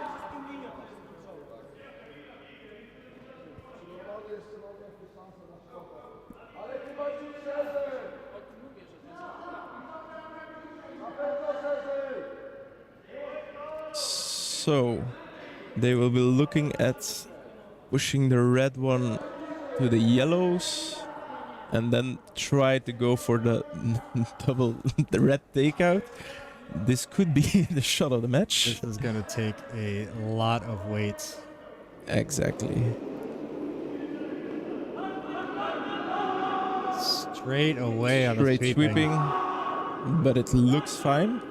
Speaker 2: So they will be looking at pushing the red one to the yellows and then try to go for the the red takeout. This could be the shot of the match.
Speaker 1: This is going to take a lot of weight.
Speaker 2: Exactly.
Speaker 1: Straight away on the
Speaker 2: Straight sweeping, but it looks fine.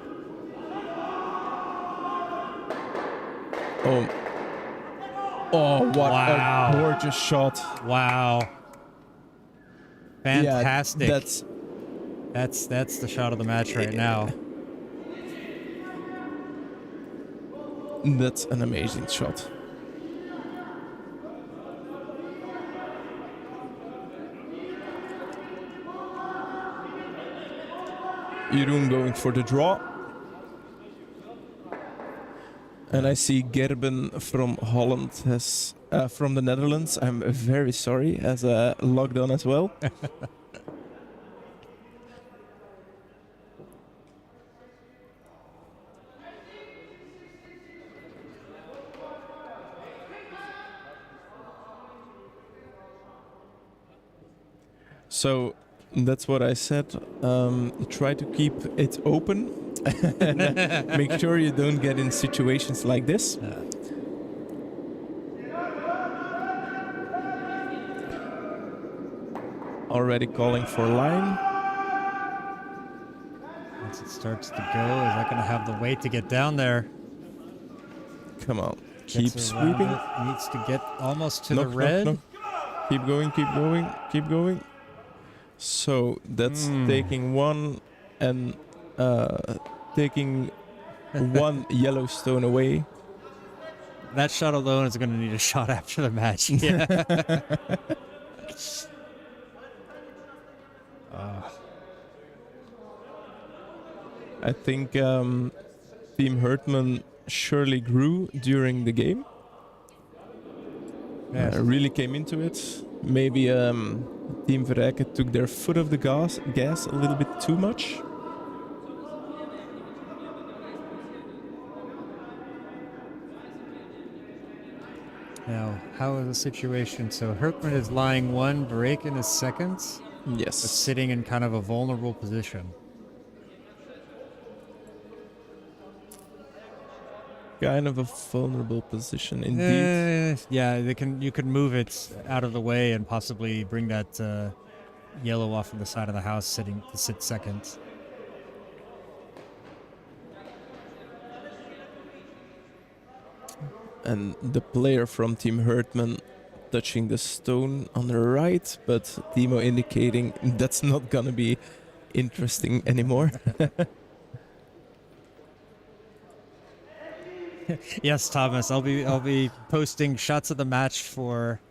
Speaker 2: Oh, what
Speaker 1: Wow.
Speaker 2: a gorgeous shot.
Speaker 1: Wow. Fantastic.
Speaker 2: Yeah,
Speaker 1: that's the shot of the match right now.
Speaker 2: That's an amazing shot. Jeroen going for the draw. And I see Gerben from Holland has, from the Netherlands, I'm very sorry, has logged on as well. So that's what I said. Try to keep it open. And make sure you don't get in situations like this. Already calling for line.
Speaker 1: Once it starts to go, is that going to have the weight to get down there?
Speaker 2: Come on. Keep
Speaker 1: Gets around
Speaker 2: sweeping.
Speaker 1: it, needs to get almost to the
Speaker 2: Knock,
Speaker 1: red.
Speaker 2: knock, knock. Keep going, keep going, keep going. So that's taking one and taking one yellow stone away.
Speaker 1: That shot alone is going to need a shot after the match. Yeah.
Speaker 2: I think Team Hertman surely grew during the game.
Speaker 1: Yes.
Speaker 2: Really came into it. Maybe Team Verreycken took their foot off the gas a little bit too much.
Speaker 1: Now, how is the situation? So Hertman is lying 1, Verreycken is 2nd, but
Speaker 2: Yes.
Speaker 1: sitting in kind of a vulnerable position.
Speaker 2: Kind of a vulnerable position indeed.
Speaker 1: Yeah, you can move it out of the way and possibly bring that yellow off on the side of the house to sit 2nd.
Speaker 2: And the player from Team Hertman touching the stone on the right, but Timo indicating that's not gonna be interesting anymore.
Speaker 1: Yes, Thomas, I'll be posting shots of the match for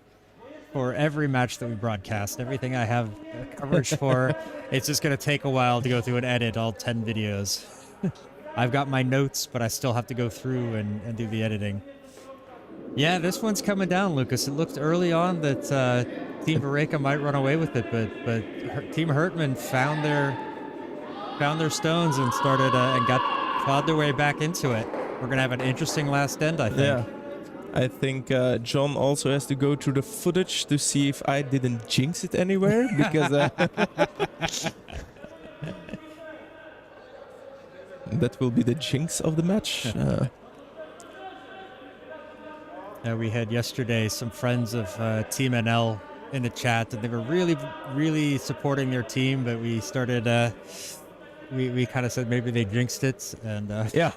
Speaker 1: every match that we broadcast. Everything I have coverage for. It's just gonna take a while to go through and edit all 10 videos. I've got my notes, but I still have to go through and do the editing. Yeah, this one's coming down, Lucas. It looked early on that Team Verreycken might run away with it, but Team Hertman found their stones and started and clawed their way back into it. We're gonna have an interesting last end, I think.
Speaker 2: Yeah. I think John also has to go through the footage to see if I didn't jinx it anywhere, because that will be the jinx of the match.
Speaker 1: We had yesterday some friends of Team NL in the chat, and they were really, really supporting their team, but we started, we kind of said maybe they jinxed it, and
Speaker 2: Yeah.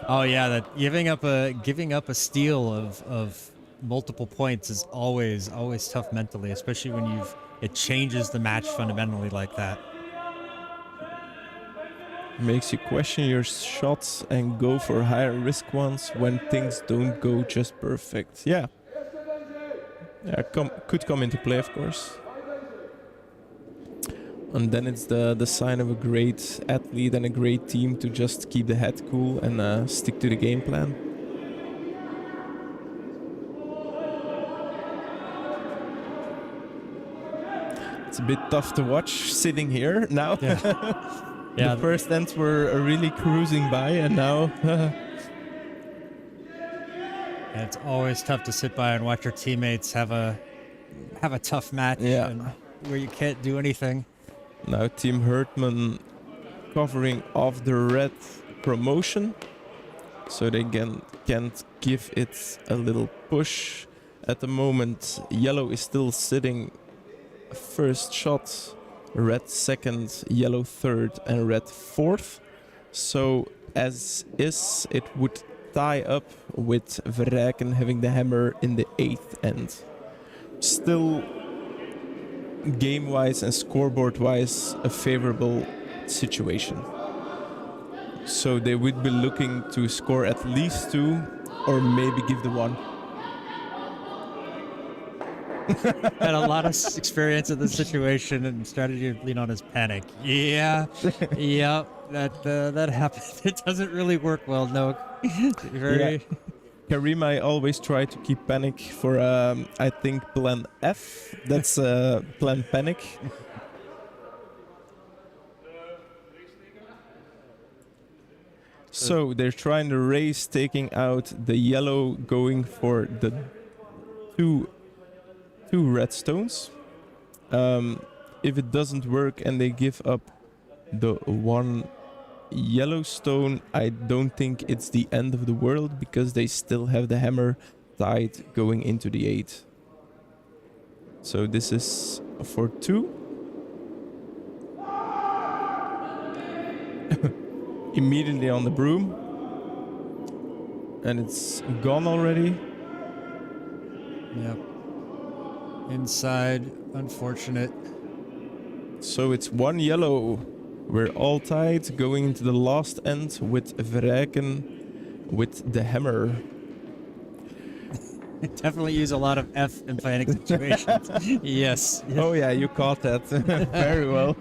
Speaker 1: oh yeah, that giving up a steal of multiple points is always tough mentally, especially when it changes the match fundamentally like that.
Speaker 2: Makes you question your shots and go for higher risk ones when things don't go just perfect. Yeah. Could come into play, of course. And then it's the sign of a great athlete and a great team to just keep the head cool and stick to the game plan. It's a bit tough to watch sitting here now.
Speaker 1: Yeah.
Speaker 2: The first ends were really cruising by, and now
Speaker 1: It's always tough to sit by and watch your teammates have a tough match and where you can't do anything.
Speaker 2: now Team Hertman covering off the red promotion, so they can't give it a little push. At the moment, yellow is still sitting first shot, red second, yellow third, and red fourth. So as is, it would tie up with Verreycken having the hammer in the 8th end. Still, game-wise and scoreboard-wise, a favorable situation. So they would be looking to score at least 2, or maybe give the 1.
Speaker 1: Had a lot of experience in this situation, and strategy of lean on his panic. Yeah, yeah, that happened. It doesn't really work well. No, very.
Speaker 2: Yeah. Karim, I always try to keep panic for I think plan F. That's plan panic. So they're trying to race, taking out the yellow, going for the two red stones. If it doesn't work and they give up the 1 yellow stone, I don't think it's the end of the world, because they still have the hammer tied going into the 8. So this is for 2. Immediately on the broom. And it's gone already.
Speaker 1: Yep. Inside, unfortunate.
Speaker 2: So it's 1 yellow. We're all tied, going into the last end with Verreycken with the hammer.
Speaker 1: Definitely use a lot of F in panic situations. Yes.
Speaker 2: Oh yeah, you caught that very well.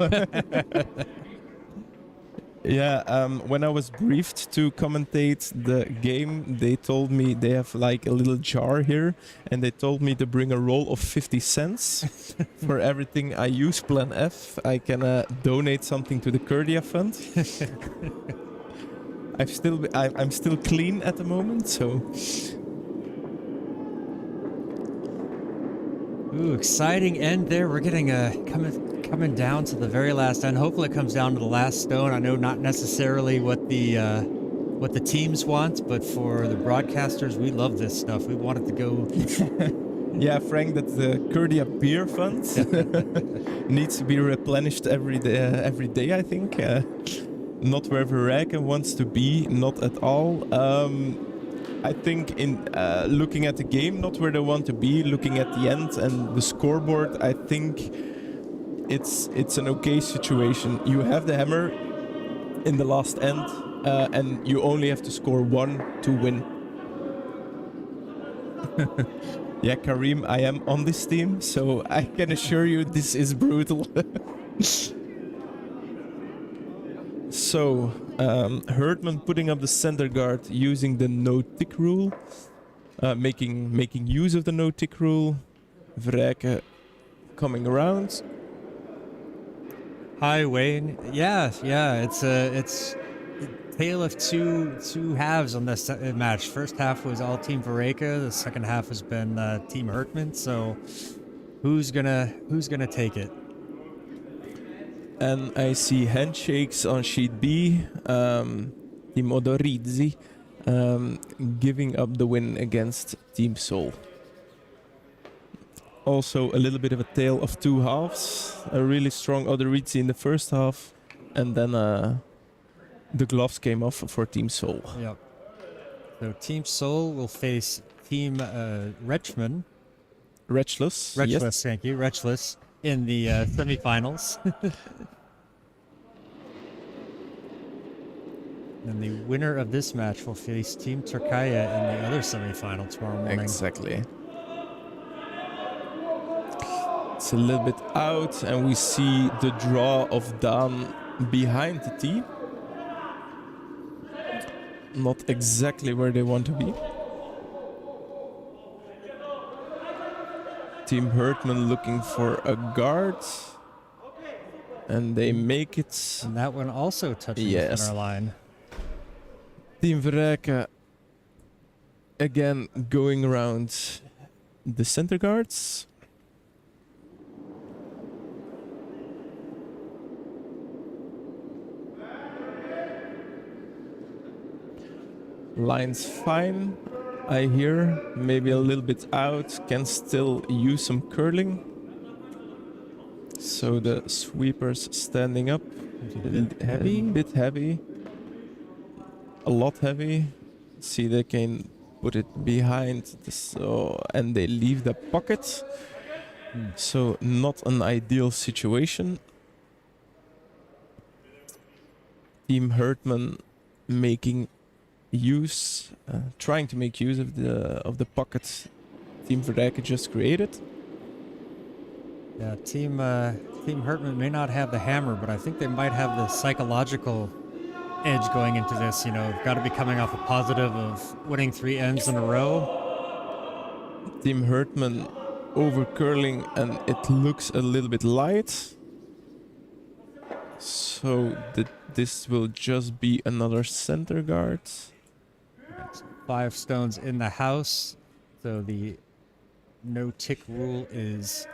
Speaker 2: Yeah, when I was briefed to commentate the game, they told me they have like a little jar here, and they told me to bring a roll of 50 cents for everything I use plan F. I can donate something to the Kurdia Fund. I'm still clean at the moment, so.
Speaker 1: Ooh, exciting end there. We're getting coming down to the very last end. Hopefully it comes down to the last stone. I know not necessarily what the teams want, but for the broadcasters, we love this stuff. We want it to go.
Speaker 2: Yeah, Frank, that the Kurdia beer fund needs to be replenished every day, I think. Not where Verreycken wants to be, not at all. I think in looking at the game, not where they want to be, looking at the end and the scoreboard, I think it's an okay situation. You have the hammer in the last end, and you only have to score 1 to win. Yeah, Karim, I am on this team, so I can assure you this is brutal. So, Hertman putting up the center guard using the no-tick rule, making use of the no-tick rule. Verreycken coming around.
Speaker 1: Hi, Wayne. Yeah. It's a tale of two halves on this match. First half was all Team Verreycken. The second half has been Team Hertman. So, who's gonna take it?
Speaker 2: And I see handshakes on sheet B. Team Odorizzi giving up the win against Team Seoul. Also a little bit of a tale of 2 halves. A really strong Odorizzi in the first half, and then the gloves came off for Team Seoul.
Speaker 1: Yep. So Team Seoul will face Team Retchman.
Speaker 2: Retchless.
Speaker 1: Retchless, thank you. Retchless in the semifinals. And the winner of this match will face Team Turkaya in the other semifinal tomorrow morning.
Speaker 2: Exactly. It's a little bit out, and we see the draw of Dan behind the team. Not exactly where they want to be. Team Hertman looking for a guard. And they make it.
Speaker 1: And that one also touching the center line.
Speaker 2: Team Verreycken again going around the center guards. Line's fine, I hear. Maybe a little bit out. Can still use some curling. So the sweepers standing up.
Speaker 1: Heavy?
Speaker 2: A bit heavy. A lot heavy. See, they can put it behind. And they leave the pocket. So not an ideal situation. Team Hertman making use, trying to make use of the pocket Team Verreycken just created.
Speaker 1: Yeah, Team Hertman may not have the hammer, but I think they might have the psychological edge going into this. You know, got to be coming off a positive of winning 3 ends in a row.
Speaker 2: Team Hertman over curling, and it looks a little bit light. So this will just be another center guard.
Speaker 1: 5 stones in the house, so the no tick rule is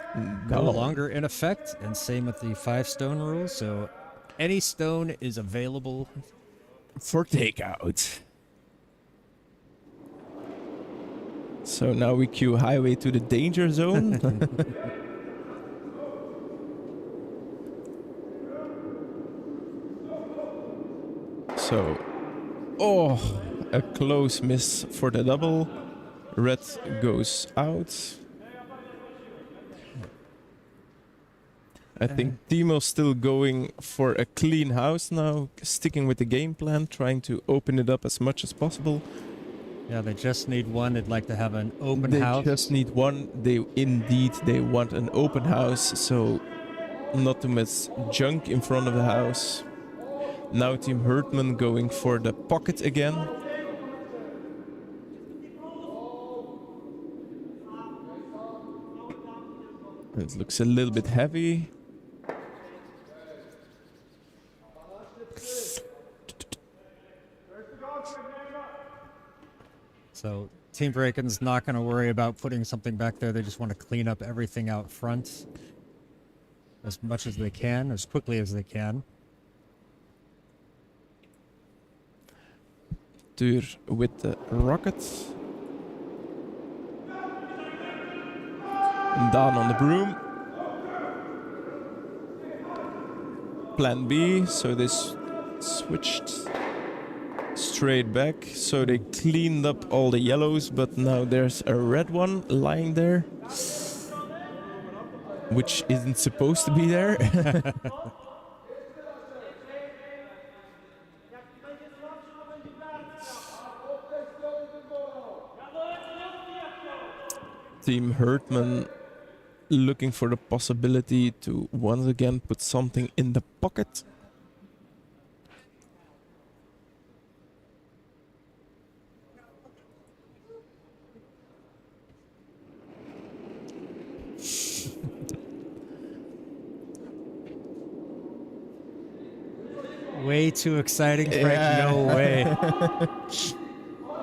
Speaker 1: no longer in effect, and same with the 5 stone rule. So any stone is available
Speaker 2: for takeout. So now we cue highway to the danger zone. So, a close miss for the double. Red goes out. I think Timo's still going for a clean house now, sticking with the game plan, trying to open it up as much as possible.
Speaker 1: Yeah, they just need one. They'd like to have an open house.
Speaker 2: They just need one. They want an open house, so not too much junk in front of the house. Now Team Hertman going for the pocket again. It looks a little bit heavy.
Speaker 1: So Team Verreykken's not going to worry about putting something back there. They just want to clean up everything out front as much as they can, as quickly as they can.
Speaker 2: Dur with the rocket. Down on the broom. Plan B, so this switched straight back. So they cleaned up all the yellows, but now there's a red one lying there, which isn't supposed to be there. Team Hertman looking for the possibility to once again put something in the pocket.
Speaker 1: Way too exciting, Frank. Yeah. No way.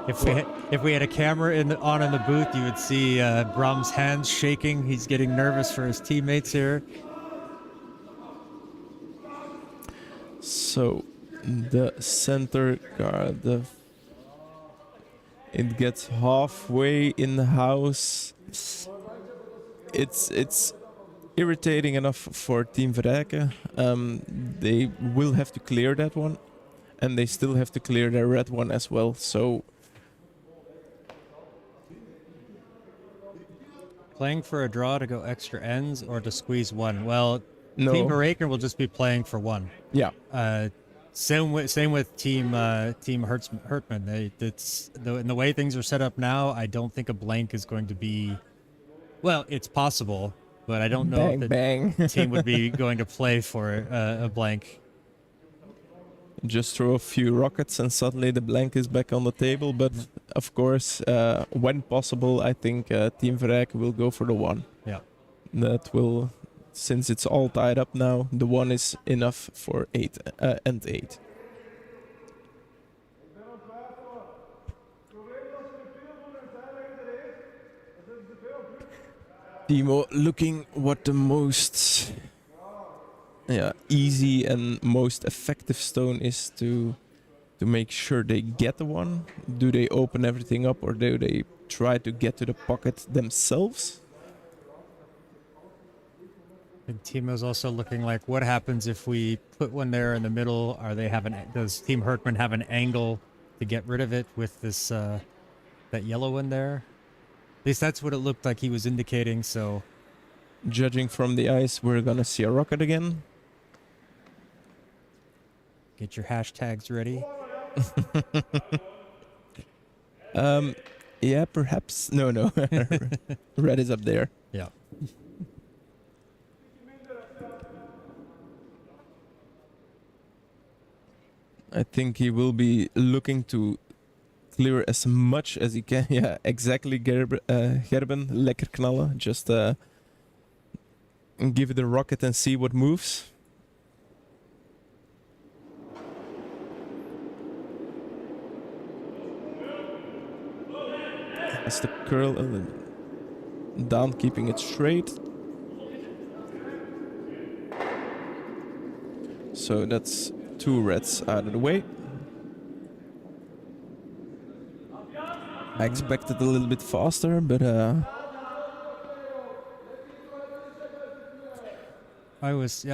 Speaker 1: If we had a camera on in the booth, you would see Brahm's hands shaking. He's getting nervous for his teammates here.
Speaker 2: So the center guard, it gets halfway in the house. It's irritating enough for Team Verreycken. They will have to clear that one, and they still have to clear their red one as well. So
Speaker 1: playing for a draw to go extra ends or to squeeze one? Well,
Speaker 2: no.
Speaker 1: Team Verreycken will just be playing for one.
Speaker 2: Yeah.
Speaker 1: Same with Team Hertman. In the way things are set up now, I don't think a blank is going to be. Well, it's possible, but I don't know
Speaker 2: Bang,
Speaker 1: if the
Speaker 2: bang.
Speaker 1: team would be going to play for a blank.
Speaker 2: Just throw a few rockets and suddenly the blank is back on the table. But of course, when possible, I think Team Verreycken will go for the 1.
Speaker 1: Yeah.
Speaker 2: That will, since it's all tied up now, the 1 is enough for 8 and 8. Timo looking what the most easy and most effective stone is to make sure they get the 1. Do they open everything up or do they try to get to the pocket themselves?
Speaker 1: And Timo's also looking like, what happens if we put one there in the middle? Does Team Hertman have an angle to get rid of it with this that yellow one there? At least that's what it looked like he was indicating. So,
Speaker 2: Judging from the ice, we're gonna see a rocket again.
Speaker 1: get your hashtags ready.
Speaker 2: Yeah, perhaps. No. Red is up there.
Speaker 1: Yeah.
Speaker 2: I think he will be looking to clear as much as he can. Yeah, exactly, Gerben. Lekker knallen. Just give it a rocket and see what moves. As the curl down, keeping it straight. So that's 2 reds out of the way. I expected a little bit faster, but
Speaker 1: I was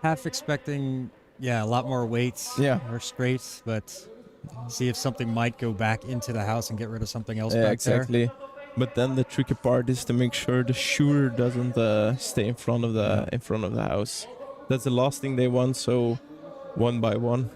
Speaker 1: half expecting a lot more weights or straights, but see if something might go back into the house and get rid of something else back
Speaker 2: exactly. But then the tricky part is to make sure the shooter doesn't stay in front of the house. That's the last thing they want. So 1 by 1.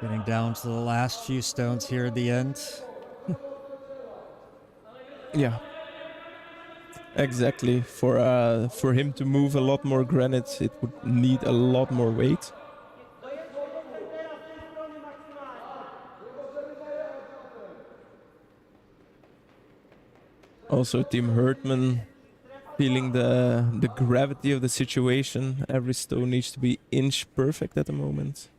Speaker 1: Getting down to the last few stones here at the end.
Speaker 2: Yeah. Exactly. For him to move a lot more granite, it would need a lot more weight. Also, Team Hertman feeling the gravity of the situation. Every stone needs to be inch perfect at the moment.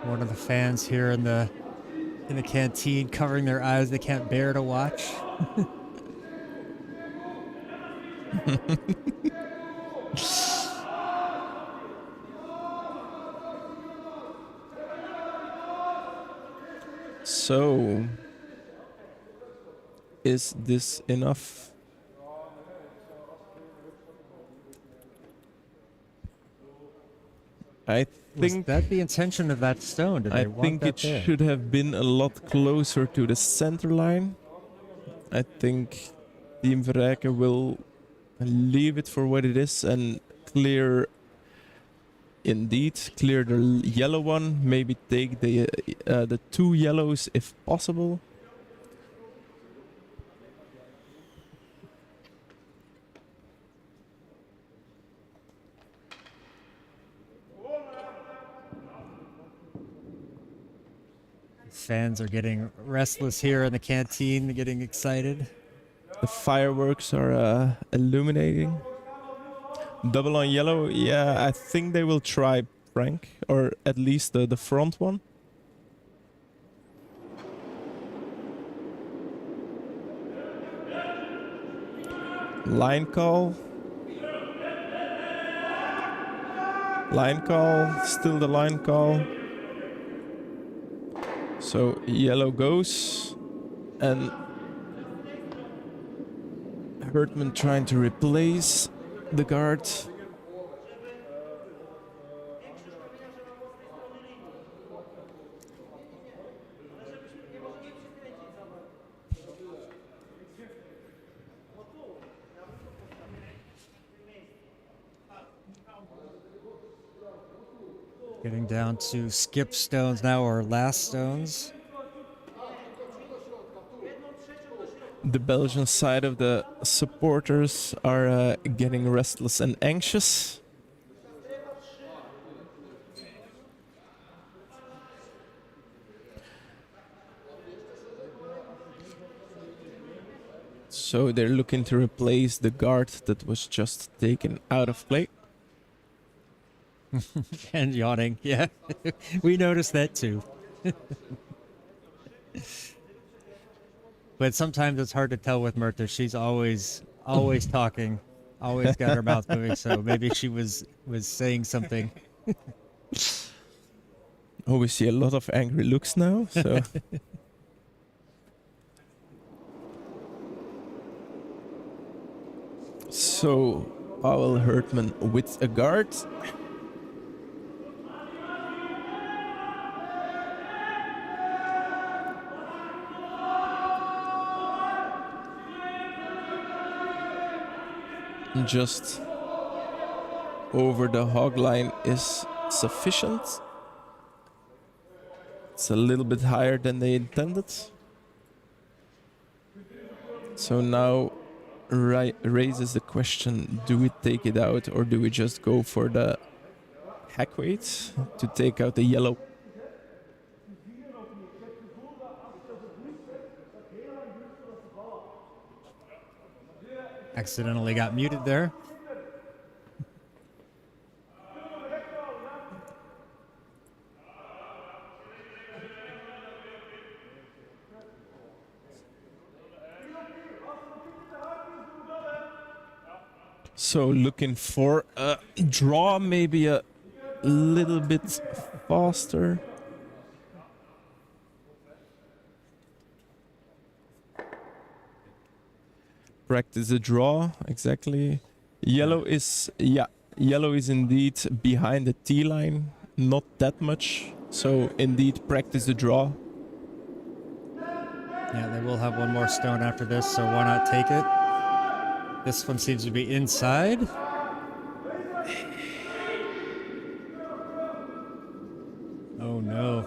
Speaker 1: One of the fans here in the canteen covering their eyes. They can't bear to watch.
Speaker 2: So, is this enough? I
Speaker 1: Was
Speaker 2: think
Speaker 1: that the intention of that stone? Did they
Speaker 2: I
Speaker 1: want
Speaker 2: think
Speaker 1: that
Speaker 2: it
Speaker 1: there?
Speaker 2: should have been a lot closer to the center line. I think Team Verreycken will leave it for what it is and clear the yellow one. Maybe take the 2 yellows if possible.
Speaker 1: Fans are getting restless here in the canteen, getting excited.
Speaker 2: The fireworks are illuminating. Double on yellow. Yeah, I think they will try Frank, or at least the front one. Line call. Line call. Still the line call. So yellow goes. And Hertman trying to replace the guard.
Speaker 1: Getting down to skip stones now, or last stones.
Speaker 2: The Belgian side of the supporters are getting restless and anxious. So they're looking to replace the guard that was just taken out of play.
Speaker 1: And yawning, yeah. We noticed that too. But sometimes it's hard to tell with Myrtha. She's always talking, always got her mouth moving. So maybe she was saying something.
Speaker 2: Oh, we see a lot of angry looks now. So so Pavel Hertman with a guard. Just over the hog line is sufficient. It's a little bit higher than they intended. So now raises the question, do we take it out or do we just go for the hack weight to take out the yellow?
Speaker 1: Accidentally got muted there.
Speaker 2: So looking for a draw, maybe a little bit faster. Practice a draw, exactly. Yellow is, yeah, yellow is indeed behind the T line, not that much. So indeed practice the draw.
Speaker 1: Yeah, they will have one more stone after this, so why not take it? This one seems to be inside. Oh no.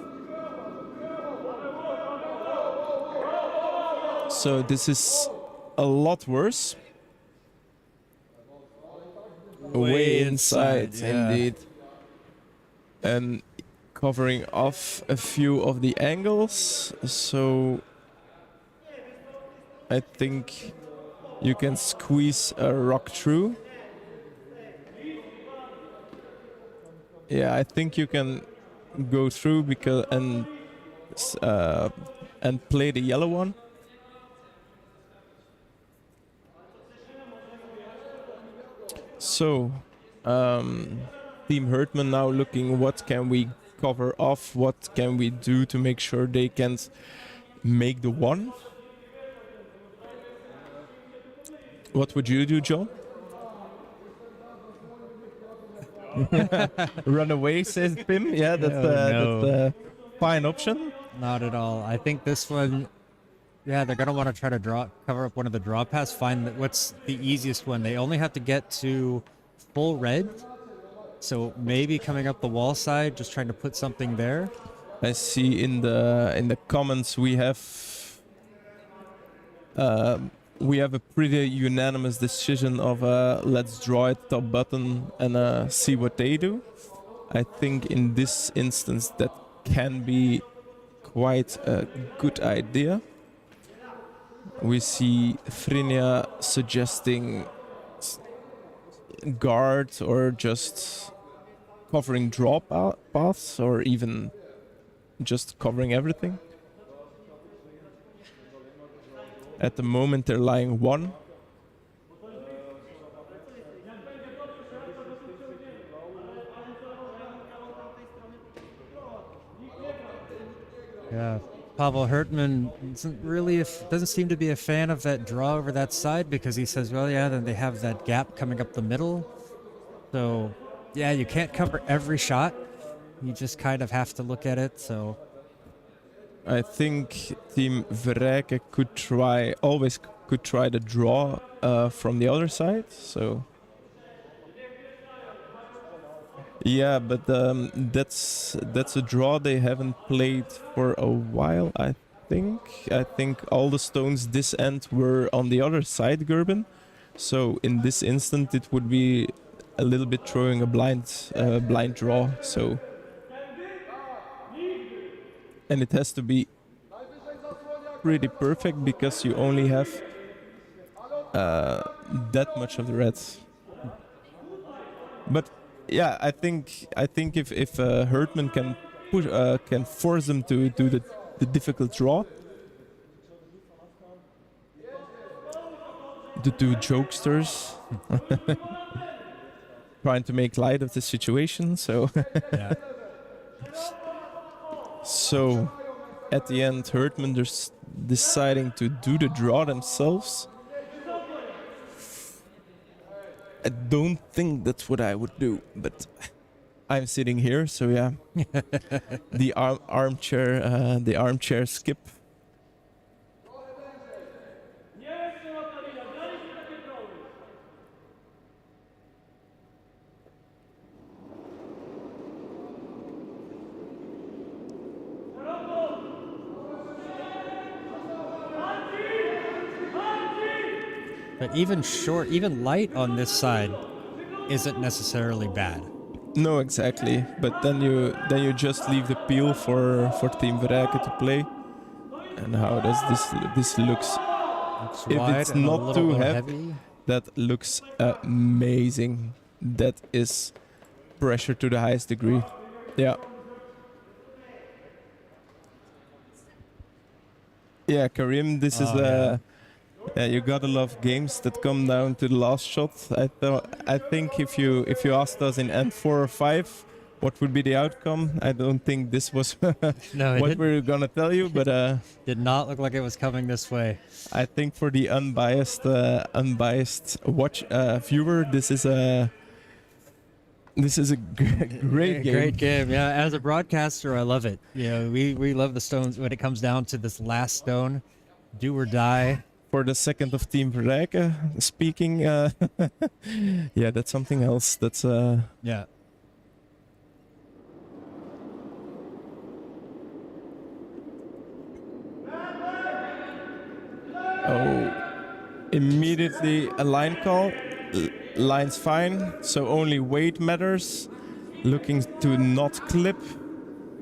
Speaker 2: So this is a lot worse. Way inside,
Speaker 1: yeah.
Speaker 2: indeed. And covering off a few of the angles. So I think you can squeeze a rock through. Yeah, I think you can go through because and play the yellow one. So, Team Hertman now looking what can we cover off, what can we do to make sure they can't make the one. What would you do, John? Run away, says Pim. Yeah, that's
Speaker 1: no.
Speaker 2: a fine option.
Speaker 1: Not at all. I think this one, yeah, they're going to want to try to cover up one of the draw paths, find what's the easiest one. They only have to get to full red. So maybe coming up the wall side, just trying to put something there.
Speaker 2: I see in the comments we have a pretty unanimous decision of let's draw it top button and see what they do. I think in this instance that can be quite a good idea. We see Frinia suggesting guard or just covering draw paths or even just covering everything. At the moment they're lying one.
Speaker 1: Yeah. Pavel Hertman doesn't seem to be a fan of that draw over that side because he says, well, yeah, then they have that gap coming up the middle. So, yeah, you can't cover every shot. You just kind of have to look at it. So,
Speaker 2: I think Team Verreycken could try the draw from the other side. So, Yeah, but that's a draw they haven't played for a while, I think. I think all the stones this end were on the other side, Gerben. So in this instant, it would be a little bit throwing a blind draw. So, and it has to be pretty perfect because you only have that much of the reds. But yeah, I think if Hertman can force them to do the difficult draw, the two jokesters trying to make light of the situation. So
Speaker 1: Yeah.
Speaker 2: so at the end, Hertman just deciding to do the draw themselves. I don't think that's what I would do, but I'm sitting here, so yeah. The armchair skip.
Speaker 1: But even light on this side isn't necessarily bad.
Speaker 2: No, exactly. But then you just leave the peel for Team Verreycken to play. And how does this looks?
Speaker 1: Looks
Speaker 2: If
Speaker 1: wide
Speaker 2: it's
Speaker 1: and a
Speaker 2: not
Speaker 1: little
Speaker 2: too
Speaker 1: bit
Speaker 2: heavy, that looks amazing. That is pressure to the highest degree. Yeah. Yeah, Karim, this is yeah, you gotta love games that come down to the last shot. I think if you asked us in end 4 or 5, what would be the outcome? I don't think this was
Speaker 1: No, it
Speaker 2: what
Speaker 1: didn't.
Speaker 2: we're gonna tell you, but
Speaker 1: Did not look like it was coming this way.
Speaker 2: I think for the unbiased viewer, this is a great game.
Speaker 1: Great game. Yeah, as a broadcaster, I love it. You know, we love the stones when it comes down to this last stone, do or die.
Speaker 2: For the second of Team Verreycken speaking, yeah, that's something else. That's
Speaker 1: Yeah.
Speaker 2: immediately a line call. Line's fine, so only weight matters. Looking to not clip.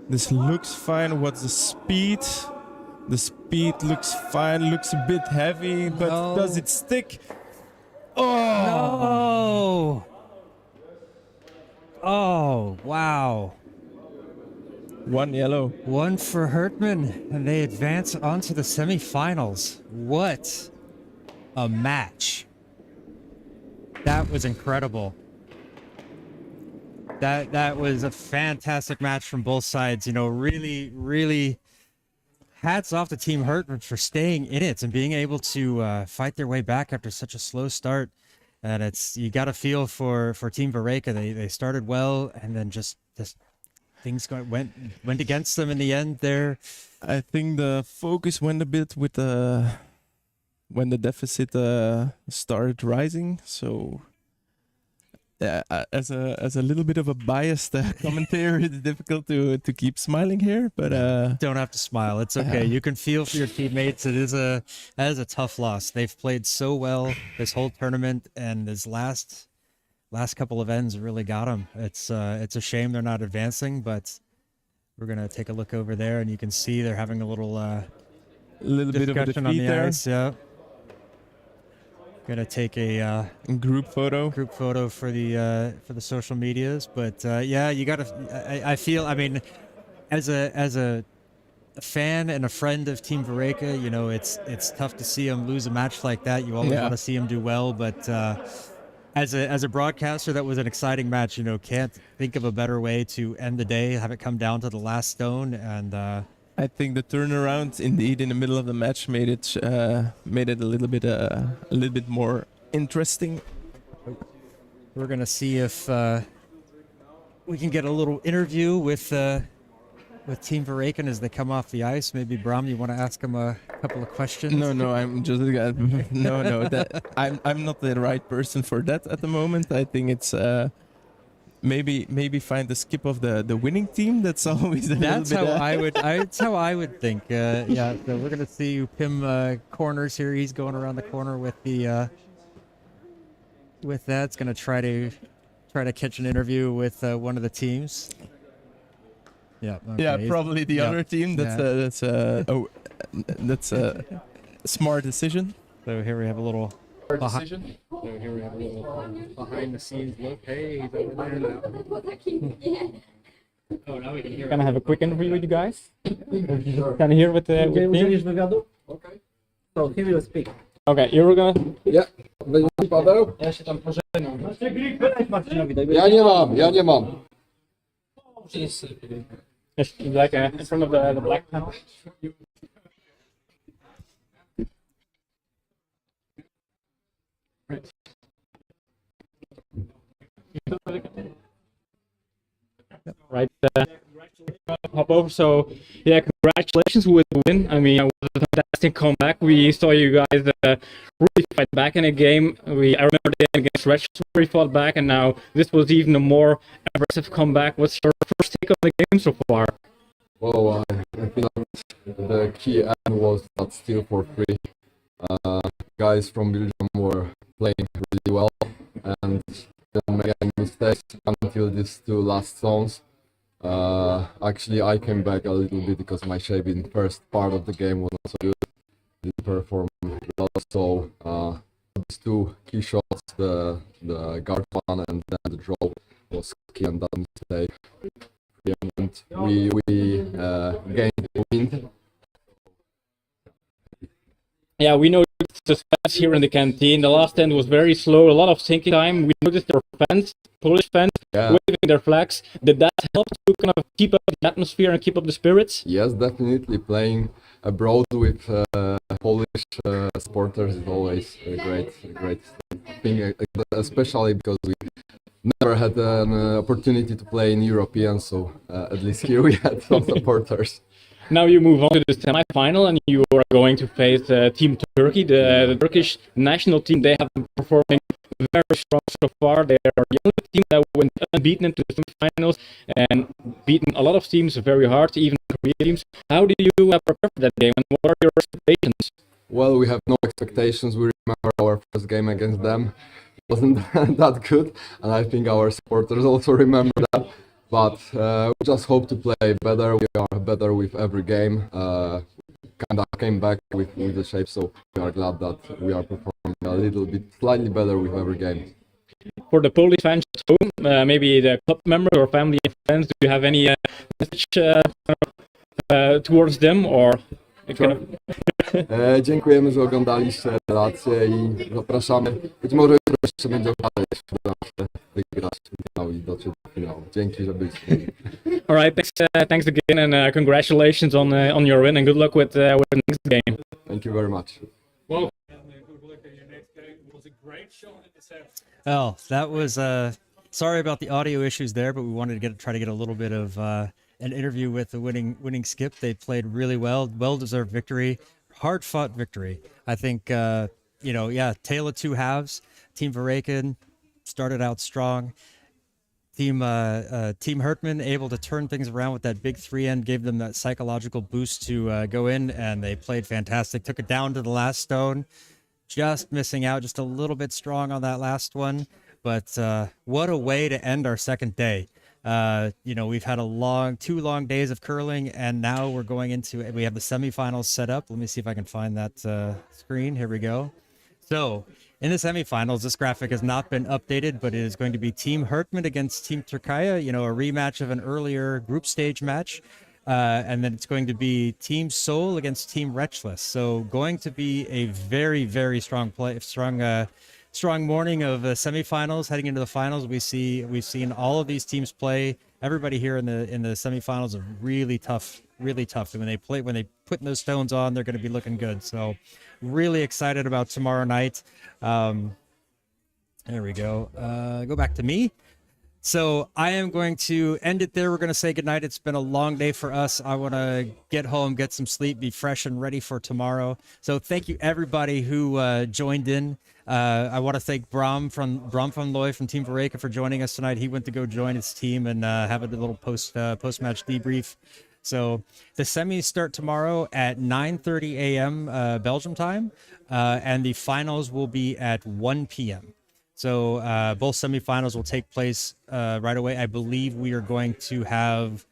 Speaker 2: This looks fine. What's the speed? The speed looks fine, looks a bit heavy, but
Speaker 1: No.
Speaker 2: does it stick? Oh!
Speaker 1: Oh! Oh, wow.
Speaker 2: One yellow.
Speaker 1: One for Hertman, and they advance onto the semifinals. What a match. That was incredible. That was a fantastic match from both sides. You know, really hats off to Team Hertman for staying in it and being able to fight their way back after such a slow start. And you got to feel for Team Verreycken. They started well, and then just things went against them in the end there.
Speaker 2: I think the focus went a bit with when the deficit started rising. So yeah, as a little bit of a biased commentator, it's difficult to keep smiling here. But
Speaker 1: Don't have to smile. It's okay. You can feel for your teammates. That is a tough loss. They've played so well this whole tournament, and this last couple of ends really got them. It's a shame they're not advancing, but we're gonna take a look over there, and you can see they're having a little
Speaker 2: bit of a
Speaker 1: discussion on
Speaker 2: defeat
Speaker 1: the
Speaker 2: there.
Speaker 1: ice. Yeah. Gonna take a
Speaker 2: Group photo.
Speaker 1: for the social medias, but yeah, you gotta. I feel. I mean, as a fan and a friend of Team Verreycken, you know, it's tough to see them lose a match like that. You always
Speaker 2: Yeah.
Speaker 1: want to see them do well, but as a broadcaster, that was an exciting match. You know, can't think of a better way to end the day. Have it come down to the last stone, and
Speaker 2: I think the turnaround, indeed, in the middle of the match made it a little bit more interesting.
Speaker 1: we're gonna see if we can get a little interview with Team Verreycken as they come off the ice. Maybe Bram, you want to ask them a couple of questions?
Speaker 2: No, I'm just no. That I'm not the right person for that at the moment. I think it's maybe find the skip of the winning team. That's always a
Speaker 1: That's
Speaker 2: little
Speaker 1: how
Speaker 2: bit,
Speaker 1: I would. That's how I would think. Yeah. So we're gonna see Pim corners here. He's going around the corner with the. With that, it's gonna try to catch an interview with one of the teams. Yeah. Okay.
Speaker 2: yeah, probably the
Speaker 1: Yep.
Speaker 2: other team. That's a smart decision.
Speaker 1: So here we have a little.
Speaker 3: Decision.
Speaker 1: So here we have a little behind the scenes look. Hey, he's over there now.
Speaker 3: Oh, now we can hear.
Speaker 4: Can I have a quick interview with you guys? Can I hear with me?
Speaker 5: Okay. So he will speak.
Speaker 4: Okay, you're gonna.
Speaker 5: Ja, będzie Paweł?
Speaker 3: Ja się tam pożegnam.
Speaker 5: Marcinowi, daj. Ja nie mam.
Speaker 4: Yes, like in front of the black panel. Right. Hop over. So, yeah, congratulations with the win. I mean, it was a fantastic comeback. We saw you guys really fight back in a game. I remember the game against Rechts where you fought back, and now this was even a more aggressive comeback. What's your first take on the game so far?
Speaker 5: Well, I feel like the key end was that steal for free. Guys from Belgium were playing really well and didn't make any mistakes until these two last zones. Actually, I came back a little bit because my shape in first part of the game was not so good. Didn't perform well, so these two key shots, the guard one and then the draw, was key and that mistake. And we gained the win.
Speaker 4: Yeah, we know suspense here in the canteen. The last end was very slow, a lot of thinking time. We noticed their fans, Polish fans, waving their flags. Did that help to kind of keep up the atmosphere and keep up the spirits?
Speaker 5: Yes, definitely. Playing abroad with Polish supporters is always a great thing, especially because we never had an opportunity to play in European, so at least here we had some supporters.
Speaker 4: Now you move on to the semi-final and you are going to face Team Turkey, the Turkish national team. They have been performing very strong so far. They are the only team that went unbeaten into the semi-finals and beaten a lot of teams very hard, even Korean teams. How do you prepare for that game and what are your expectations?
Speaker 5: Well, we have no expectations. We remember our first game against them. It wasn't that good, and I think our supporters also remember that. But we just hope to play better. We are better with every game. Kind of came back with the shape, so we are glad that we are performing a little bit slightly better with every game.
Speaker 4: For the Polish fans at home, maybe the club members or family and friends, do you have any message towards them or?
Speaker 5: Sure. Dziękujemy, że oglądaliście relację i zapraszamy. Być może jutro jeszcze będzie okazja wygrać finał i dotrzeć do finału. Dzięki, że byliście.
Speaker 4: All right, thanks again, and congratulations on your win, and good luck with the next game.
Speaker 5: Thank you very much.
Speaker 4: Well,
Speaker 1: Oh, that was sorry about the audio issues there, but we wanted to try to get a little bit of an interview with the winning skip. They played really well-deserved victory, hard-fought victory. I think tale of two halves. Team Verreycken started out strong. Team Hertman able to turn things around with that big 3-end, gave them that psychological boost to go in, and they played fantastic. Took it down to the last stone, just missing out, just a little bit strong on that last one. But what a way to end our second day. We've had two long days of curling, and now we're going into we have the semifinals set up. Let me see if I can find that screen. Here we go. So in the semifinals, this graphic has not been updated, but it is going to be Team Hertman against Team Turkaya, a rematch of an earlier group stage match. And then it's going to be Team Seoul against Team Rechts. So going to be a very, very strong morning of semifinals heading into the finals. We've seen all of these teams play. Everybody here in the semifinals are really tough. And when they put those stones on, they're going to be looking good. So really excited about tomorrow night. There we go. Go back to me. So I am going to end it there. We're going to say goodnight. It's been a long day for us. I want to get home, get some sleep, be fresh and ready for tomorrow. So thank you everybody who joined in. I want to thank Bram van Looy from Team Verreycken for joining us tonight. He went to go join his team and have a little post-match debrief. So the semis start tomorrow at 9:30 a.m. Belgium time, and the finals will be at 1 p.m. So both semifinals will take place right away. I believe we are going to have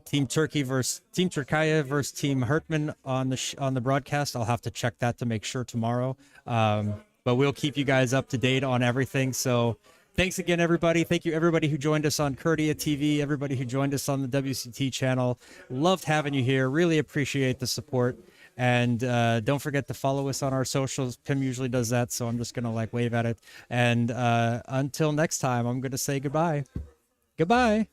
Speaker 1: Team Turkey versus Team Turkaya versus Team Hertman on the broadcast. I'll have to check that to make sure tomorrow. But we'll keep you guys up to date on everything. So thanks again, everybody. Thank you, everybody who joined us on Kurdia TV, everybody who joined us on the WCT channel. Loved having you here. Really appreciate the support. And don't forget to follow us on our socials. Pim usually does that, so I'm just going to like wave at it. And until next time, I'm going to say goodbye. Goodbye.